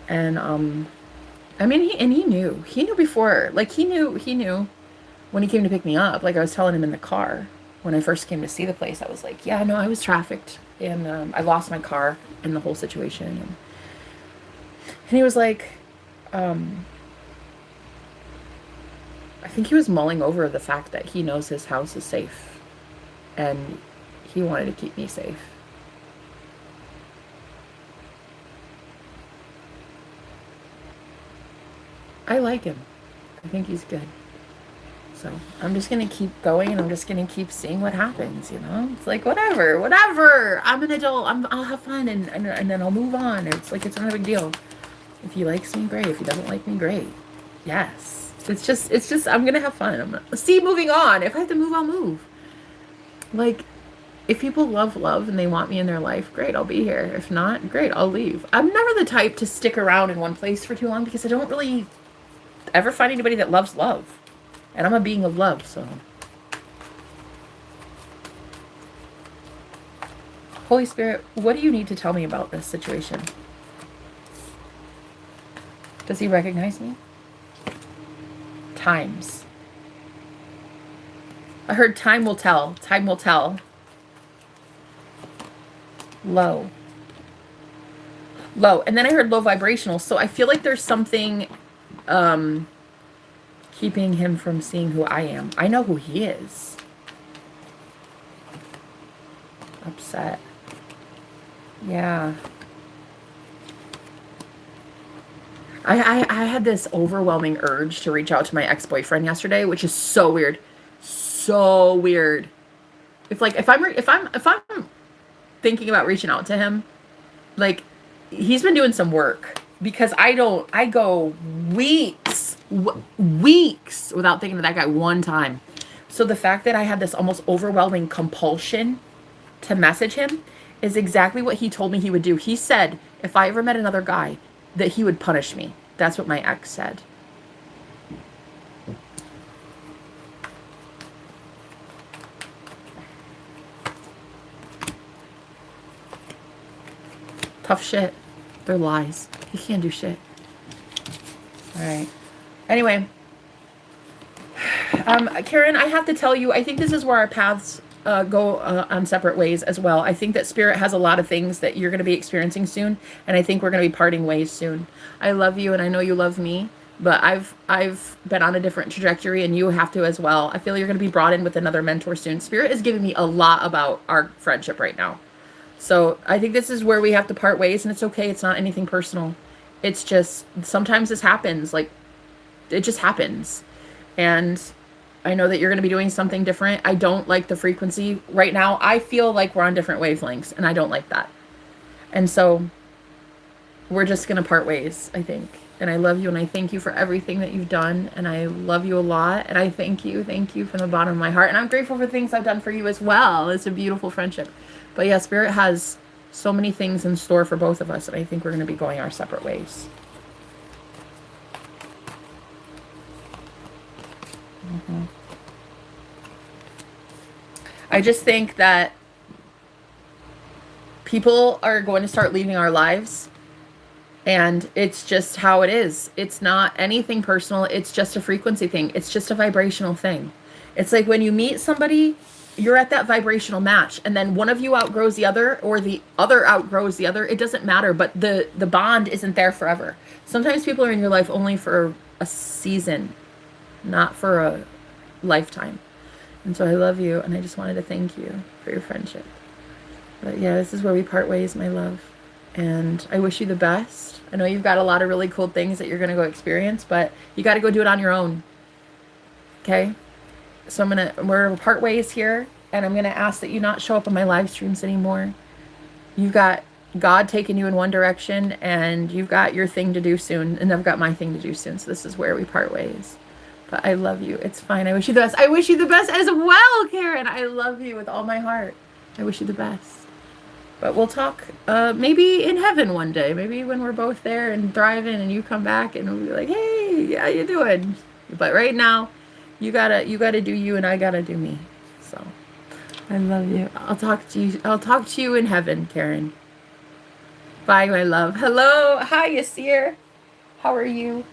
A: And I mean, he knew. He knew before. Like he knew when he came to pick me up. Like I was telling him in the car when I first came to see the place. I was like, yeah, no, I was trafficked and I lost my car in the whole situation. And he was like, I think he was mulling over the fact that he knows his house is safe and he wanted to keep me safe. I like him. I think he's good. So I'm just going to keep going and I'm just going to keep seeing what happens, you know? It's like, whatever. I'm an adult. I'll have fun and then I'll move on. It's like, it's not a big deal. If he likes me, great. If he doesn't like me, great. Yes. It's just, I'm going to have fun. Moving on. If I have to move, I'll move. Like, if people love and they want me in their life, great, I'll be here. If not, great, I'll leave. I'm never the type to stick around in one place for too long because I don't really ever find anybody that loves love. And I'm a being of love, so. Holy Spirit, what do you need to tell me about this situation? Does he recognize me? Times. I heard time will tell. Time will tell. Low. Low. And then I heard low vibrational. So I feel like there's something keeping him from seeing who I am. I know who he is. Upset. Yeah. I had this overwhelming urge to reach out to my ex-boyfriend yesterday, which is so weird. So weird. If I'm thinking about reaching out to him, like he's been doing some work because I go weeks without thinking of that guy one time. So the fact that I had this almost overwhelming compulsion to message him is exactly what he told me he would do. He said if I ever met another guy that he would punish me. That's what my ex said. Tough shit. They're lies. He can't do shit. All right. Anyway. Karen, I have to tell you, I think this is where our paths go on separate ways as well. I think that Spirit has a lot of things that you're going to be experiencing soon. And I think we're going to be parting ways soon. I love you and I know you love me. But I've been on a different trajectory and you have to as well. I feel you're going to be brought in with another mentor soon. Spirit is giving me a lot about our friendship right now. So I think this is where we have to part ways, and it's okay. It's not anything personal. It's just sometimes this happens. Like it just happens. And I know that you're going to be doing something different. I don't like the frequency right now. I feel like we're on different wavelengths and I don't like that. And so we're just going to part ways, I think. And I love you and I thank you for everything that you've done. And I love you a lot. And I thank you from the bottom of my heart. And I'm grateful for things I've done for you as well. It's a beautiful friendship. But yeah, Spirit has so many things in store for both of us. And I think we're going to be going our separate ways. I just think that people are going to start leaving our lives. And it's just how it is. It's not anything personal. It's just a frequency thing. It's just a vibrational thing. It's like when you meet somebody, you're at that vibrational match. And then one of you outgrows the other or the other outgrows the other. It doesn't matter. But the bond isn't there forever. Sometimes people are in your life only for a season, not for a lifetime. And so I love you. And I just wanted to thank you for your friendship. But yeah, this is where we part ways, my love. And I wish you the best. I know you've got a lot of really cool things that you're going to go experience, but you got to go do it on your own. Okay? So we're going to part ways here. And I'm going to ask that you not show up on my live streams anymore. You've got God taking you in one direction, and you've got your thing to do soon, and I've got my thing to do soon. So this is where we part ways. But I love you. It's fine. I wish you the best. I wish you the best as well, Karen. I love you with all my heart. I wish you the best. But we'll talk maybe in heaven one day. Maybe when we're both there and thriving and you come back and we'll be like, hey, how you doing? But right now, you gotta do you and I gotta do me. So I love you. I'll talk to you in heaven, Karen. Bye, my love. Hello. Hi, Yasir. How are you?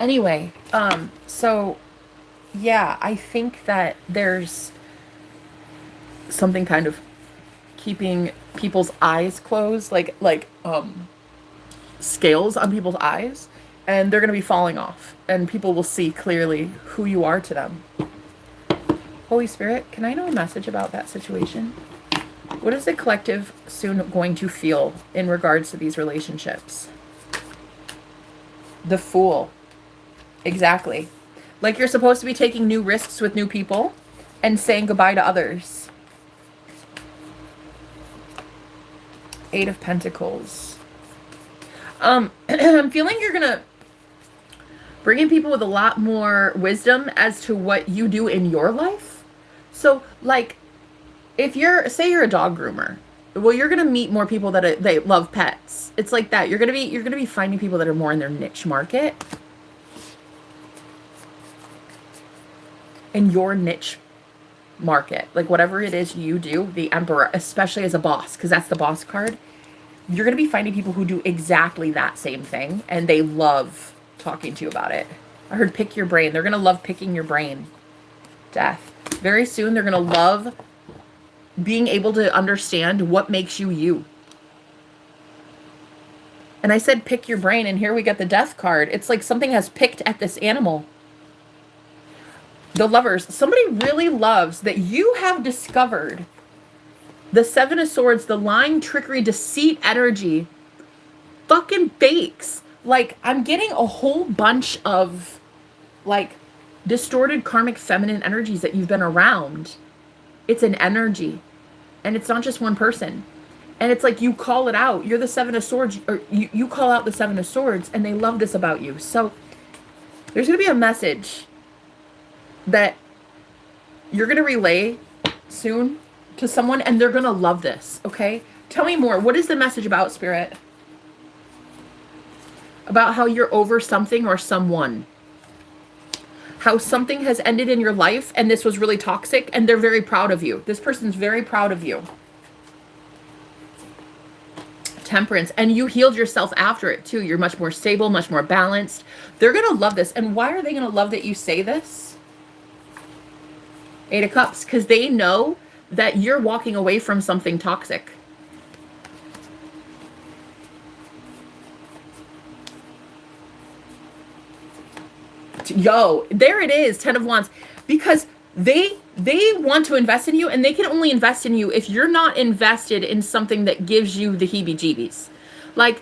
A: Anyway, so yeah, I think that there's something kind of keeping people's eyes closed, like scales on people's eyes, and they're going to be falling off, and people will see clearly who you are to them. Holy Spirit, can I know a message about that situation? What is the collective soon going to feel in regards to these relationships? The Fool. Exactly. Like you're supposed to be taking new risks with new people and saying goodbye to others. 8 of Pentacles. I'm feeling you're gonna bring in people with a lot more wisdom as to what you do in your life. So like if say you're a dog groomer, well, you're gonna meet more people that they love pets. It's like that. You're gonna be finding people that are more in their niche market. In your niche market, like whatever it is you do, the Emperor, especially as a boss, because that's the boss card, you're going to be finding people who do exactly that same thing, and they love talking to you about it. I heard pick your brain. They're going to love picking your brain. Death. Very soon, they're going to love being able to understand what makes you you. And I said pick your brain, and here we get the Death card. It's like something has picked at this animal. The Lovers, somebody really loves that you have discovered the 7 of Swords, the lying, trickery, deceit energy fucking bakes. Like, I'm getting a whole bunch of, like, distorted karmic feminine energies that you've been around. It's an energy. And it's not just one person. And it's like you call it out. You're the 7 of Swords, or you call out the 7 of Swords, and they love this about you. So, there's going to be a message that you're going to relay soon to someone, and they're going to love this, okay? Tell me more. What is the message about, Spirit? About how you're over something or someone. How something has ended in your life, and this was really toxic, and they're very proud of you. This person's very proud of you. Temperance. And you healed yourself after it, too. You're much more stable, much more balanced. They're going to love this. And why are they going to love that you say this? 8 of Cups, because they know that you're walking away from something toxic. Yo, there it is, 10 of Wands. Because they want to invest in you, and they can only invest in you if you're not invested in something that gives you the heebie-jeebies. Like,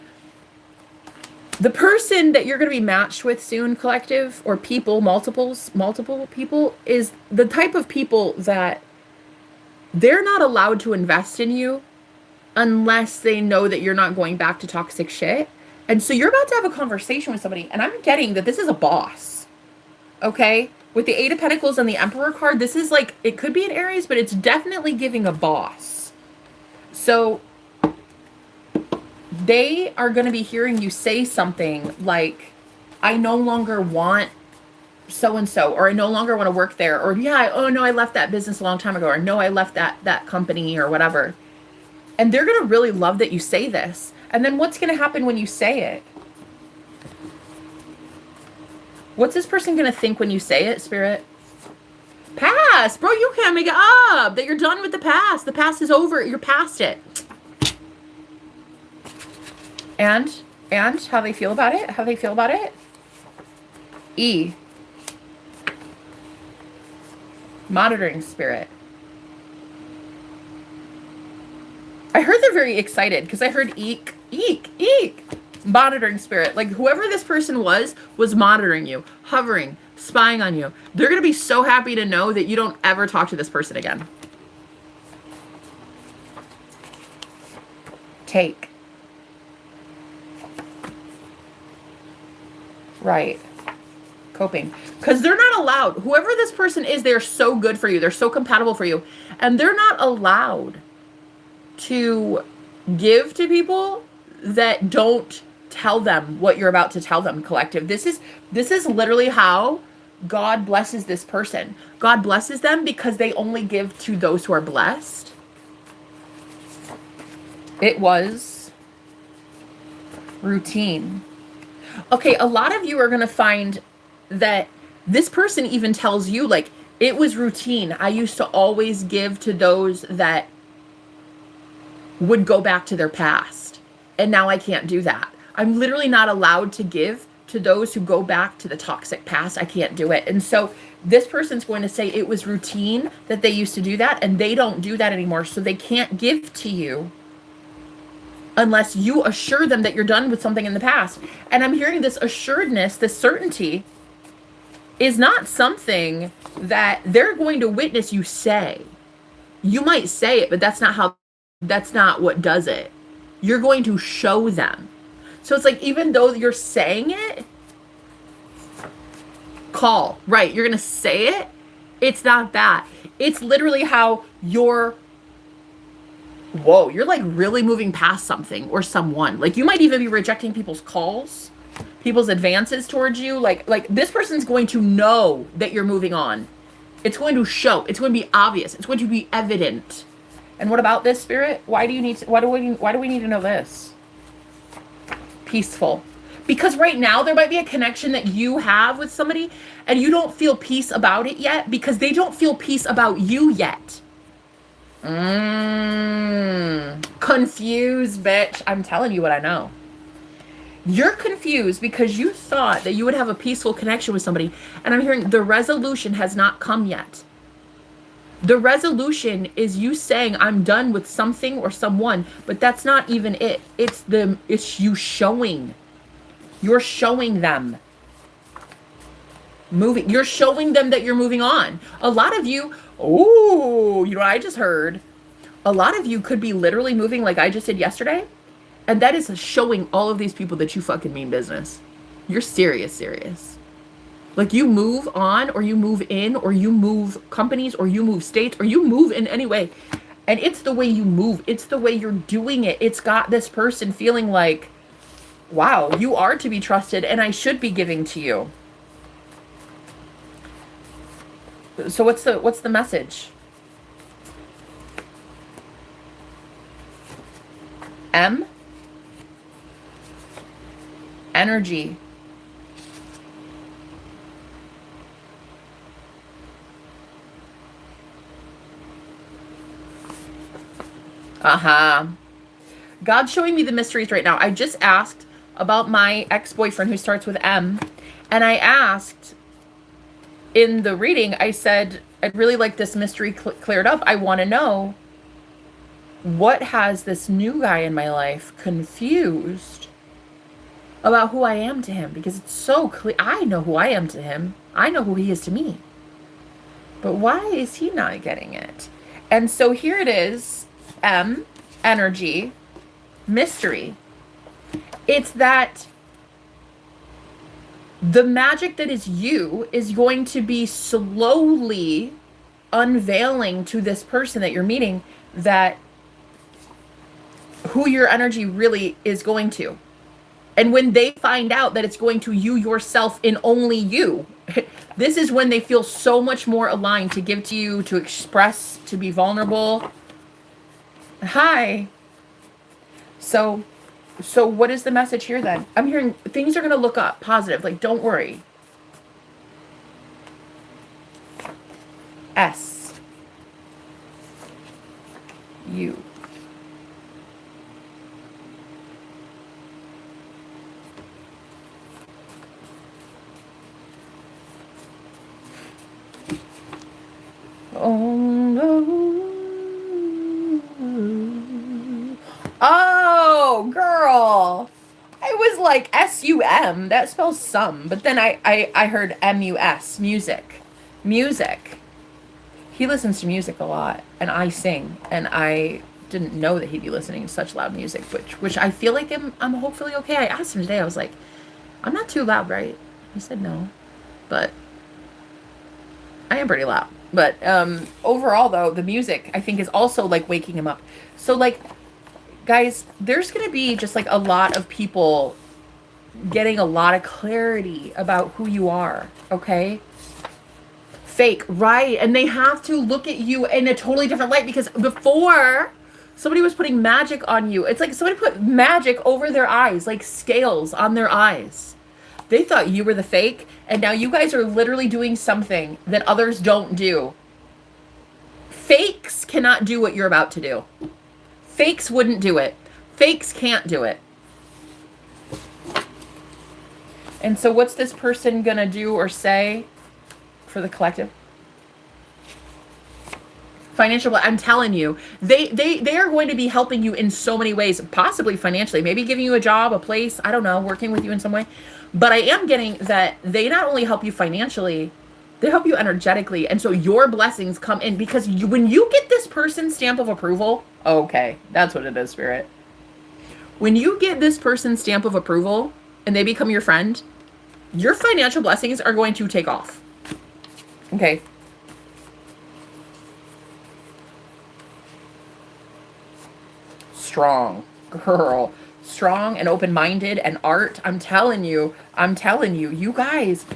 A: the person that you're going to be matched with soon, collective, or people, multiple people, is the type of people that they're not allowed to invest in you unless they know that you're not going back to toxic shit. And so you're about to have a conversation with somebody, and I'm getting that this is a boss. Okay? With the 8 of Pentacles and the Emperor card, this is like, it could be an Aries, but it's definitely giving a boss. So they are going to be hearing you say something like, I no longer want so-and-so, or I no longer want to work there, or yeah, oh no, I left that business a long time ago, or no, I left that company, or whatever. And they're going to really love that you say this. And then what's going to happen when you say it? What's this person going to think when you say it, Spirit? Past. Bro, you can't make it up. That you're done with the past. The past is over. You're past it. And how they feel about it? How they feel about it? E. Monitoring Spirit. I heard they're very excited because I heard eek, eek, eek. monitoring spirit. Like whoever this person was monitoring you, hovering, spying on you. They're going to be so happy to know that you don't ever talk to this person again. Take. Right. Coping. Because they're not allowed. Whoever this person is, they're so good for you. They're so compatible for you. And they're not allowed to give to people that don't tell them what you're about to tell them, collective. This is literally how God blesses this person. God blesses them because they only give to those who are blessed. It was routine. Okay, a lot of you are going to find that this person even tells you, like, it was routine. I used to always give to those that would go back to their past. And now I can't do that. I'm literally not allowed to give to those who go back to the toxic past. I can't do it. And so this person's going to say it was routine that they used to do that, and they don't do that anymore. So they can't give to you unless you assure them that you're done with something in the past. And I'm hearing this assuredness, this certainty is not something that they're going to witness you say. You might say it, but that's not what does it. You're going to show them. So it's like, even though you're saying it, call, right? You're going to say it. It's not that. It's literally how you're like really moving past something or someone. Like you might even be rejecting people's calls, people's advances towards you. Like this person's going to know that you're moving on. It's going to show. It's going to be obvious. It's going to be evident. And what about this, Spirit? Why do we need to know this? Peaceful. Because right now there might be a connection that you have with somebody and you don't feel peace about it yet because they don't feel peace about you yet. Confused, bitch. I'm telling you what I know. You're confused because you thought that you would have a peaceful connection with somebody. And I'm hearing the resolution has not come yet. The resolution is you saying I'm done with something or someone, but that's not even it. It's you showing. You're showing them. Moving. You're showing them that you're moving on. A lot of you, you know what I just heard? A lot of you could be literally moving like I just did yesterday. And that is showing all of these people that you fucking mean business. You're serious. Like you move on, or you move in, or you move companies, or you move states, or you move in any way. And it's the way you move. It's the way you're doing it. It's got this person feeling like, wow, you are to be trusted and I should be giving to you. So what's the message? M. Energy. God's showing me the mysteries right now. I just asked about my ex-boyfriend who starts with M. And I asked in the reading, I said, I'd really like this mystery cleared up. I want to know what has this new guy in my life confused about who I am to him, because it's so clear. I know who I am to him. I know who he is to me. But why is he not getting it? And so here it is, M, energy, mystery. It's that the magic that is you is going to be slowly unveiling to this person that you're meeting that who your energy really is going to. And when they find out that it's going to you yourself and only you, this is when they feel so much more aligned to give to you, to express, to be vulnerable. Hi. So what is the message here then? I'm hearing things are going to look up positive. Like, don't worry. S. U. Oh no. Oh, girl. I was like S-U-M, that spells some, but then I heard M-U-S, music. Music. He listens to music a lot, and I sing, and I didn't know that he'd be listening to such loud music, which I feel like I'm hopefully okay. I asked him today, I was like, I'm not too loud, right? He said no, but I am pretty loud. But overall, though, the music, I think, is also, like, waking him up. So, like, guys, there's going to be just, like, a lot of people getting a lot of clarity about who you are, okay? Fake, right? And they have to look at you in a totally different light, because before, somebody was putting magic on you. It's like somebody put magic over their eyes, like scales on their eyes. They thought you were the fake, and now you guys are literally doing something that others don't do. Fakes cannot do what you're about to do. Fakes wouldn't do it. Fakes can't do it. And so what's this person gonna do or say for the collective? Financial, I'm telling you, they are going to be helping you in so many ways, possibly financially, maybe giving you a job, a place, I don't know, working with you in some way. But I am getting that they not only help you financially, they help you energetically. And so your blessings come in, because when you get this person's stamp of approval, okay, that's what it is, Spirit. When you get this person's stamp of approval and they become your friend, your financial blessings are going to take off. Okay. Strong girl, strong and open-minded, and art. I'm telling you, you guys,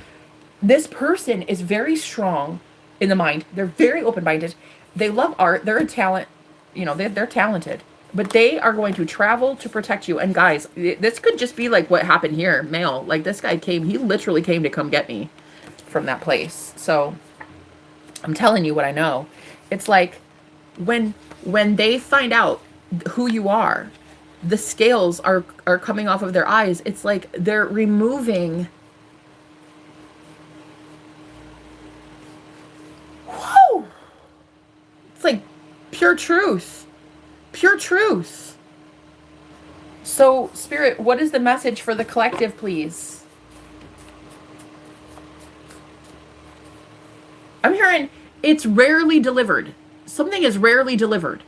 A: this person is very strong in the mind. They're very open-minded. They love art. They're a talent. You know, they're talented, but they are going to travel to protect you. And guys, this could just be like what happened here, mail. Like, this guy came, he literally came to come get me from that place. So I'm telling you what I know. It's like when they find out who you are, the scales are coming off of their eyes. It's like they're removing. Whoa! It's like pure truth. Pure truth. So, Spirit, what is the message for the collective, please? I'm hearing it's rarely delivered. Something is rarely delivered.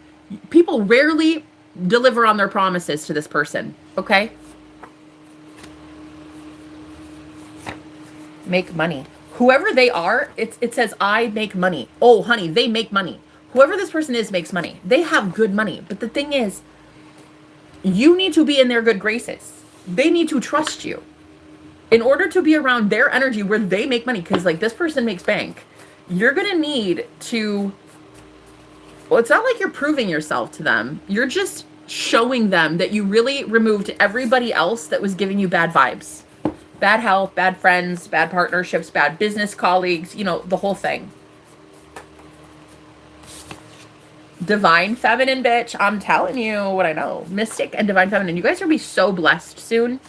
A: People rarely deliver on their promises to this person, okay? Make money. Whoever they are, it says, I make money. Oh, honey, they make money. Whoever this person is makes money. They have good money. But the thing is, you need to be in their good graces. They need to trust you. In order to be around their energy where they make money, because, like, this person makes bank, you're going to need to... Well, it's not like you're proving yourself to them. You're just showing them that you really removed everybody else that was giving you bad vibes. Bad health, bad friends, bad partnerships, bad business colleagues, you know, the whole thing. Divine feminine, bitch. I'm telling you what I know. Mystic and divine feminine. You guys are going to be so blessed soon.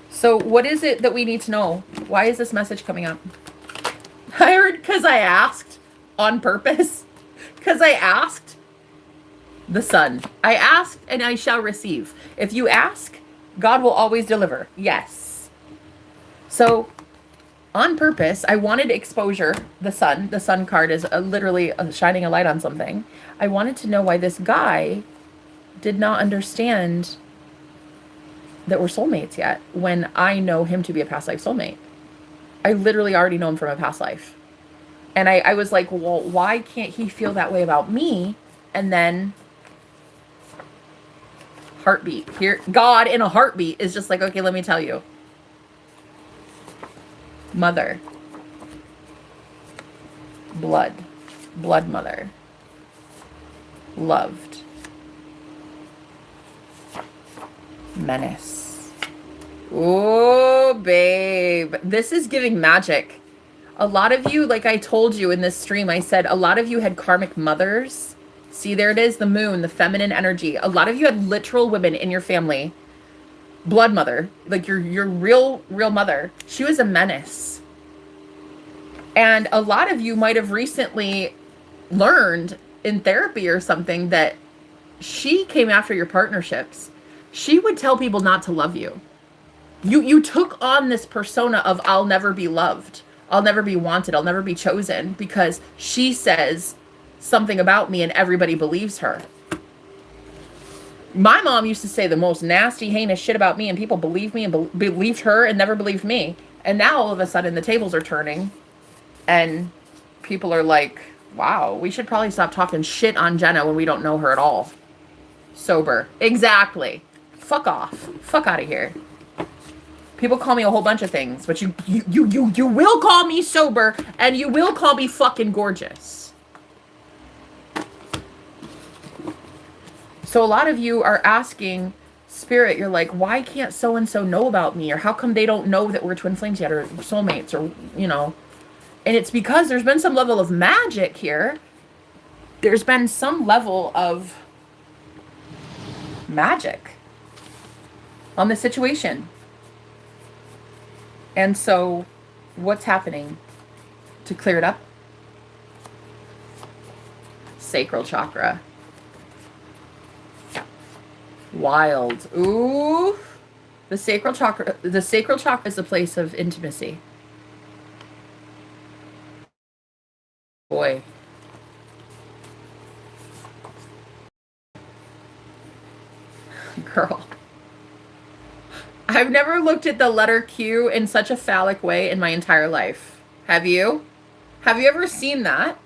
A: So what is it that we need to know? Why is this message coming up? I heard because I asked on purpose. Because I asked the Sun. I asked and I shall receive. If you ask, God will always deliver. Yes. So on purpose, I wanted exposure. The Sun. The Sun card is literally shining a light on something. I wanted to know why this guy did not understand that we're soulmates yet, when I know him to be a past life soulmate. I literally already know him from a past life. And I was like, well, why can't he feel that way about me? And then heartbeat. Here, God in a heartbeat is just like, okay, let me tell you. Mother. Blood. Blood mother. Loved. Menace. Oh, babe. This is giving magic. A lot of you, like I told you in this stream, I said a lot of you had karmic mothers. See, there it is, the moon, the feminine energy. A lot of you had literal women in your family. Blood mother, like your real mother. She was a menace. And a lot of you might have recently learned in therapy or something that she came after your partnerships. She would tell people not to love you. You took on this persona of I'll never be loved. I'll never be wanted. I'll never be chosen because she says something about me and everybody believes her. My mom used to say the most nasty, heinous shit about me and people believed me and believed her and never believed me. And now all of a sudden the tables are turning and people are like, wow, we should probably stop talking shit on Jenna when we don't know her at all. Sober. Exactly. Fuck off. Fuck out of here. People call me a whole bunch of things, but you will call me sober and you will call me fucking gorgeous. So a lot of you are asking Spirit, you're like, why can't so-and-so know about me? Or how come they don't know that we're twin flames yet or soulmates or, you know? And it's because there's been some level of magic here. There's been some level of magic on the situation. And so what's happening to clear it up? Sacral chakra. Wild. Ooh. The sacral chakra is the place of intimacy. Boy. Girl. I've never looked at the letter Q in such a phallic way in my entire life. Have you? Have you ever seen that?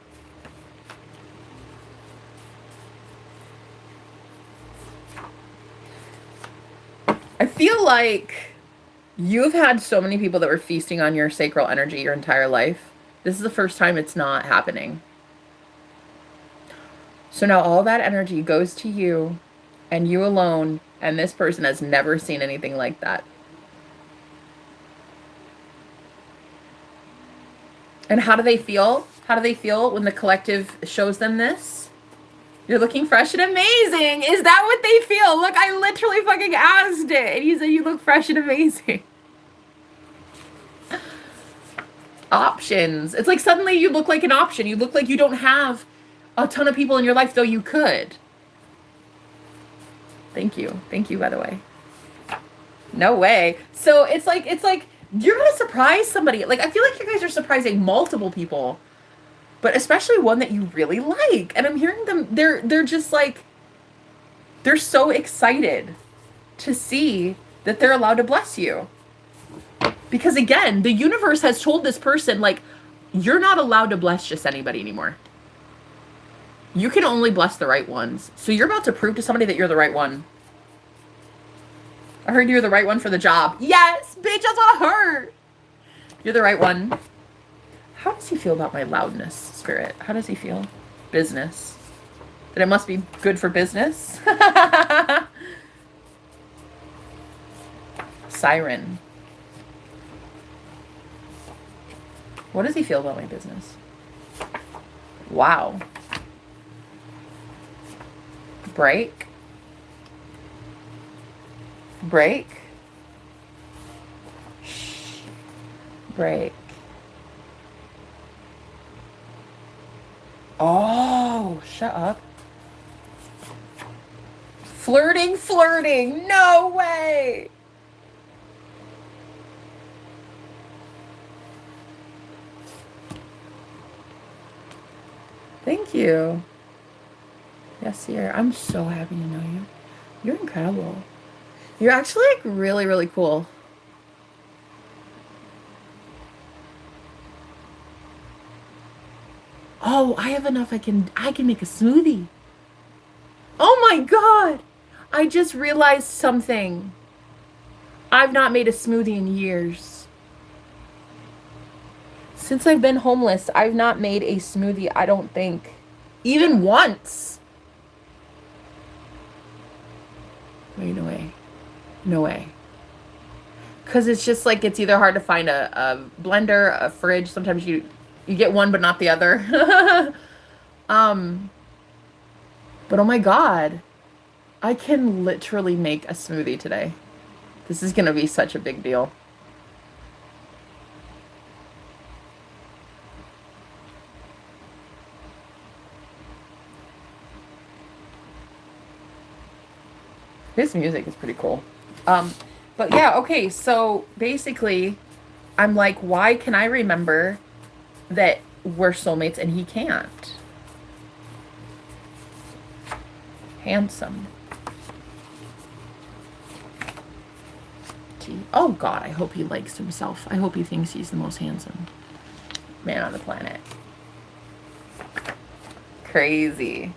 A: I feel like you've had so many people that were feasting on your sacral energy your entire life. This is the first time it's not happening. So now all that energy goes to you and you alone, and this person has never seen anything like that. And how do they feel? How do they feel when the collective shows them this? You're looking fresh and amazing. Is that what they feel? Look, I literally fucking asked it. And you said you look fresh and amazing. Options. It's like suddenly you look like an option. You look like you don't have a ton of people in your life, though you could. Thank you. Thank you, by the way. No way. So it's like you're going to surprise somebody. Like, I feel like you guys are surprising multiple people, but especially one that you really like. And I'm hearing them, they're just like, they're so excited to see that they're allowed to bless you. Because again, the universe has told this person, like, you're not allowed to bless just anybody anymore. You can only bless the right ones. So you're about to prove to somebody that you're the right one. I heard you're the right one for the job. Yes, bitch, that's what I heard. You're the right one. How does he feel about my loudness, Spirit? How does he feel? Business. That it must be good for business? Siren. What does he feel about my business? Wow. Break. Break. Shh. Break. Oh, shut up. Flirting, flirting. No way. Thank you. Yes, dear. I'm so happy to know you. You're incredible. You're actually like really, really cool. Oh, I have enough. I can make a smoothie. Oh my God. I just realized something. I've not made a smoothie in years. Since I've been homeless, I've not made a smoothie, I don't think. Even once. Wait, no way. No way. Because it's just like, it's either hard to find a blender, a fridge. Sometimes you get one but not the other. But oh my God. I can literally make a smoothie today. This is going to be such a big deal. His music is pretty cool. But yeah, okay, so basically, I'm like, why can I remember that we're soulmates and he can't? Handsome. Oh God, I hope he likes himself. I hope he thinks he's the most handsome man on the planet. Crazy.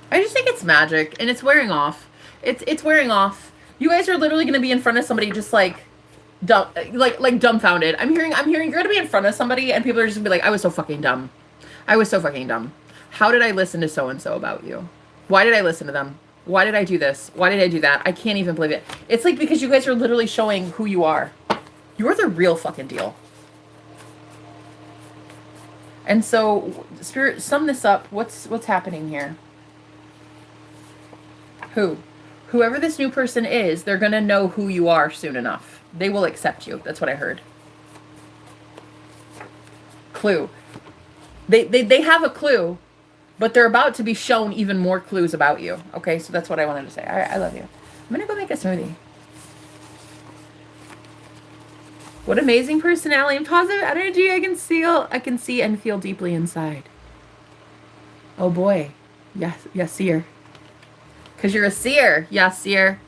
A: I just think it's magic and it's wearing off. It's wearing off. You guys are literally gonna be in front of somebody just like dumbfounded. I'm hearing you're gonna be in front of somebody and people are just gonna be like, I was so fucking dumb. I was so fucking dumb. How did I listen to so and so about you? Why did I listen to them? Why did I do this? Why did I do that? I can't even believe it. It's like because you guys are literally showing who you are. You're the real fucking deal. And so, Spirit, sum this up. What's happening here? Whoever this new person is, they're gonna know who you are soon enough. They will accept you. That's what I heard. Clue. They have a clue, but they're about to be shown even more clues about you. Okay, so that's what I wanted to say. All right, I love you. I'm gonna go make a smoothie. What amazing personality and positive energy I can see and feel deeply inside. Oh boy. Yes, seer. Because you're a seer. Yes, seer.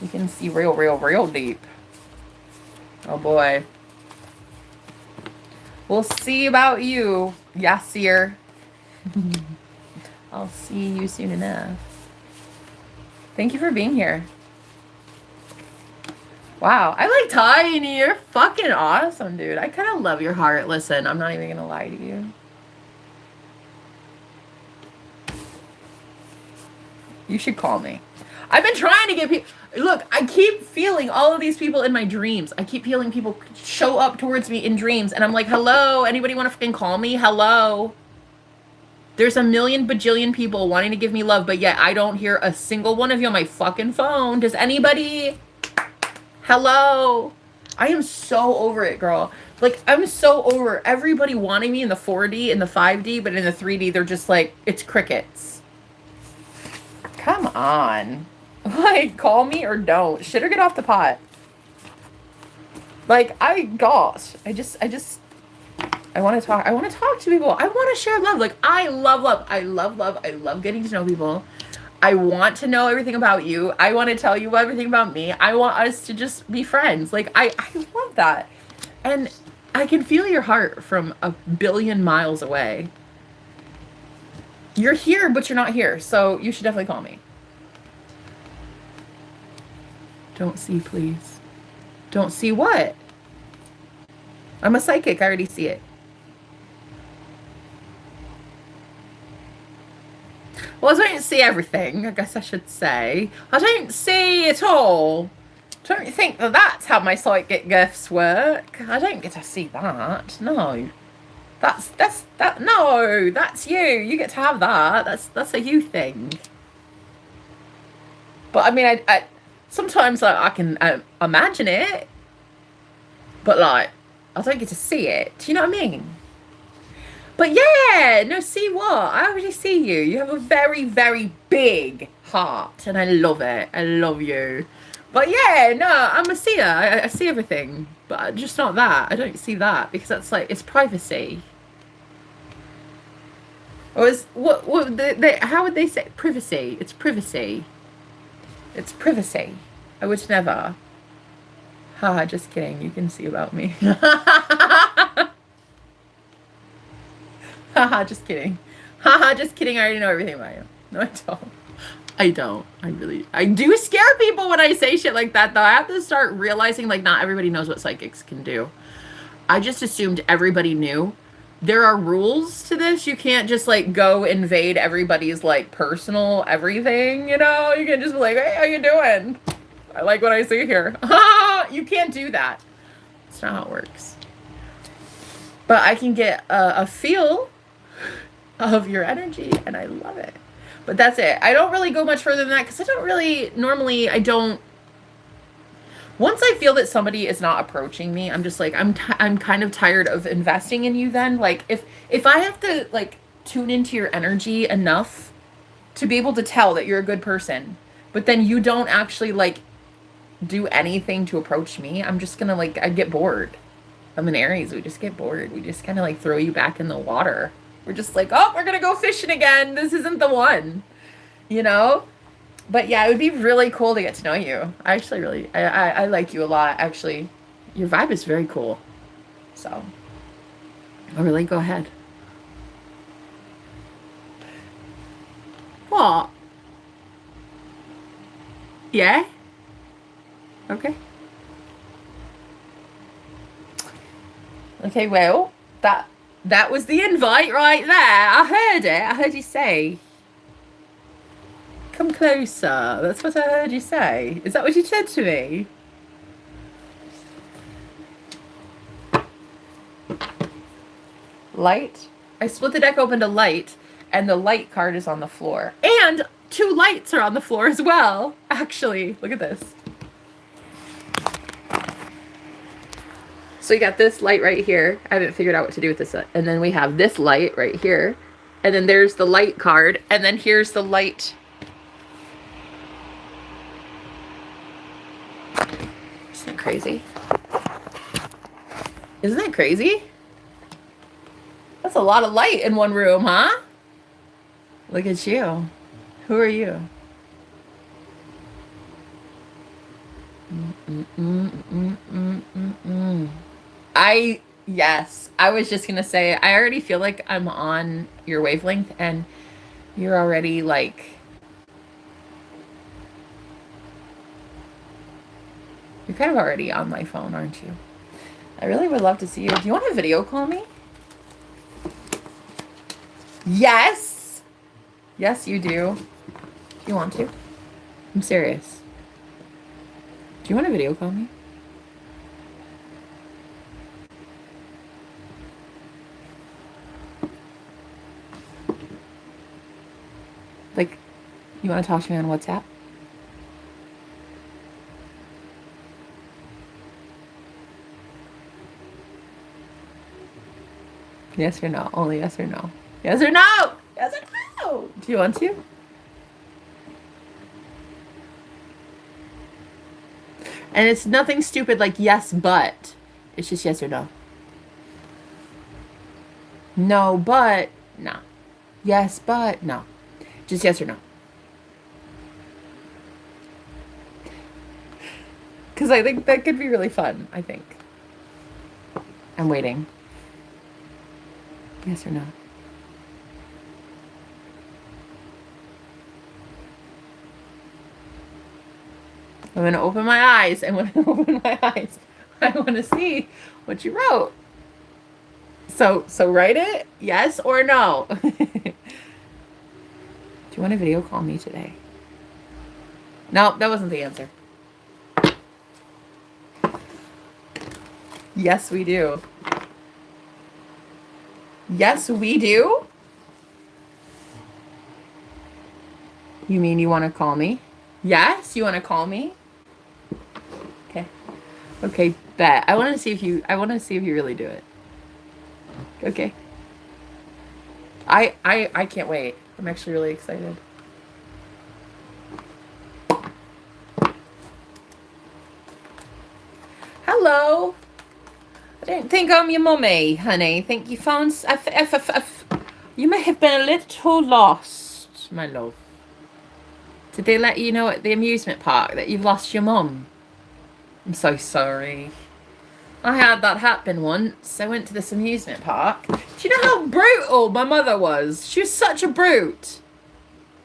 A: You can see real deep. Oh boy. We'll see about you. Yes, seer. I'll see you soon enough. Thank you for being here. Wow, I like Tiny. You're fucking awesome, dude. I kind of love your heart. Listen, I'm not even gonna lie to you. You should call me. I've been trying to get people. Look, I keep feeling all of these people in my dreams. I keep feeling people show up towards me in dreams, and I'm like, hello, anybody want to fucking call me? Hello. There's a million bajillion people wanting to give me love, but yet I don't hear a single one of you on my fucking phone. Does anybody? Hello. I am so over it, girl. Like, I'm so over everybody wanting me in the 4D and the 5D, but in the 3D, they're just like, it's crickets. Come on. Like, call me or don't. Shit or get off the pot. Like, I want to talk. I want to talk to people. I want to share love. Like, I love love. I love love. I love getting to know people. I want to know everything about you. I want to tell you everything about me. I want us to just be friends. Like, I love that. And I can feel your heart from a billion miles away. You're here, but you're not here. So you should definitely call me. Don't see, please. Don't see what? I'm a psychic. I already see it. Well, I don't see everything, I guess I should say. I don't see it all. Don't think that that's how my psychic gifts work. I don't get to see that. No. No, that's you. You get to have that. That's a you thing. But I mean, I sometimes I can imagine it. But like, I don't get to see it. Do you know what I mean? But yeah, no, see what? I already see you. You have a very, very big heart. And I love it. I love you. But yeah, no, I'm a seer. I see everything. But just not that. I don't see that. Because that's like, it's privacy. Or is, how would they say? Privacy. It's privacy. It's privacy. I would never. Haha, just kidding. You can see about me. Haha, just kidding. Haha, just kidding. I already know everything about you. No, I don't. I do scare people when I say shit like that, though. I have to start realizing, like, not everybody knows what psychics can do. I just assumed everybody knew. There are rules to this. You can't just, like, go invade everybody's, like, personal everything, you know? You can just be like, hey, how you doing? I like what I see here. You can't do that. That's not how it works. But I can get a feel of your energy, and I love it. But that's it. I don't really go much further than that, because I don't really, normally, I don't. Once I feel that somebody is not approaching me, I'm just like, I'm kind of tired of investing in you then. Like, if I have to, like, tune into your energy enough to be able to tell that you're a good person, but then you don't actually like do anything to approach me, I'm just gonna like, I get bored. I'm an Aries. We just get bored. We just kind of like throw you back in the water. We're just like, oh, we're gonna go fishing again. This isn't the one, you know? But yeah, it would be really cool to get to know you. I actually really, I like you a lot. Actually, your vibe is very cool. So, oh, really? Go ahead. What? Yeah? Okay. Okay, well, that was the invite right there. I heard it. I heard you say. Come closer. That's what I heard you say. Is that what you said to me? Light. I split the deck open to light, and the light card is on the floor. And 2 lights are on the floor as well. Actually, look at this. So you got this light right here. I haven't figured out what to do with this. And then we have this light right here. And then there's the light card. And then here's the light. Isn't that crazy? Isn't that crazy? That's a lot of light in one room, huh? Look at you. Who are you? Yes, I was just gonna say, I already feel like I'm on your wavelength and you're already like, you're kind of already on my phone, aren't you? I really would love to see you. Do you want to video call me? Yes. Yes, you do. Do you want to? I'm serious. Do you want to video call me? Like, you want to talk to me on WhatsApp? Yes or no? Only yes or no? Yes or no? Yes or no? Do you want to? And it's nothing stupid like yes, but. It's just yes or no. No, but. No. Yes, but. No. Just yes or no. Because I think that could be really fun, I think. I'm waiting. Yes or no? I'm going to open my eyes. And when I open my eyes, I want to see what you wrote. So write it, yes or no. Do you want to video call me today? No, that wasn't the answer. Yes, we do. Yes, we do? You mean you want to call me? Yes, you want to call me? Okay. Okay, bet. I want to see if you really do it. Okay. I can't wait. I'm actually really excited. Hello. I don't think I'm your mummy, honey. I think you found... you may have been a little lost, my love. Did they let you know at the amusement park that you've lost your mum? I'm so sorry. I had that happen once. I went to this amusement park. Do you know how brutal my mother was? She was such a brute.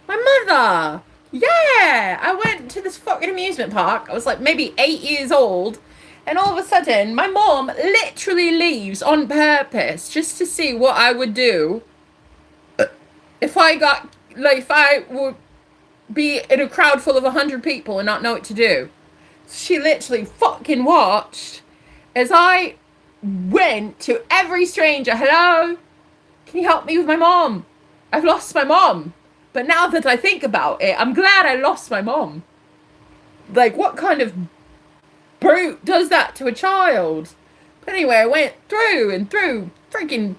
A: My mother! Yeah! I went to this fucking amusement park. I was like maybe 8 years old. And all of a sudden, my mom literally leaves on purpose just to see what I would do if I would be in a crowd full of 100 people and not know what to do. She literally fucking watched as I went to every stranger. Hello? Can you help me with my mom? I've lost my mom. But now that I think about it, I'm glad I lost my mom. Like, what kind of brute does that to a child? But anyway, I went through and through freaking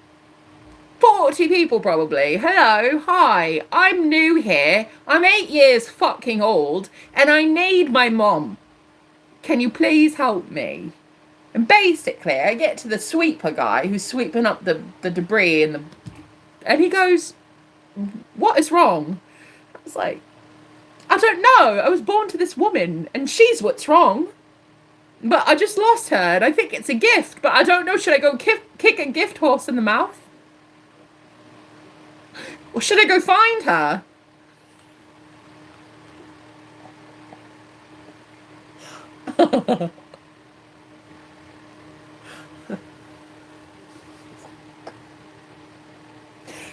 A: 40 people probably. Hello, hi, I'm new here. I'm 8 years fucking old and I need my mom. Can you please help me? And basically, I get to the sweeper guy who's sweeping up the debris and he goes, what is wrong? I was like, I don't know. I was born to this woman and she's what's wrong. But I just lost her and I think it's a gift. But I don't know. Should I go kick a gift horse in the mouth? Or should I go find her?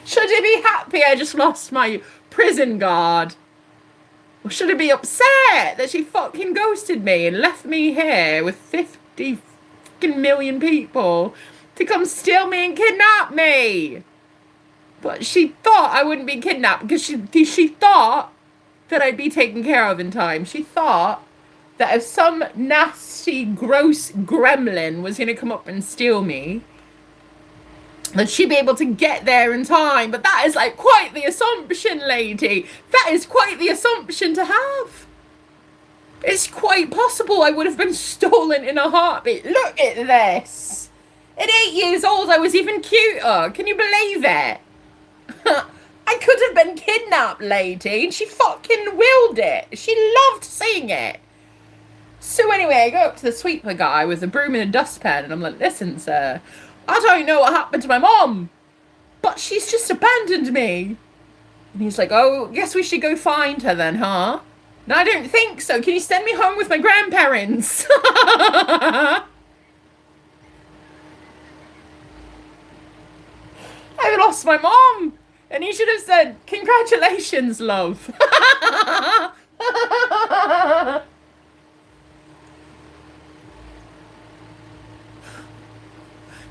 A: Should I be happy I just lost my prison guard? Or should I be upset that she fucking ghosted me and left me here with 50 fucking million people to come steal me and kidnap me? But she thought I wouldn't be kidnapped because she thought that I'd be taken care of in time. She thought that if some nasty, gross gremlin was going to come up and steal me, that she'd be able to get there in time. But that is like quite the assumption, lady. That is quite the assumption to have. It's quite possible I would have been stolen in a heartbeat. Look at this. At 8 years old, I was even cuter. Can you believe it? I could have been kidnapped, lady, and she fucking willed it. She loved seeing it. So anyway, I go up to the sweeper guy with a broom and a dustpan, and I'm like, listen, sir, I don't know what happened to my mom, but she's just abandoned me. And he's like, oh, guess we should go find her then, huh? No, I don't think so. Can you send me home with my grandparents? I lost my mom. And he should have said, congratulations, love.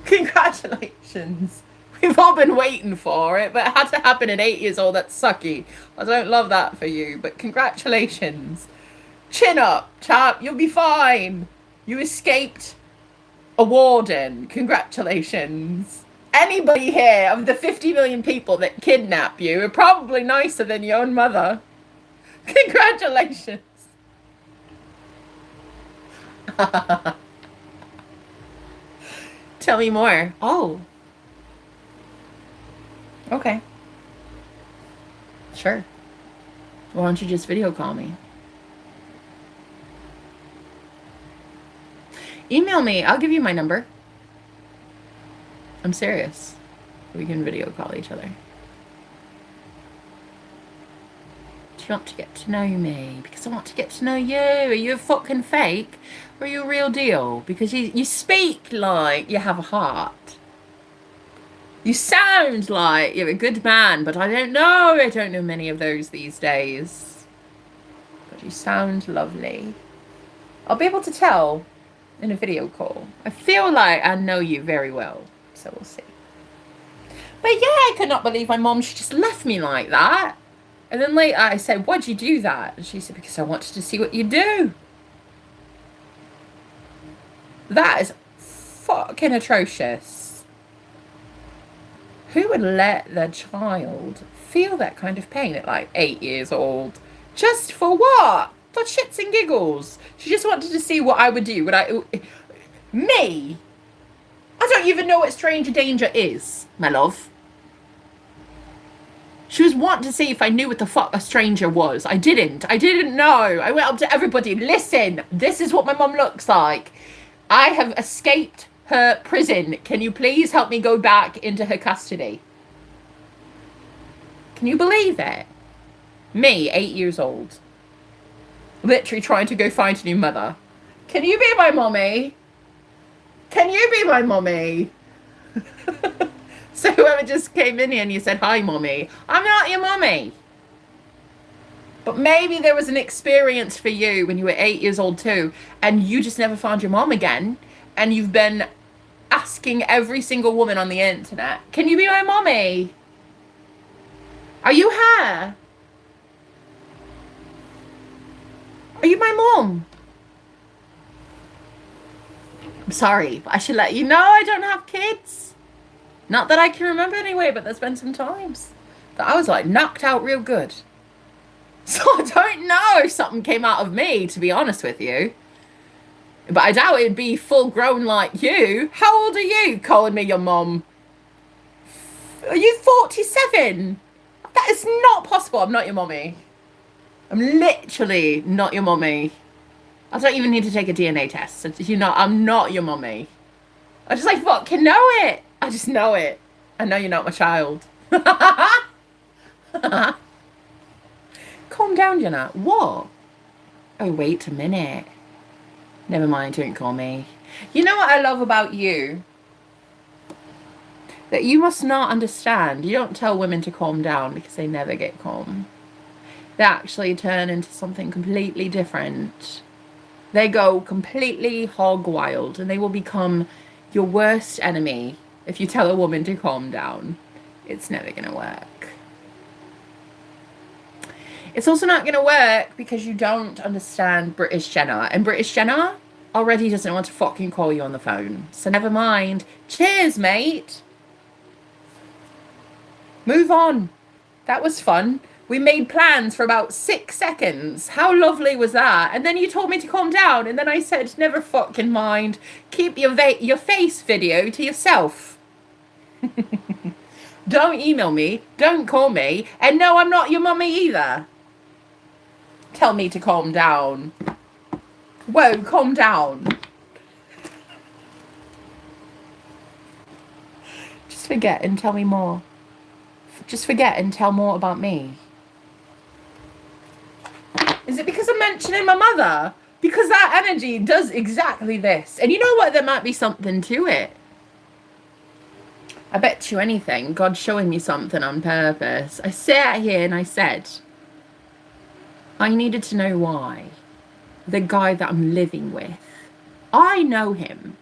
A: Congratulations. We've all been waiting for it, but it had to happen at 8 years old. That's sucky. I don't love that for you, but congratulations. Chin up, chap. You'll be fine. You escaped a warden. Congratulations. Anybody here of the 50 million people that kidnap you are probably nicer than your own mother. Congratulations. Tell me more. Oh. Okay. Sure. Why don't you just video call me? Email me. I'll give you my number. I'm serious. We can video call each other. Do you want to get to know me? Because I want to get to know you. Are you a fucking fake? Or are you a real deal? Because you speak like you have a heart. You sound like you're a good man, but I don't know. I don't know many of those these days. But you sound lovely. I'll be able to tell in a video call. I feel like I know you very well. So we'll see. But yeah, I could not believe my mom, she just left me like that. And then later I said, why'd you do that? And she said, because I wanted to see what you do. That is fucking atrocious. Who would let their child feel that kind of pain at like 8 years old? Just for what? For shits and giggles. She just wanted to see what I would do. Me? I don't even know what stranger danger is, my love. She was wanting to see if I knew what the fuck a stranger was. I didn't know. I went up to everybody. Listen, this is what my mum looks like. I have escaped her prison. Can you please help me go back into her custody? Can you believe it? Me, 8 years old. Literally trying to go find a new mother. Can you be my mommy? Can you be my mommy? So whoever just came in here and you said, hi, mommy. I'm not your mommy. But maybe there was an experience for you when you were 8 years old too, and you just never found your mom again, and you've been asking every single woman on the internet, can you be my mommy? Are you her? Are you my mom? I'm sorry, but I should let you know I don't have kids. Not that I can remember anyway, but there's been some times that I was like knocked out real good. So I don't know if something came out of me, to be honest with you. But I doubt it'd be full grown like you. How old are you calling me your mum? Are you 47? That is not possible. I'm not your mummy. I'm literally not your mummy. I don't even need to take a DNA test. You know, I'm not your mummy. I just like fucking know it. I just know it. I know you're not my child. Calm down, Jenna. What? Oh, wait a minute. Never mind, don't call me. You know what I love about you? That you must not understand. You don't tell women to calm down because they never get calm. They actually turn into something completely different. They go completely hog wild and they will become your worst enemy if you tell a woman to calm down. It's never going to work. It's also not going to work because you don't understand British Jenna. And British Jenna already doesn't want to fucking call you on the phone. So never mind. Cheers, mate. Move on. That was fun. We made plans for about 6 seconds. How lovely was that? And then you told me to calm down. And then I said, never fucking mind. Keep your face video to yourself. Don't email me. Don't call me. And no, I'm not your mummy either. Tell me to calm down. Whoa, calm down. Just forget and tell me more. Just forget and tell more about me. Is it because I'm mentioning my mother? Because that energy does exactly this. And you know what? There might be something to it. I bet you anything. God's showing me something on purpose. I sat here and I said, I needed to know why. The guy that I'm living with, I know him.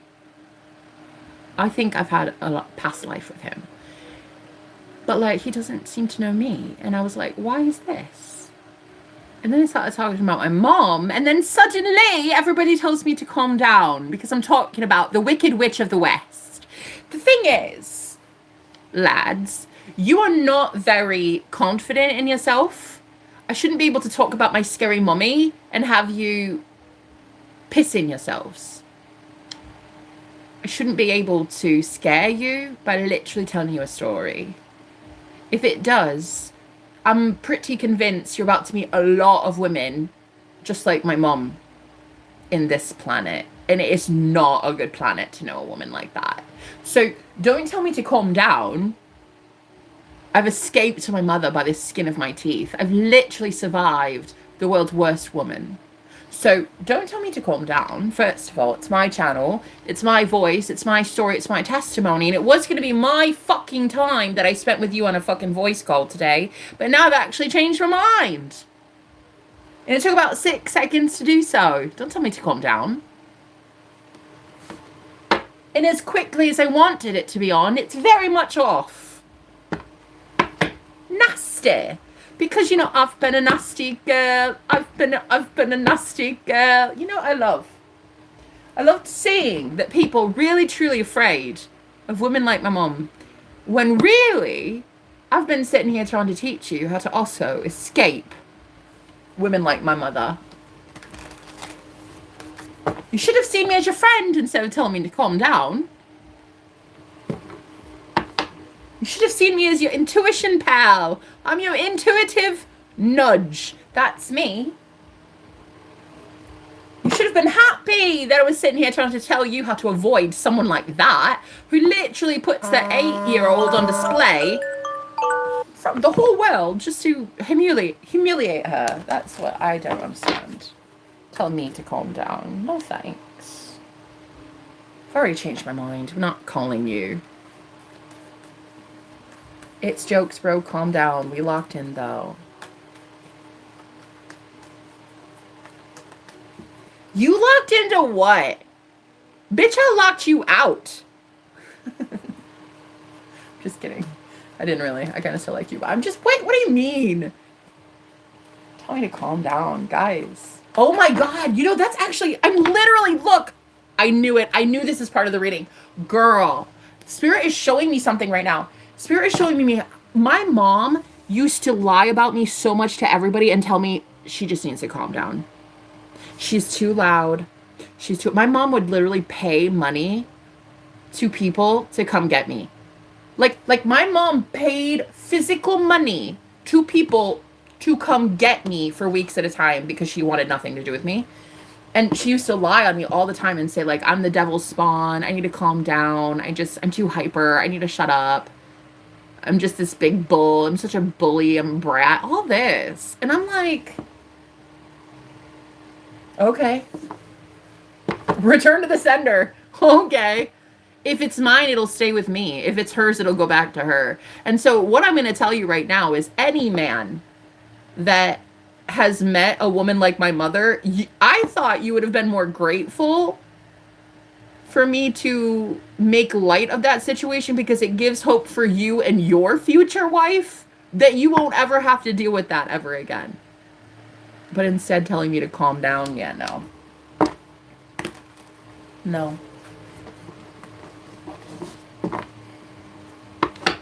A: I think I've had a past life with him. But like, he doesn't seem to know me. And I was like, why is this? And then I started talking about my mom. And then suddenly everybody tells me to calm down because I'm talking about the Wicked Witch of the West. The thing is, lads, you are not very confident in yourself. I shouldn't be able to talk about my scary mummy and have you pissing yourselves. I shouldn't be able to scare you by literally telling you a story. If it does, I'm pretty convinced you're about to meet a lot of women just like my mom in this planet. And it is not a good planet to know a woman like that. So don't tell me to calm down. I've escaped to my mother by the skin of my teeth. I've literally survived the world's worst woman. So don't tell me to calm down. First of all, it's my channel. It's my voice. It's my story. It's my testimony. And it was going to be my fucking time that I spent with you on a fucking voice call today. But now I've actually changed my mind. And it took about 6 seconds to do so. Don't tell me to calm down. And as quickly as I wanted it to be on, it's very much off. Nasty, because you know I've been a nasty girl. I've been a nasty girl. You know what I love? I loved seeing that people really truly afraid of women like my mom, when really I've been sitting here trying to teach you how to also escape women like my mother. You should have seen me as your friend instead of telling me to calm down. You should have seen me as your intuition pal. I'm your intuitive nudge. That's me. You should have been happy that I was sitting here trying to tell you how to avoid someone like that, who literally puts their 8-year-old on display from the whole world just to humiliate her. That's what I don't understand. Tell me to calm down. No thanks. I've already changed my mind. I'm not calling you. It's jokes, bro. Calm down. We locked in, though. You locked into what? Bitch, I locked you out. Just kidding. I didn't really. I kind of still like you, but I'm just... Wait, what do you mean? Tell me to calm down, guys. Oh my god. You know, that's actually... I'm literally... Look. I knew it. I knew this is part of the reading. Girl. Spirit is showing me something right now. Spirit is showing me my mom used to lie about me so much to everybody and tell me she just needs to calm down. She's too loud. My mom would literally pay money to people to come get me. Like my mom paid physical money to people to come get me for weeks at a time because she wanted nothing to do with me. And she used to lie on me all the time and say, like, I'm the devil's spawn. I need to calm down. I'm too hyper. I need to shut up. I'm just this big bull. I'm such a bully. I'm a brat. All this. And I'm like, okay. Return to the sender. Okay. If it's mine, it'll stay with me. If it's hers, it'll go back to her. And so what I'm going to tell you right now is any man that has met a woman like my mother, I thought you would have been more grateful for me to make light of that situation because it gives hope for you and your future wife that you won't ever have to deal with that ever again. But instead telling me to calm down, yeah, no. No.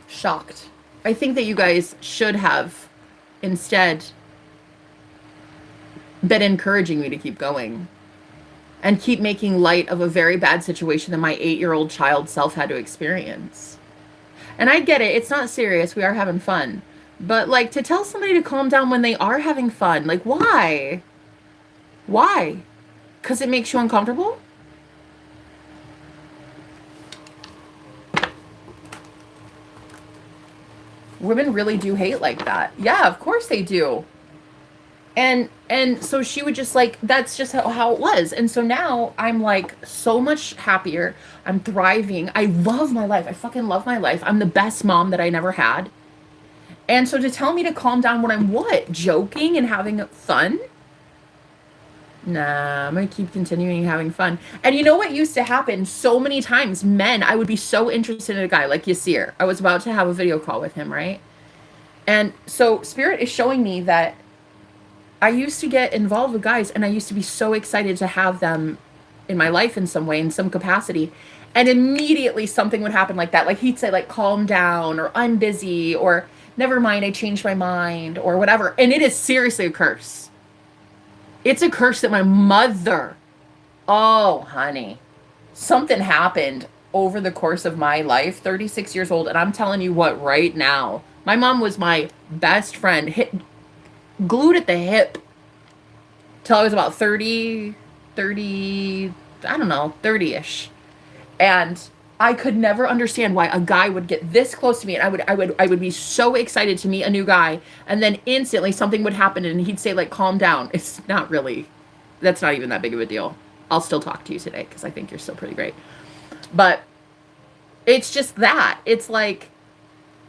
A: Shocked. I think that you guys should have instead been encouraging me to keep going and keep making light of a very bad situation that my 8-year-old child self had to experience. And I get it. It's not serious. We are having fun. But like to tell somebody to calm down when they are having fun, like why? Why? Because it makes you uncomfortable? Women really do hate like that. Yeah, of course they do. And so she would just like, that's just how it was. And so now I'm like so much happier. I'm thriving. I love my life. I fucking love my life. I'm the best mom that I never had. And so to tell me to calm down when I'm what? Joking and having fun? Nah, I'm going to keep continuing having fun. And you know what used to happen so many times? Men, I would be so interested in a guy like Yasir. I was about to have a video call with him, right? And so Spirit is showing me that I used to get involved with guys and I used to be so excited to have them in my life in some way, in some capacity. And immediately something would happen like that. Like he'd say like, calm down, or I'm busy, or never mind, I changed my mind, or whatever. And it is seriously a curse. It's a curse that my mother, oh, honey, something happened over the course of my life, 36 years old. And I'm telling you what, right now, my mom was my best friend, glued at the hip till I was about 30, I don't know, 30-ish. And I could never understand why a guy would get this close to me, and I would be so excited to meet a new guy, and then instantly something would happen and he'd say like, calm down. It's not really, that's not even that big of a deal. I'll still talk to you today because I think you're still pretty great. But it's just that. It's like,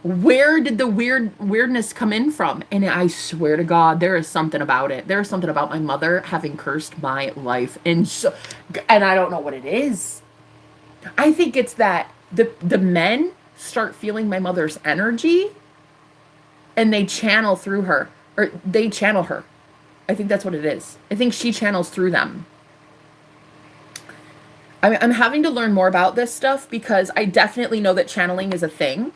A: where did the weirdness come in from? And I swear to God, there is something about it. There is something about my mother having cursed my life. And I don't know what it is. I think it's that the men start feeling my mother's energy and they channel through her, or they channel her. I think that's what it is. I think she channels through them. I'm having to learn more about this stuff because I definitely know that channeling is a thing.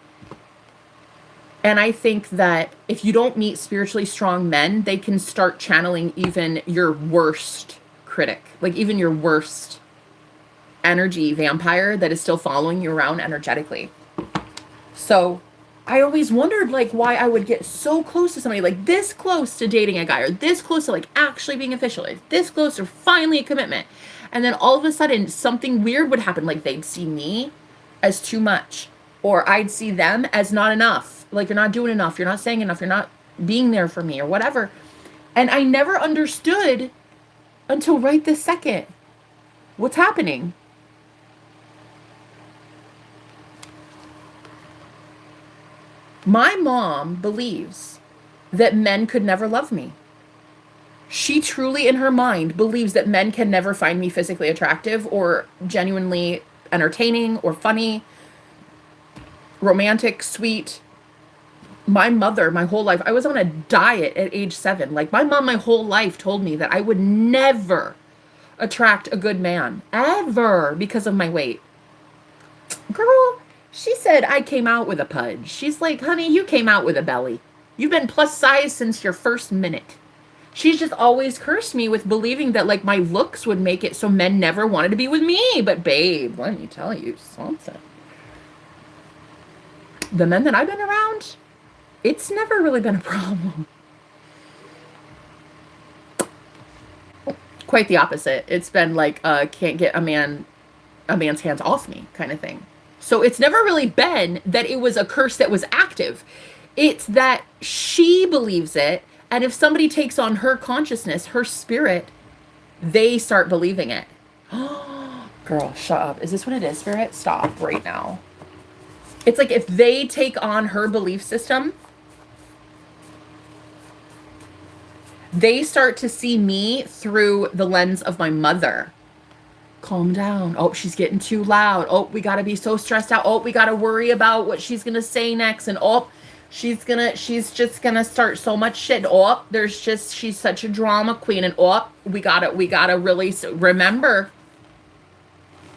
A: And I think that if you don't meet spiritually strong men, they can start channeling even your worst critic, like even your worst energy vampire that is still following you around energetically. So I always wondered like why I would get so close to somebody, like this close to dating a guy, or this close to like actually being official, like this close to finally a commitment. And then all of a sudden something weird would happen. Like they'd see me as too much, or I'd see them as not enough. Like, you're not doing enough. You're not saying enough. You're not being there for me or whatever. And I never understood until right this second what's happening. My mom believes that men could never love me. She truly, in her mind, believes that men can never find me physically attractive or genuinely entertaining or funny, romantic, sweet. My mother, my whole life, I was on a diet at age 7. Like, my mom, my whole life told me that I would never attract a good man, ever, because of my weight. Girl, She said I came out with a pudge. She's like, honey, you came out with a belly. You've been plus size since your first minute. She's just always cursed me with believing that like my looks would make it so men never wanted to be with me. But babe, let me tell you something. The men that I've been around, it's never really been a problem. Quite the opposite. It's been like, can't get a man's hands off me kind of thing. So it's never really been that it was a curse that was active. It's that she believes it. And if somebody takes on her consciousness, her spirit, they start believing it. Girl, shut up. Is this what it is, spirit? Stop right now. It's like if they take on her belief system, they start to see me through the lens of my mother. Calm down. Oh, she's getting too loud. Oh, we got to be so stressed out. Oh, we got to worry about what she's going to say next. And oh, she's just going to start so much shit. Oh, she's such a drama queen. And oh, we got to really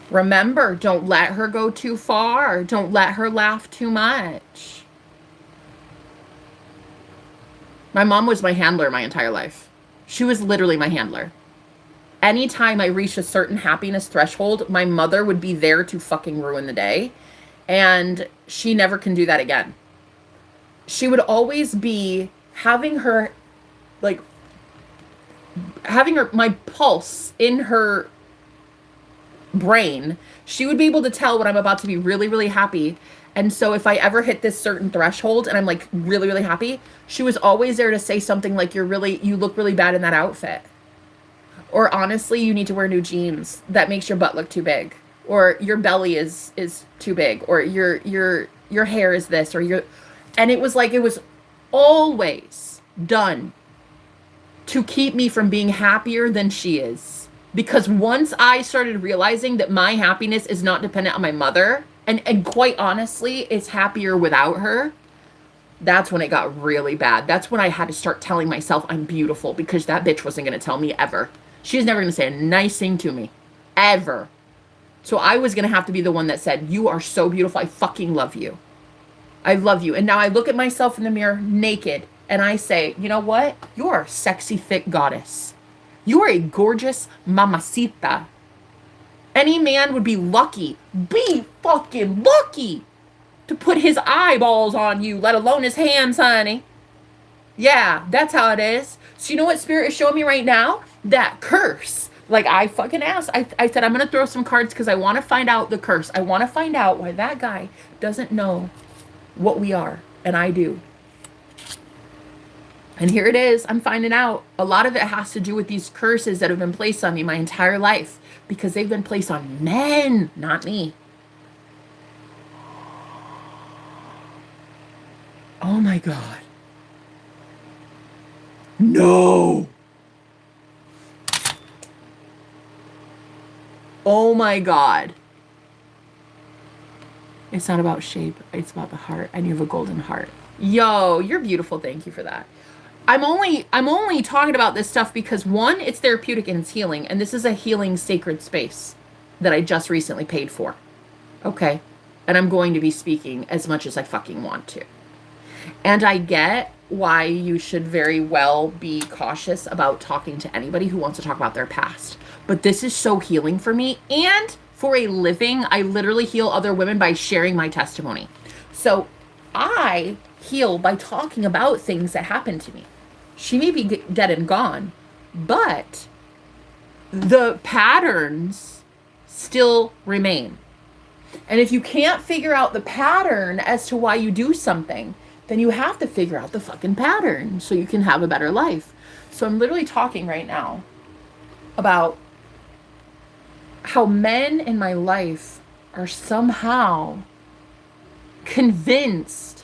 A: remember, don't let her go too far. Don't let her laugh too much. My mom was my handler my entire life. She was literally my handler. Anytime I reached a certain happiness threshold, my mother would be there to fucking ruin the day. And she never can do that again. She would always be having my pulse in her brain. She would be able to tell when I'm about to be really, really happy. And so if I ever hit this certain threshold and I'm like really, really happy, she was always there to say something like, you look really bad in that outfit. Or honestly, you need to wear new jeans. That makes your butt look too big. Or your belly is too big. Or your hair is this. And it was like, it was always done to keep me from being happier than she is. Because once I started realizing that my happiness is not dependent on my mother, and quite honestly, it's happier without her, that's when it got really bad. That's when I had to start telling myself I'm beautiful, because that bitch wasn't going to tell me ever. She's never going to say a nice thing to me. Ever. So I was going to have to be the one that said, you are so beautiful. I fucking love you. I love you. And now I look at myself in the mirror naked and I say, you know what? You are a sexy, thick goddess. You are a gorgeous mamacita. Any man would be fucking lucky to put his eyeballs on you, let alone his hands, honey. Yeah, that's how it is. So you know what Spirit is showing me right now? That curse. Like I fucking asked. I said, I'm going to throw some cards because I want to find out the curse. I want to find out why that guy doesn't know what we are. And I do. And here it is. I'm finding out. A lot of it has to do with these curses that have been placed on me my entire life. Because they've been placed on men, not me. Oh my God. No. Oh my God. It's not about shape. It's about the heart. And you have a golden heart. Yo, you're beautiful. Thank you for that. I'm only talking about this stuff because one, it's therapeutic and it's healing. And this is a healing sacred space that I just recently paid for. Okay. And I'm going to be speaking as much as I fucking want to. And I get why you should very well be cautious about talking to anybody who wants to talk about their past. But this is so healing for me. And for a living, I literally heal other women by sharing my testimony. So I heal by talking about things that happened to me. She may be dead and gone, but the patterns still remain. And if you can't figure out the pattern as to why you do something, then you have to figure out the fucking pattern so you can have a better life. So I'm literally talking right now about how men in my life are somehow convinced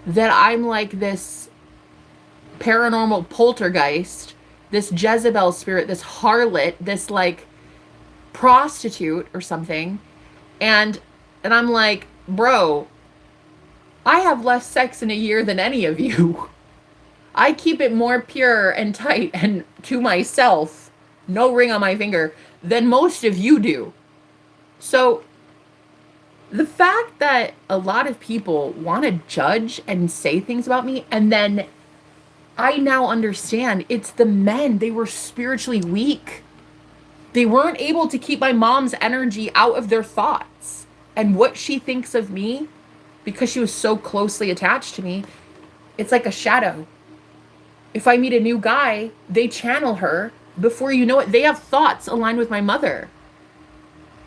A: that I'm like this paranormal poltergeist, this Jezebel spirit, this harlot, this like prostitute or something. And I'm like, bro, I have less sex in a year than any of you. I keep it more pure and tight and to myself, no ring on my finger, than most of you do. So The fact that a lot of people want to judge and say things about me, and then I now understand it's the men. They were spiritually weak. They weren't able to keep my mom's energy out of their thoughts. And what she thinks of me, because she was so closely attached to me, it's like a shadow. If I meet a new guy, they channel her. Before you know it, they have thoughts aligned with my mother.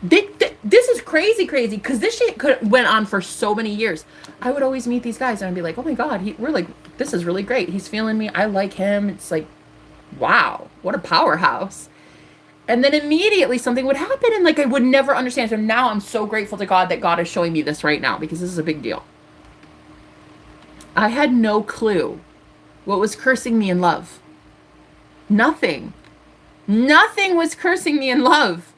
A: This is crazy, because this shit went on for so many years. I would always meet these guys and I'd be like, oh my God, we're like, this is really great. He's feeling me. I like him. It's like, wow, what a powerhouse. And then immediately something would happen and like I would never understand. So now I'm so grateful to God that God is showing me this right now because this is a big deal. I had no clue what was cursing me in love. Nothing. Nothing was cursing me in love.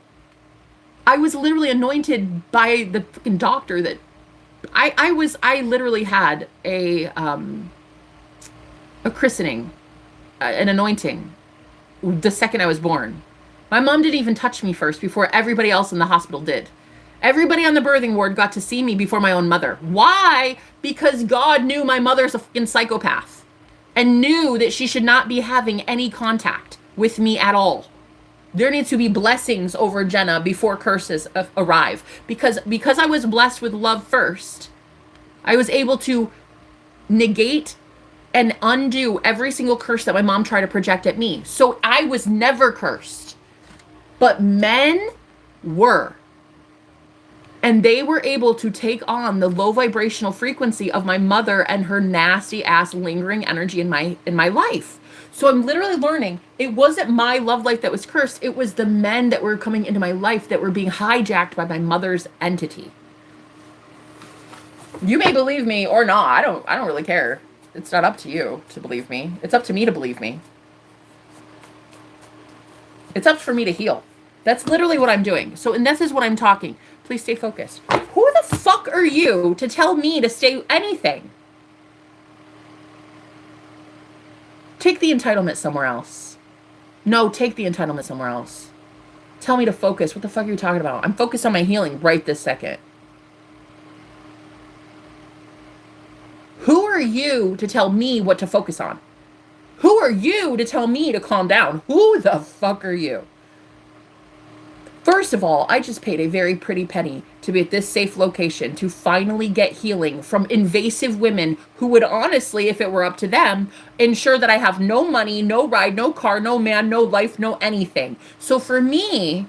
A: I was literally anointed by the fucking doctor that I literally had a christening, an anointing the second I was born. My mom didn't even touch me first before everybody else in the hospital did. Everybody on the birthing ward got to see me before my own mother. Why? Because God knew my mother's a fucking psychopath and knew that she should not be having any contact with me at all. There needs to be blessings over Jenna before curses arrive. Because I was blessed with love first, I was able to negate and undo every single curse that my mom tried to project at me. So I was never cursed. But men were. And they were able to take on the low vibrational frequency of my mother and her nasty ass lingering energy in my life. So I'm literally learning it wasn't my love life that was cursed. It was the men that were coming into my life that were being hijacked by my mother's entity. You may believe me or not. I don't really care. It's not up to you to believe me. It's up to me to believe me. It's up for me to heal. That's literally what I'm doing. So, and this is what I'm talking. Please stay focused. Who the fuck are you to tell me to stay anything? Take the entitlement somewhere else. No, take the entitlement somewhere else. Tell me to focus. What the fuck are you talking about? I'm focused on my healing right this second. Who are you to tell me what to focus on? Who are you to tell me to calm down? Who the fuck are you? First of all, I just paid a very pretty penny to be at this safe location to finally get healing from invasive women who would honestly, if it were up to them, ensure that I have no money, no ride, no car, no man, no life, no anything. So for me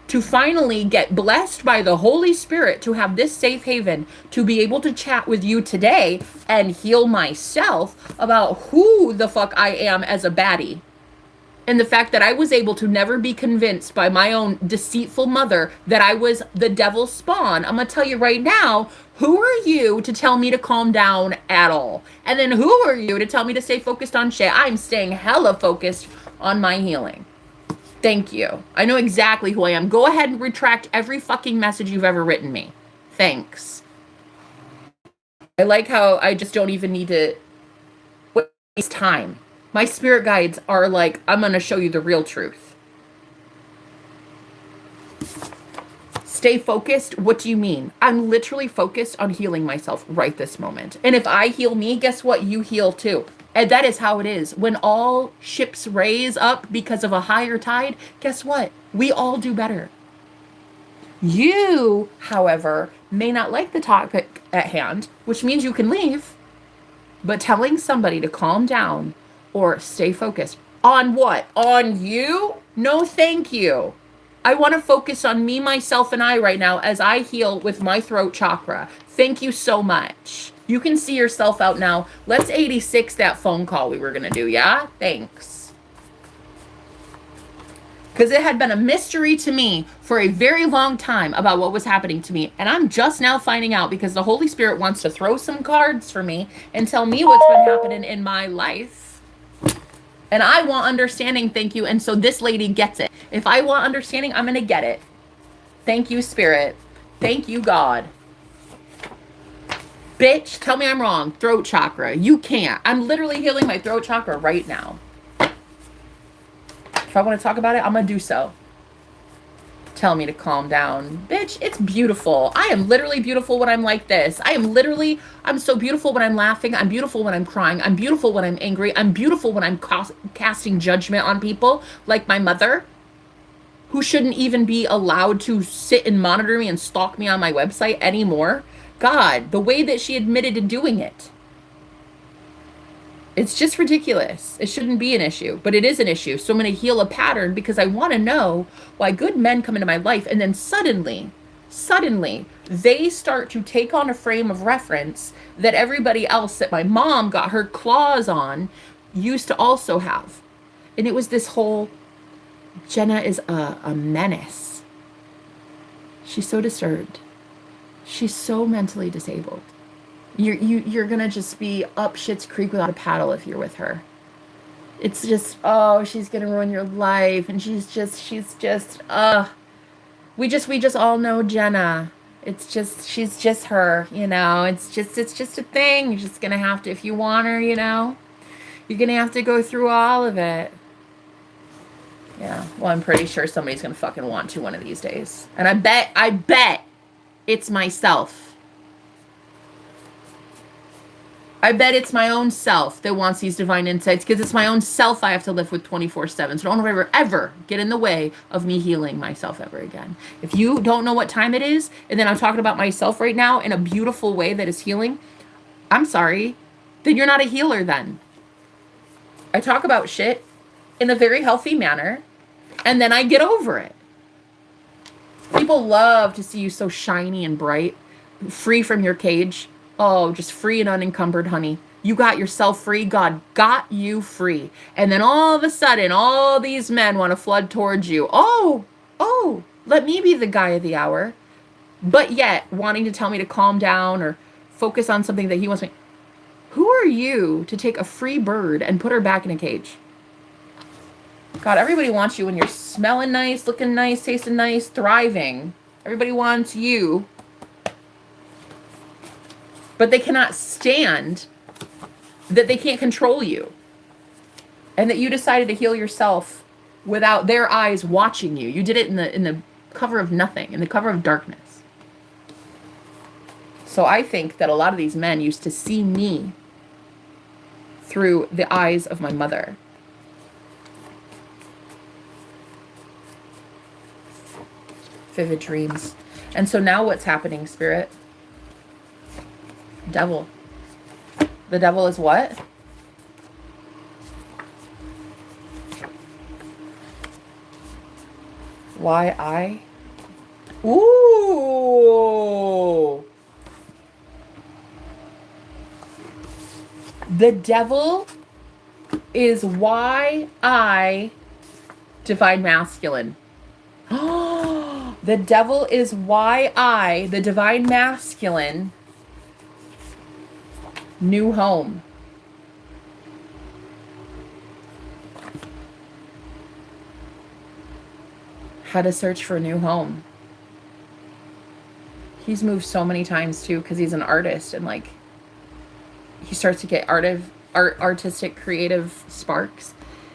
A: to finally get blessed by the Holy Spirit to have this safe haven, to be able to chat with you today and heal myself about who the fuck I am as a baddie. And the fact that I was able to never be convinced by my own deceitful mother that I was the devil's spawn. I'm going to tell you right now, who are you to tell me to calm down at all? And then who are you to tell me to stay focused on shit? I'm staying hella focused on my healing. Thank you. I know exactly who I am. Go ahead and retract every fucking message you've ever written me. Thanks. I like how I just don't even need to waste time. My spirit guides are like, I'm going to show you the real truth. Stay focused. What do you mean? I'm literally focused on healing myself right this moment. And if I heal me, guess what? You heal too. And that is how it is. When all ships raise up because of a higher tide, guess what? We all do better. You, however, may not like the topic at hand, which means you can leave. But telling somebody to calm down or stay focused on what? On you? No, thank you. I want to focus on me, myself, and I right now as I heal with my throat chakra. Thank you so much. You can see yourself out now. Let's 86 that phone call we were going to do, yeah? Thanks. Because it had been a mystery to me for a very long time about what was happening to me. And I'm just now finding out because the Holy Spirit wants to throw some cards for me and tell me what's been happening in my life. And I want understanding, thank you. And so this lady gets it. If I want understanding, I'm going to get it. Thank you, Spirit. Thank you, God. Bitch, tell me I'm wrong. Throat chakra. You can't. I'm literally healing my throat chakra right now. If I want to talk about it, I'm going to do so. tell me to calm down. Bitch, it's beautiful. I am literally beautiful when I'm like this. I'm so beautiful when I'm laughing. I'm beautiful when I'm crying. I'm beautiful when I'm angry. I'm beautiful when I'm casting judgment on people, like my mother, who shouldn't even be allowed to sit and monitor me and stalk me on my website anymore. God, the way that she admitted to doing it. It's just ridiculous. It shouldn't be an issue, but it is an issue. So I'm going to heal a pattern because I want to know why good men come into my life and then suddenly, they start to take on a frame of reference that everybody else that my mom got her claws on used to also have. And it was this whole, Jenna is a menace. She's so disturbed. She's so mentally disabled. You're gonna just be up shit's creek without a paddle if you're with her. It's just, oh, she's gonna ruin your life, and she's just we just all know Jenna. It's just, she's just her, you know. It's just a thing. You're just gonna have to, if you want her, you know, you're gonna have to go through all of it. Yeah, well, I'm pretty sure somebody's gonna fucking want to one of these days, and I bet it's myself. I bet it's my own self that wants these divine insights, because it's my own self I have to live with 24/7. So don't ever get in the way of me healing myself ever again. If you don't know what time it is, and then I'm talking about myself right now in a beautiful way that is healing, I'm sorry, then you're not a healer then. I talk about shit in a very healthy manner, and then I get over it. People love to see you so shiny and bright, free from your cage. Oh, just free and unencumbered, honey. You got yourself free. God got you free. And then all of a sudden, all these men want to flood towards you. Oh, let me be the guy of the hour. But yet, wanting to tell me to calm down or focus on something that he wants me. Who are you to take a free bird and put her back in a cage? God, everybody wants you when you're smelling nice, looking nice, tasting nice, thriving. Everybody wants you. But they cannot stand that they can't control you. And that you decided to heal yourself without their eyes watching you. You did it in the cover of nothing, in the cover of darkness. So I think that a lot of these men used to see me through the eyes of my mother. Vivid dreams. And so now what's happening, Spirit? Devil. The devil is what? Why I? Ooh. The devil is why I divine masculine. The devil is why I, the divine masculine, new home. How to search for a new home. He's moved so many times too, because he's an artist, and like he starts to get artistic creative sparks,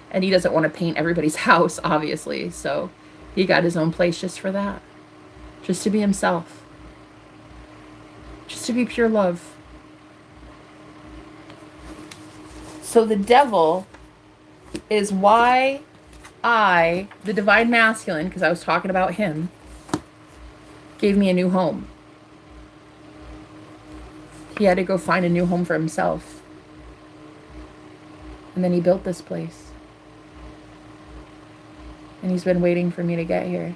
A: and he doesn't want to paint everybody's house, obviously, so he got his own place just for that, just to be himself, just to be pure love. So the devil is why I, the divine masculine, because I was talking about him, gave me a new home. He had to go find a new home for himself. And then he built this place. And he's been waiting for me to get here.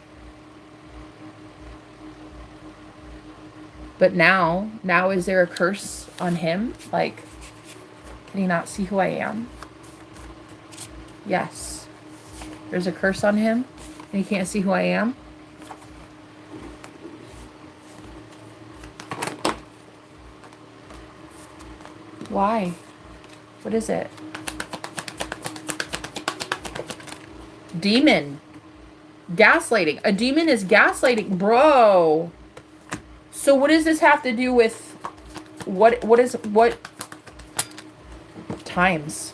A: But now is there a curse on him? Like, can he not see who I am? Yes. There's a curse on him, and he can't see who I am. Why? What is it? Demon. Gaslighting. A demon is gaslighting. Bro. So what does this have to do with what times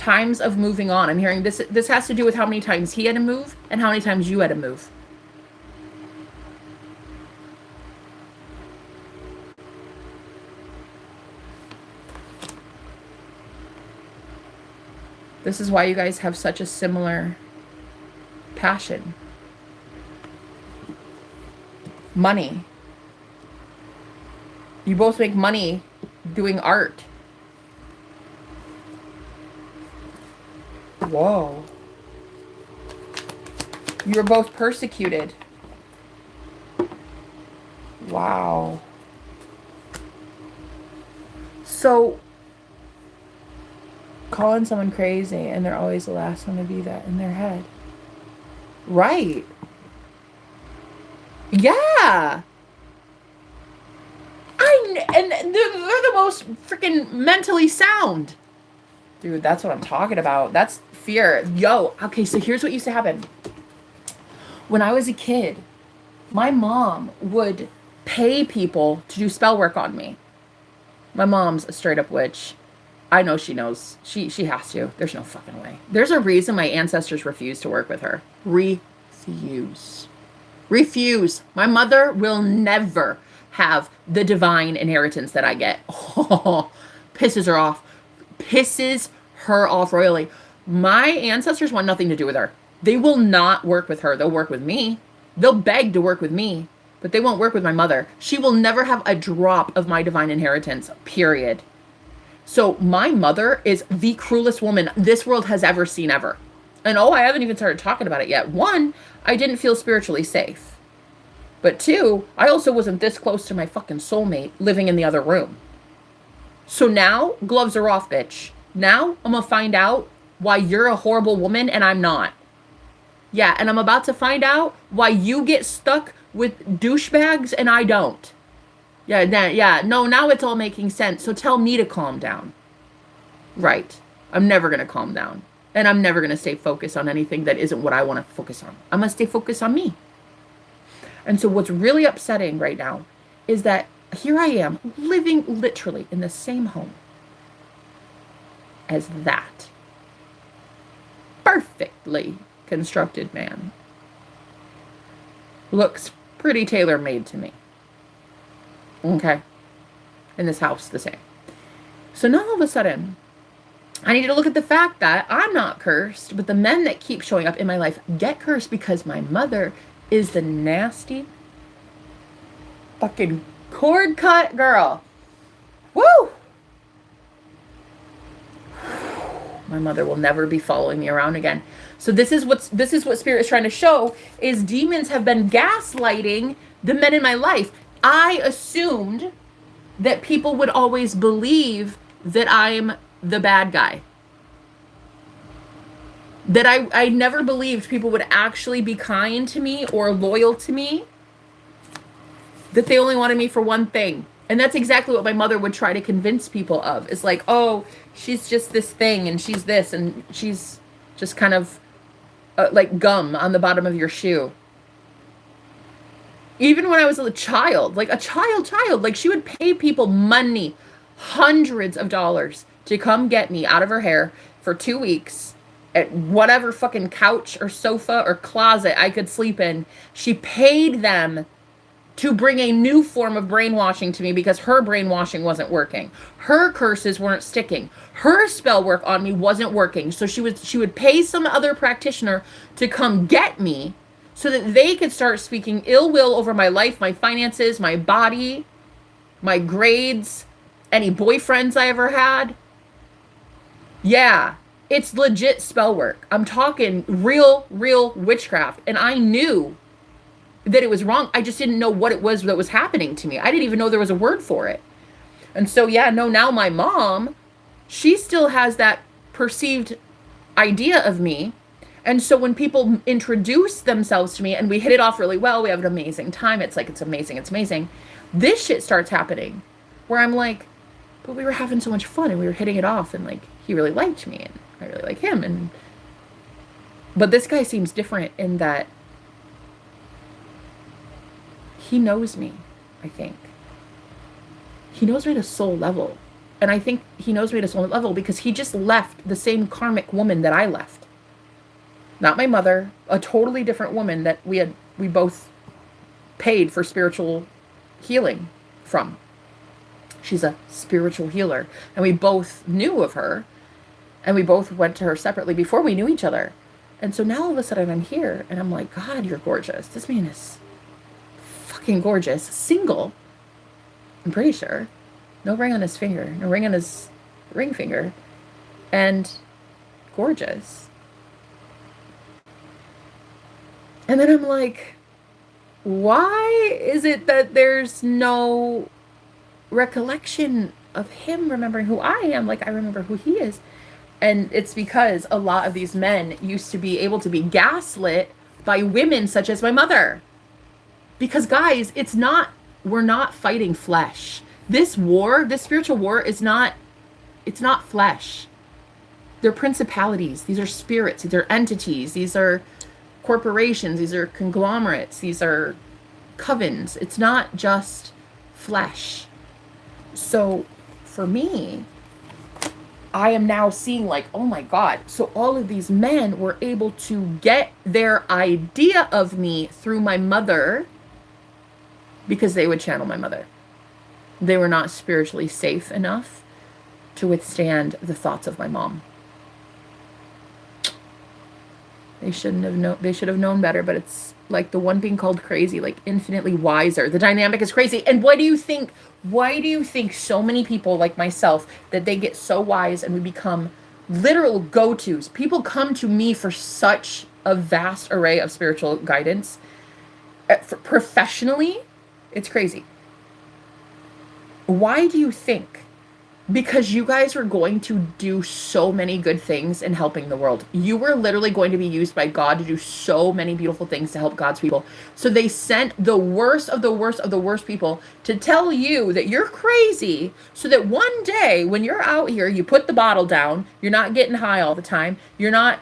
A: times of moving on. I'm hearing this has to do with how many times he had to move and how many times you had to move. This is why you guys have such a similar passion. Money. You both make money doing art. Whoa. You were both persecuted. Wow. So, calling someone crazy and they're always the last one to be that in their head. Right. Yeah. And they're the most freaking mentally sound. Dude, that's what I'm talking about. That's fear. Yo, okay, so here's what used to happen. When I was a kid, my mom would pay people to do spell work on me. My mom's a straight up witch. I know she knows. She has to. There's no fucking way. There's a reason my ancestors refused to work with her. Refuse. My mother will never have the divine inheritance that I get. Oh, pisses her off. Pisses her off royally. My ancestors want nothing to do with her. They will not work with her. They'll work with me. They'll beg to work with me, but they won't work with my mother. She will never have a drop of my divine inheritance, period. So my mother is the cruelest woman this world has ever seen ever. And I haven't even started talking about it yet. One, I didn't feel spiritually safe. But two, I also wasn't this close to my fucking soulmate living in the other room. So now, gloves are off, bitch. Now, I'm gonna find out why you're a horrible woman and I'm not. Yeah, and I'm about to find out why you get stuck with douchebags and I don't. Now it's all making sense. So tell me to calm down. Right. I'm never gonna calm down. And I'm never gonna stay focused on anything that isn't what I wanna focus on. I'm gonna stay focused on me. And so what's really upsetting right now is that here I am living literally in the same home as that perfectly constructed man. Looks pretty tailor-made to me. Okay. In this house, the same. So now all of a sudden, I need to look at the fact that I'm not cursed, but the men that keep showing up in my life get cursed because my mother is the nasty fucking cord cut girl. Woo! My mother will never be following me around again. So this is what Spirit is trying to show, is demons have been gaslighting the men in my life. I assumed that people would always believe that I'm the bad guy. That I never believed people would actually be kind to me or loyal to me. That they only wanted me for one thing. And that's exactly what my mother would try to convince people of. It's like, oh, she's just this thing and she's this and she's just kind of like gum on the bottom of your shoe. Even when I was a child, like a child, like she would pay people money, hundreds of dollars to come get me out of her hair for 2 weeks at whatever fucking couch or sofa or closet I could sleep in. She paid them to bring a new form of brainwashing to me because her brainwashing wasn't working. Her curses weren't sticking. Her spell work on me wasn't working. So she would pay some other practitioner to come get me so that they could start speaking ill will over my life, my finances, my body, my grades, any boyfriends I ever had. Yeah, it's legit spell work. I'm talking real witchcraft. And I knew that it was wrong. I just didn't know what it was that was happening to me. I didn't even know there was a word for it. And so, now my mom, she still has that perceived idea of me. And so when people introduce themselves to me and we hit it off really well, we have an amazing time. It's like, it's amazing. This shit starts happening where I'm like, but we were having so much fun and we were hitting it off and like, he really liked me and I really like him. But this guy seems different in that he knows me, I think. He knows me at a soul level. And I think he knows me at a soul level because he just left the same karmic woman that I left. Not my mother, a totally different woman that we both paid for spiritual healing from. She's a spiritual healer. And we both knew of her. And we both went to her separately before we knew each other. And so now all of a sudden I'm here and I'm like, God, you're gorgeous. This man is fucking gorgeous. Single. I'm pretty sure. No ring on his finger. No ring on his ring finger. And gorgeous. And then I'm like, why is it that there's no recollection of him remembering who I am? Like, I remember who he is. And it's because a lot of these men used to be able to be gaslit by women such as my mother. Because guys, we're not fighting flesh. This war, this spiritual war it's not flesh. They're principalities. These are spirits. These are entities. These are corporations. These are conglomerates. These are covens. It's not just flesh. So for me, I am now seeing like, oh my God. So all of these men were able to get their idea of me through my mother because they would channel my mother. They were not spiritually safe enough to withstand the thoughts of my mom. They should have known better, but it's like the one being called crazy, like infinitely wiser. The dynamic is crazy. And why do you think so many people like myself, that they get so wise and we become literal go-tos? People come to me for such a vast array of spiritual guidance. Professionally, it's crazy. Why do you think? Because you guys were going to do so many good things in helping the world. You were literally going to be used by God to do so many beautiful things to help God's people. So they sent the worst of the worst of the worst people to tell you that you're crazy, so that one day when you're out here, you put the bottle down, you're not getting high all the time, you're not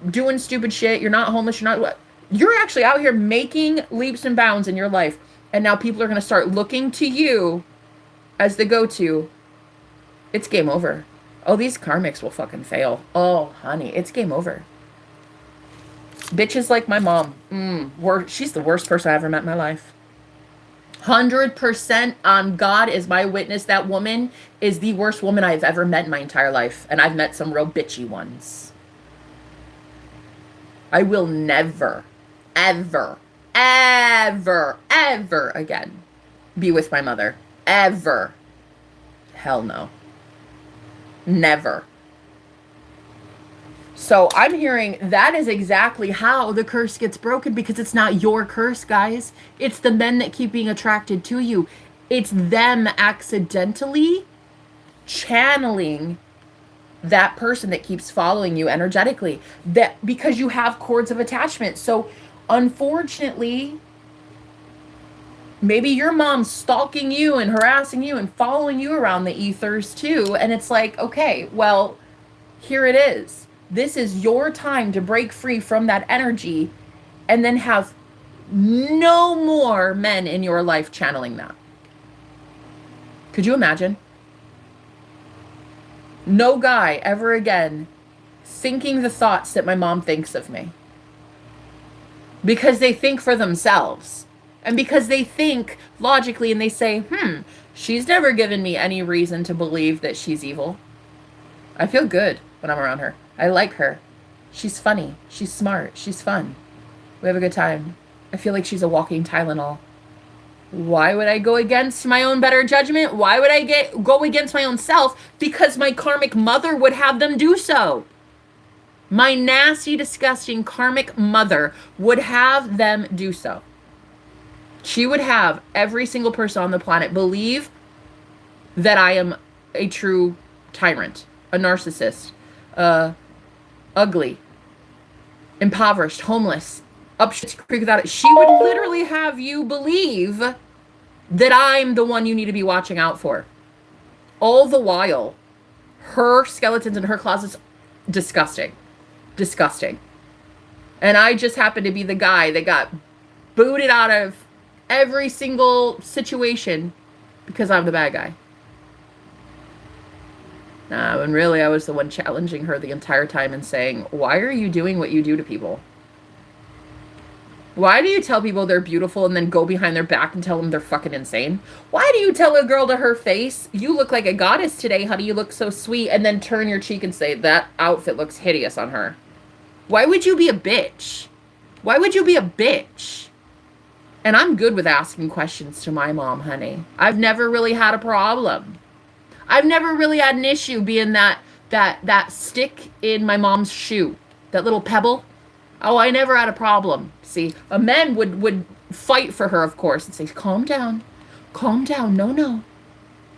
A: doing stupid shit, you're not homeless, you're actually out here making leaps and bounds in your life. And now people are going to start looking to you as the go-to. It's game over. Oh, these karmics will fucking fail. Oh, honey, it's game over. Bitches like my mom. She's the worst person I ever met in my life. 100% on God is my witness. That woman is the worst woman I've ever met in my entire life. And I've met some real bitchy ones. I will never, ever, ever, ever again be with my mother. Ever. Hell no. Never. So I'm hearing that is exactly how the curse gets broken, because it's not your curse, guys. It's the men that keep being attracted to you. It's them accidentally channeling that person that keeps following you energetically, that because you have cords of attachment. So unfortunately, maybe your mom's stalking you and harassing you and following you around the ethers too. And it's like, okay, well, here it is. This is your time to break free from that energy and then have no more men in your life channeling that. Could you imagine? No guy ever again thinking the thoughts that my mom thinks of me. Because they think for themselves. And because they think logically and they say, she's never given me any reason to believe that she's evil. I feel good when I'm around her. I like her. She's funny. She's smart. She's fun. We have a good time. I feel like she's a walking Tylenol. Why would I go against my own better judgment? Why would I go against my own self? Because my karmic mother would have them do so. My nasty, disgusting karmic mother would have them do so. She would have every single person on the planet believe that I am a true tyrant, a narcissist, ugly, impoverished, homeless, up shit's creek without it. She would literally have you believe that I'm the one you need to be watching out for. All the while, her skeletons in her closets, disgusting. Disgusting. And I just happened to be the guy that got booted out of every single situation because I'm the bad guy. When really I was the one challenging her the entire time and saying, why are you doing what you do to people? Why do you tell people they're beautiful and then go behind their back and tell them they're fucking insane? Why do you tell a girl to her face, you look like a goddess today, honey, you look so sweet, and then turn your cheek and say, that outfit looks hideous on her? Why would you be a bitch? Why would you be a bitch? And I'm good with asking questions to my mom, honey. I've never really had a problem. I've never really had an issue being that stick in my mom's shoe, that little pebble. Oh, I never had a problem. See, a man would fight for her, of course, and say, calm down, no,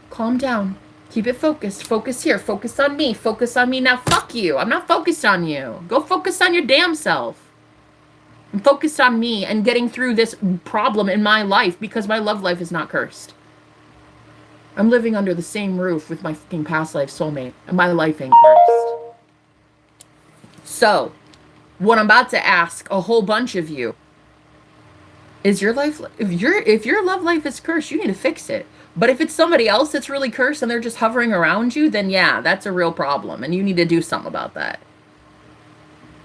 A: calm down, keep it focused, focus here, focus on me, now, fuck you, I'm not focused on you, go focus on your damn self. I'm focused on me and getting through this problem in my life because my love life is not cursed. I'm living under the same roof with my fucking past life soulmate, and my life ain't cursed. So, what I'm about to ask a whole bunch of you is your life, if your love life is cursed, you need to fix it. But if it's somebody else that's really cursed and they're just hovering around you, then yeah, that's a real problem and you need to do something about that.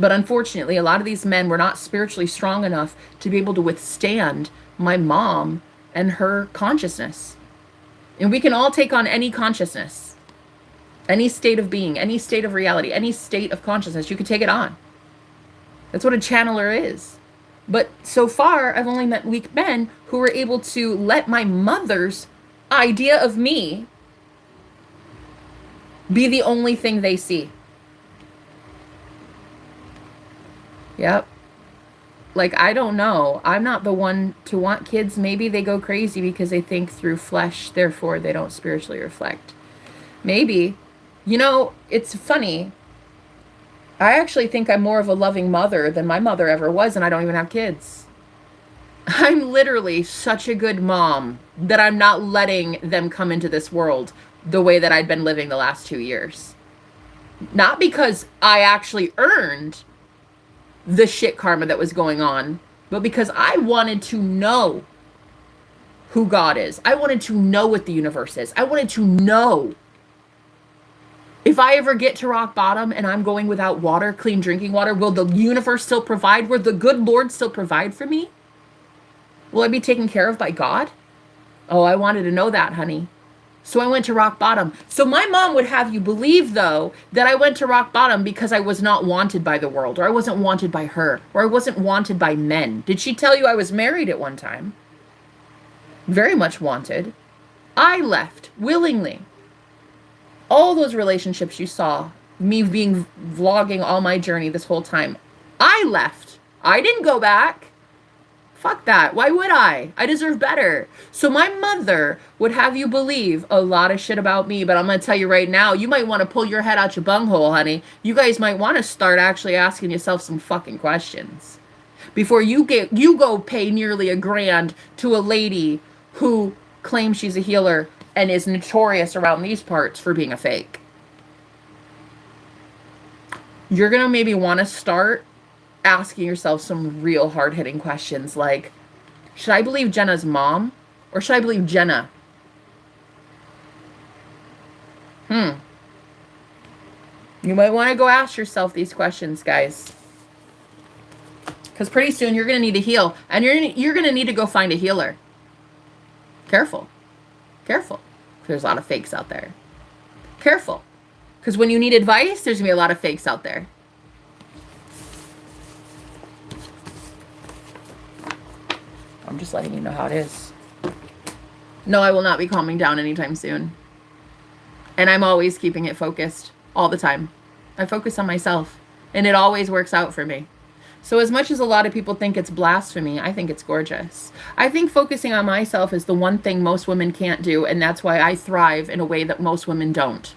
A: But unfortunately, a lot of these men were not spiritually strong enough to be able to withstand my mom and her consciousness. And we can all take on any consciousness, any state of being, any state of reality, any state of consciousness. You can take it on. That's what a channeler is. But so far, I've only met weak men who were able to let my mother's idea of me be the only thing they see. Yep. Like, I don't know. I'm not the one to want kids. Maybe they go crazy because they think through flesh, therefore they don't spiritually reflect. Maybe. You know, it's funny. I actually think I'm more of a loving mother than my mother ever was, and I don't even have kids. I'm literally such a good mom that I'm not letting them come into this world the way that I'd been living the last 2 years. Not because I actually earned the shit karma that was going on, but because I wanted to know who God is. I wanted to know what the universe is. I wanted to know if I ever get to rock bottom and I'm going without water, clean drinking water, will the universe still provide? Will the good Lord still provide for me? Will I be taken care of by God? Oh, I wanted to know that, honey. So I went to rock bottom. So my mom would have you believe, though, that I went to rock bottom because I was not wanted by the world, or I wasn't wanted by her, or I wasn't wanted by men. Did she tell you I was married at one time? Very much wanted. I left willingly. All those relationships you saw, me being vlogging all my journey this whole time, I left. I didn't go back. Fuck that. Why would I? I deserve better. So my mother would have you believe a lot of shit about me, but I'm going to tell you right now, you might want to pull your head out your bunghole, honey. You guys might want to start actually asking yourself some fucking questions before you go pay nearly $1,000 to a lady who claims she's a healer and is notorious around these parts for being a fake. You're going to maybe want to start asking yourself some real hard-hitting questions like, should I believe Jenna's mom or should I believe Jenna? You might want to go ask yourself these questions, guys. Because pretty soon you're going to need to heal, and you're going to need to go find a healer. Careful. Careful. There's a lot of fakes out there. Careful. Because when you need advice, there's going to be a lot of fakes out there. I'm just letting you know how it is. No, I will not be calming down anytime soon. And I'm always keeping it focused all the time. I focus on myself, and it always works out for me. So as much as a lot of people think it's blasphemy, I think it's gorgeous. I think focusing on myself is the one thing most women can't do, and that's why I thrive in a way that most women don't.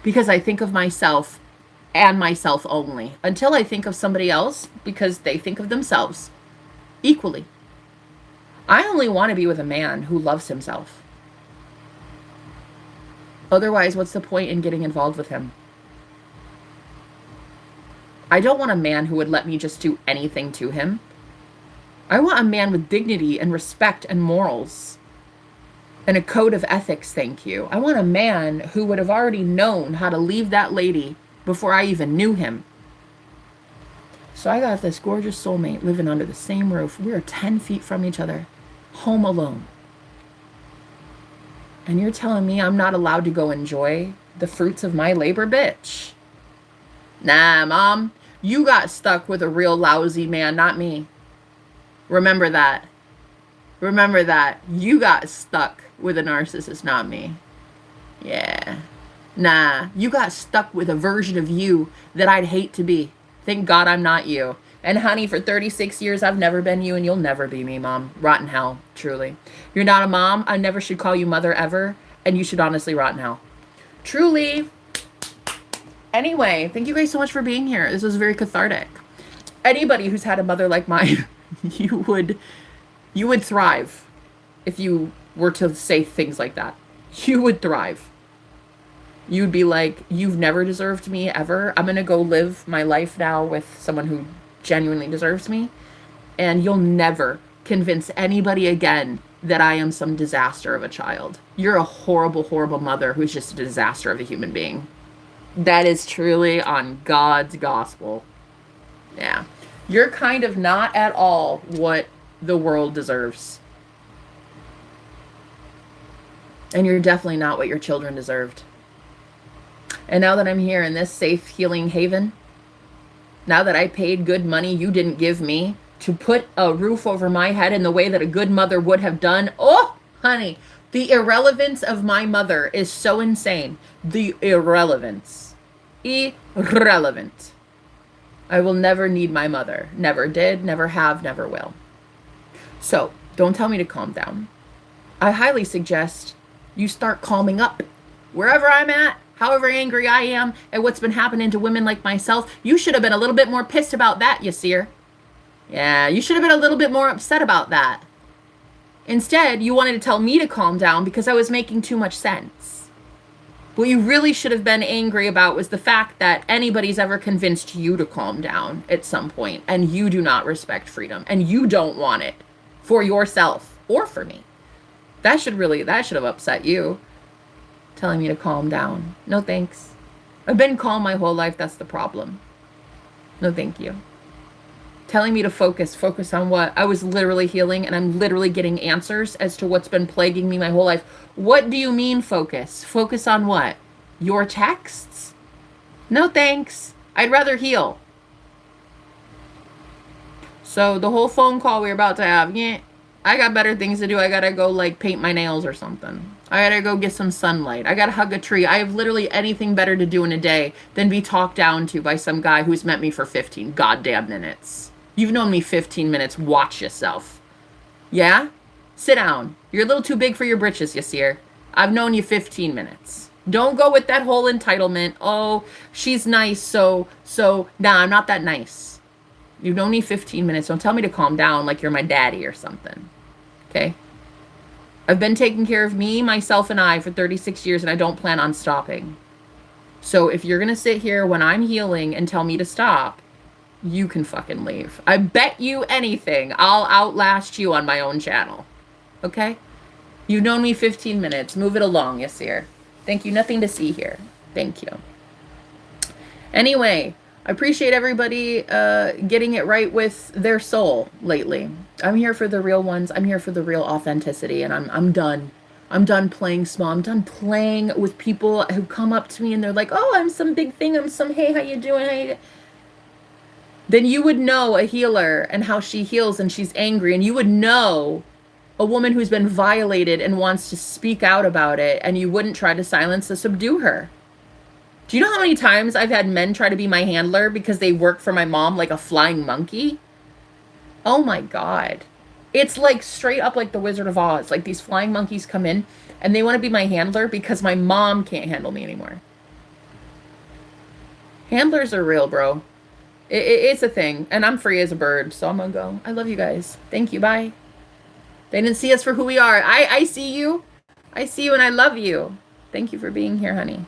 A: Because I think of myself and myself only, until I think of somebody else because they think of themselves equally. I only want to be with a man who loves himself. Otherwise, what's the point in getting involved with him? I don't want a man who would let me just do anything to him. I want a man with dignity and respect and morals. and a code of ethics, thank you. I want a man who would have already known how to leave that lady before I even knew him. So I got this gorgeous soulmate living under the same roof. We're 10 feet from each other, home alone. And you're telling me I'm not allowed to go enjoy the fruits of my labor, bitch? Nah, Mom. You got stuck with a real lousy man, not me. Remember that. Remember that. You got stuck with a narcissist, not me. Yeah. Nah, you got stuck with a version of you that I'd hate to be. Thank God I'm not you. And honey, for 36 years, I've never been you and you'll never be me, Mom. Rot in hell, truly. You're not a mom. I never should call you mother ever. And you should honestly rot in hell. Truly. Anyway, thank you guys so much for being here. This was very cathartic. Anybody who's had a mother like mine, you would thrive if you were to say things like that. You would thrive. You'd be like, you've never deserved me ever. I'm going to go live my life now with someone who genuinely deserves me. And you'll never convince anybody again that I am some disaster of a child. You're a horrible, horrible mother who's just a disaster of a human being. That is truly on God's gospel. Yeah. You're kind of not at all what the world deserves. And you're definitely not what your children deserved. And now that I'm here in this safe, healing haven, now that I paid good money you didn't give me to put a roof over my head in the way that a good mother would have done, oh, honey, the irrelevance of my mother is so insane. The irrelevance. Irrelevant. I will never need my mother. Never did, never have, never will. So, don't tell me to calm down. I highly suggest you start calming up. Wherever I'm at, however angry I am at what's been happening to women like myself, you should have been a little bit more pissed about that, you seer. Yeah, you should have been a little bit more upset about that. Instead, you wanted to tell me to calm down because I was making too much sense. What you really should have been angry about was the fact that anybody's ever convinced you to calm down at some point, and you do not respect freedom, and you don't want it for yourself or for me. That should have upset you, telling me to calm down. No thanks. I've been calm my whole life. That's the problem. No thank you. Telling me to focus on what? I was literally healing and I'm literally getting answers as to what's been plaguing me my whole life. What do you mean focus? Focus on what? Your texts? No thanks. I'd rather heal. So the whole phone call we're about to have, yeah, I got better things to do. I gotta go like paint my nails or something. I gotta go get some sunlight. I gotta hug a tree. I have literally anything better to do in a day than be talked down to by some guy who's met me for 15 goddamn minutes. You've known me 15 minutes. Watch yourself. Yeah? Sit down. You're a little too big for your britches, you see. I've known you 15 minutes. Don't go with that whole entitlement. Oh, she's nice, so, nah, I'm not that nice. You've known me 15 minutes. Don't tell me to calm down like you're my daddy or something. Okay? I've been taking care of me, myself, and I for 36 years, and I don't plan on stopping. So if you're going to sit here when I'm healing and tell me to stop, you can fucking leave. I bet you anything I'll outlast you on my own channel. Okay? You've known me 15 minutes. Move it along, Yasir. Thank you. Nothing to see here. Thank you. Anyway, I appreciate everybody getting it right with their soul lately. I'm here for the real ones. I'm here for the real authenticity, and I'm done. I'm done playing small. I'm done playing with people who come up to me and they're like, oh, I'm some big thing. I'm some, hey, how you doing? How you Then you would know a healer and how she heals and she's angry, and you would know a woman who's been violated and wants to speak out about it, and you wouldn't try to silence or subdue her. Do you know how many times I've had men try to be my handler because they work for my mom like a flying monkey? Oh my God. It's like straight up like the Wizard of Oz. Like these flying monkeys come in and they want to be my handler because my mom can't handle me anymore. Handlers are real, bro. It's a thing. And I'm free as a bird, so I'm gonna go. I love you guys. Thank you. Bye. They didn't see us for who we are. I see you. I see you and I love you. Thank you for being here, honey.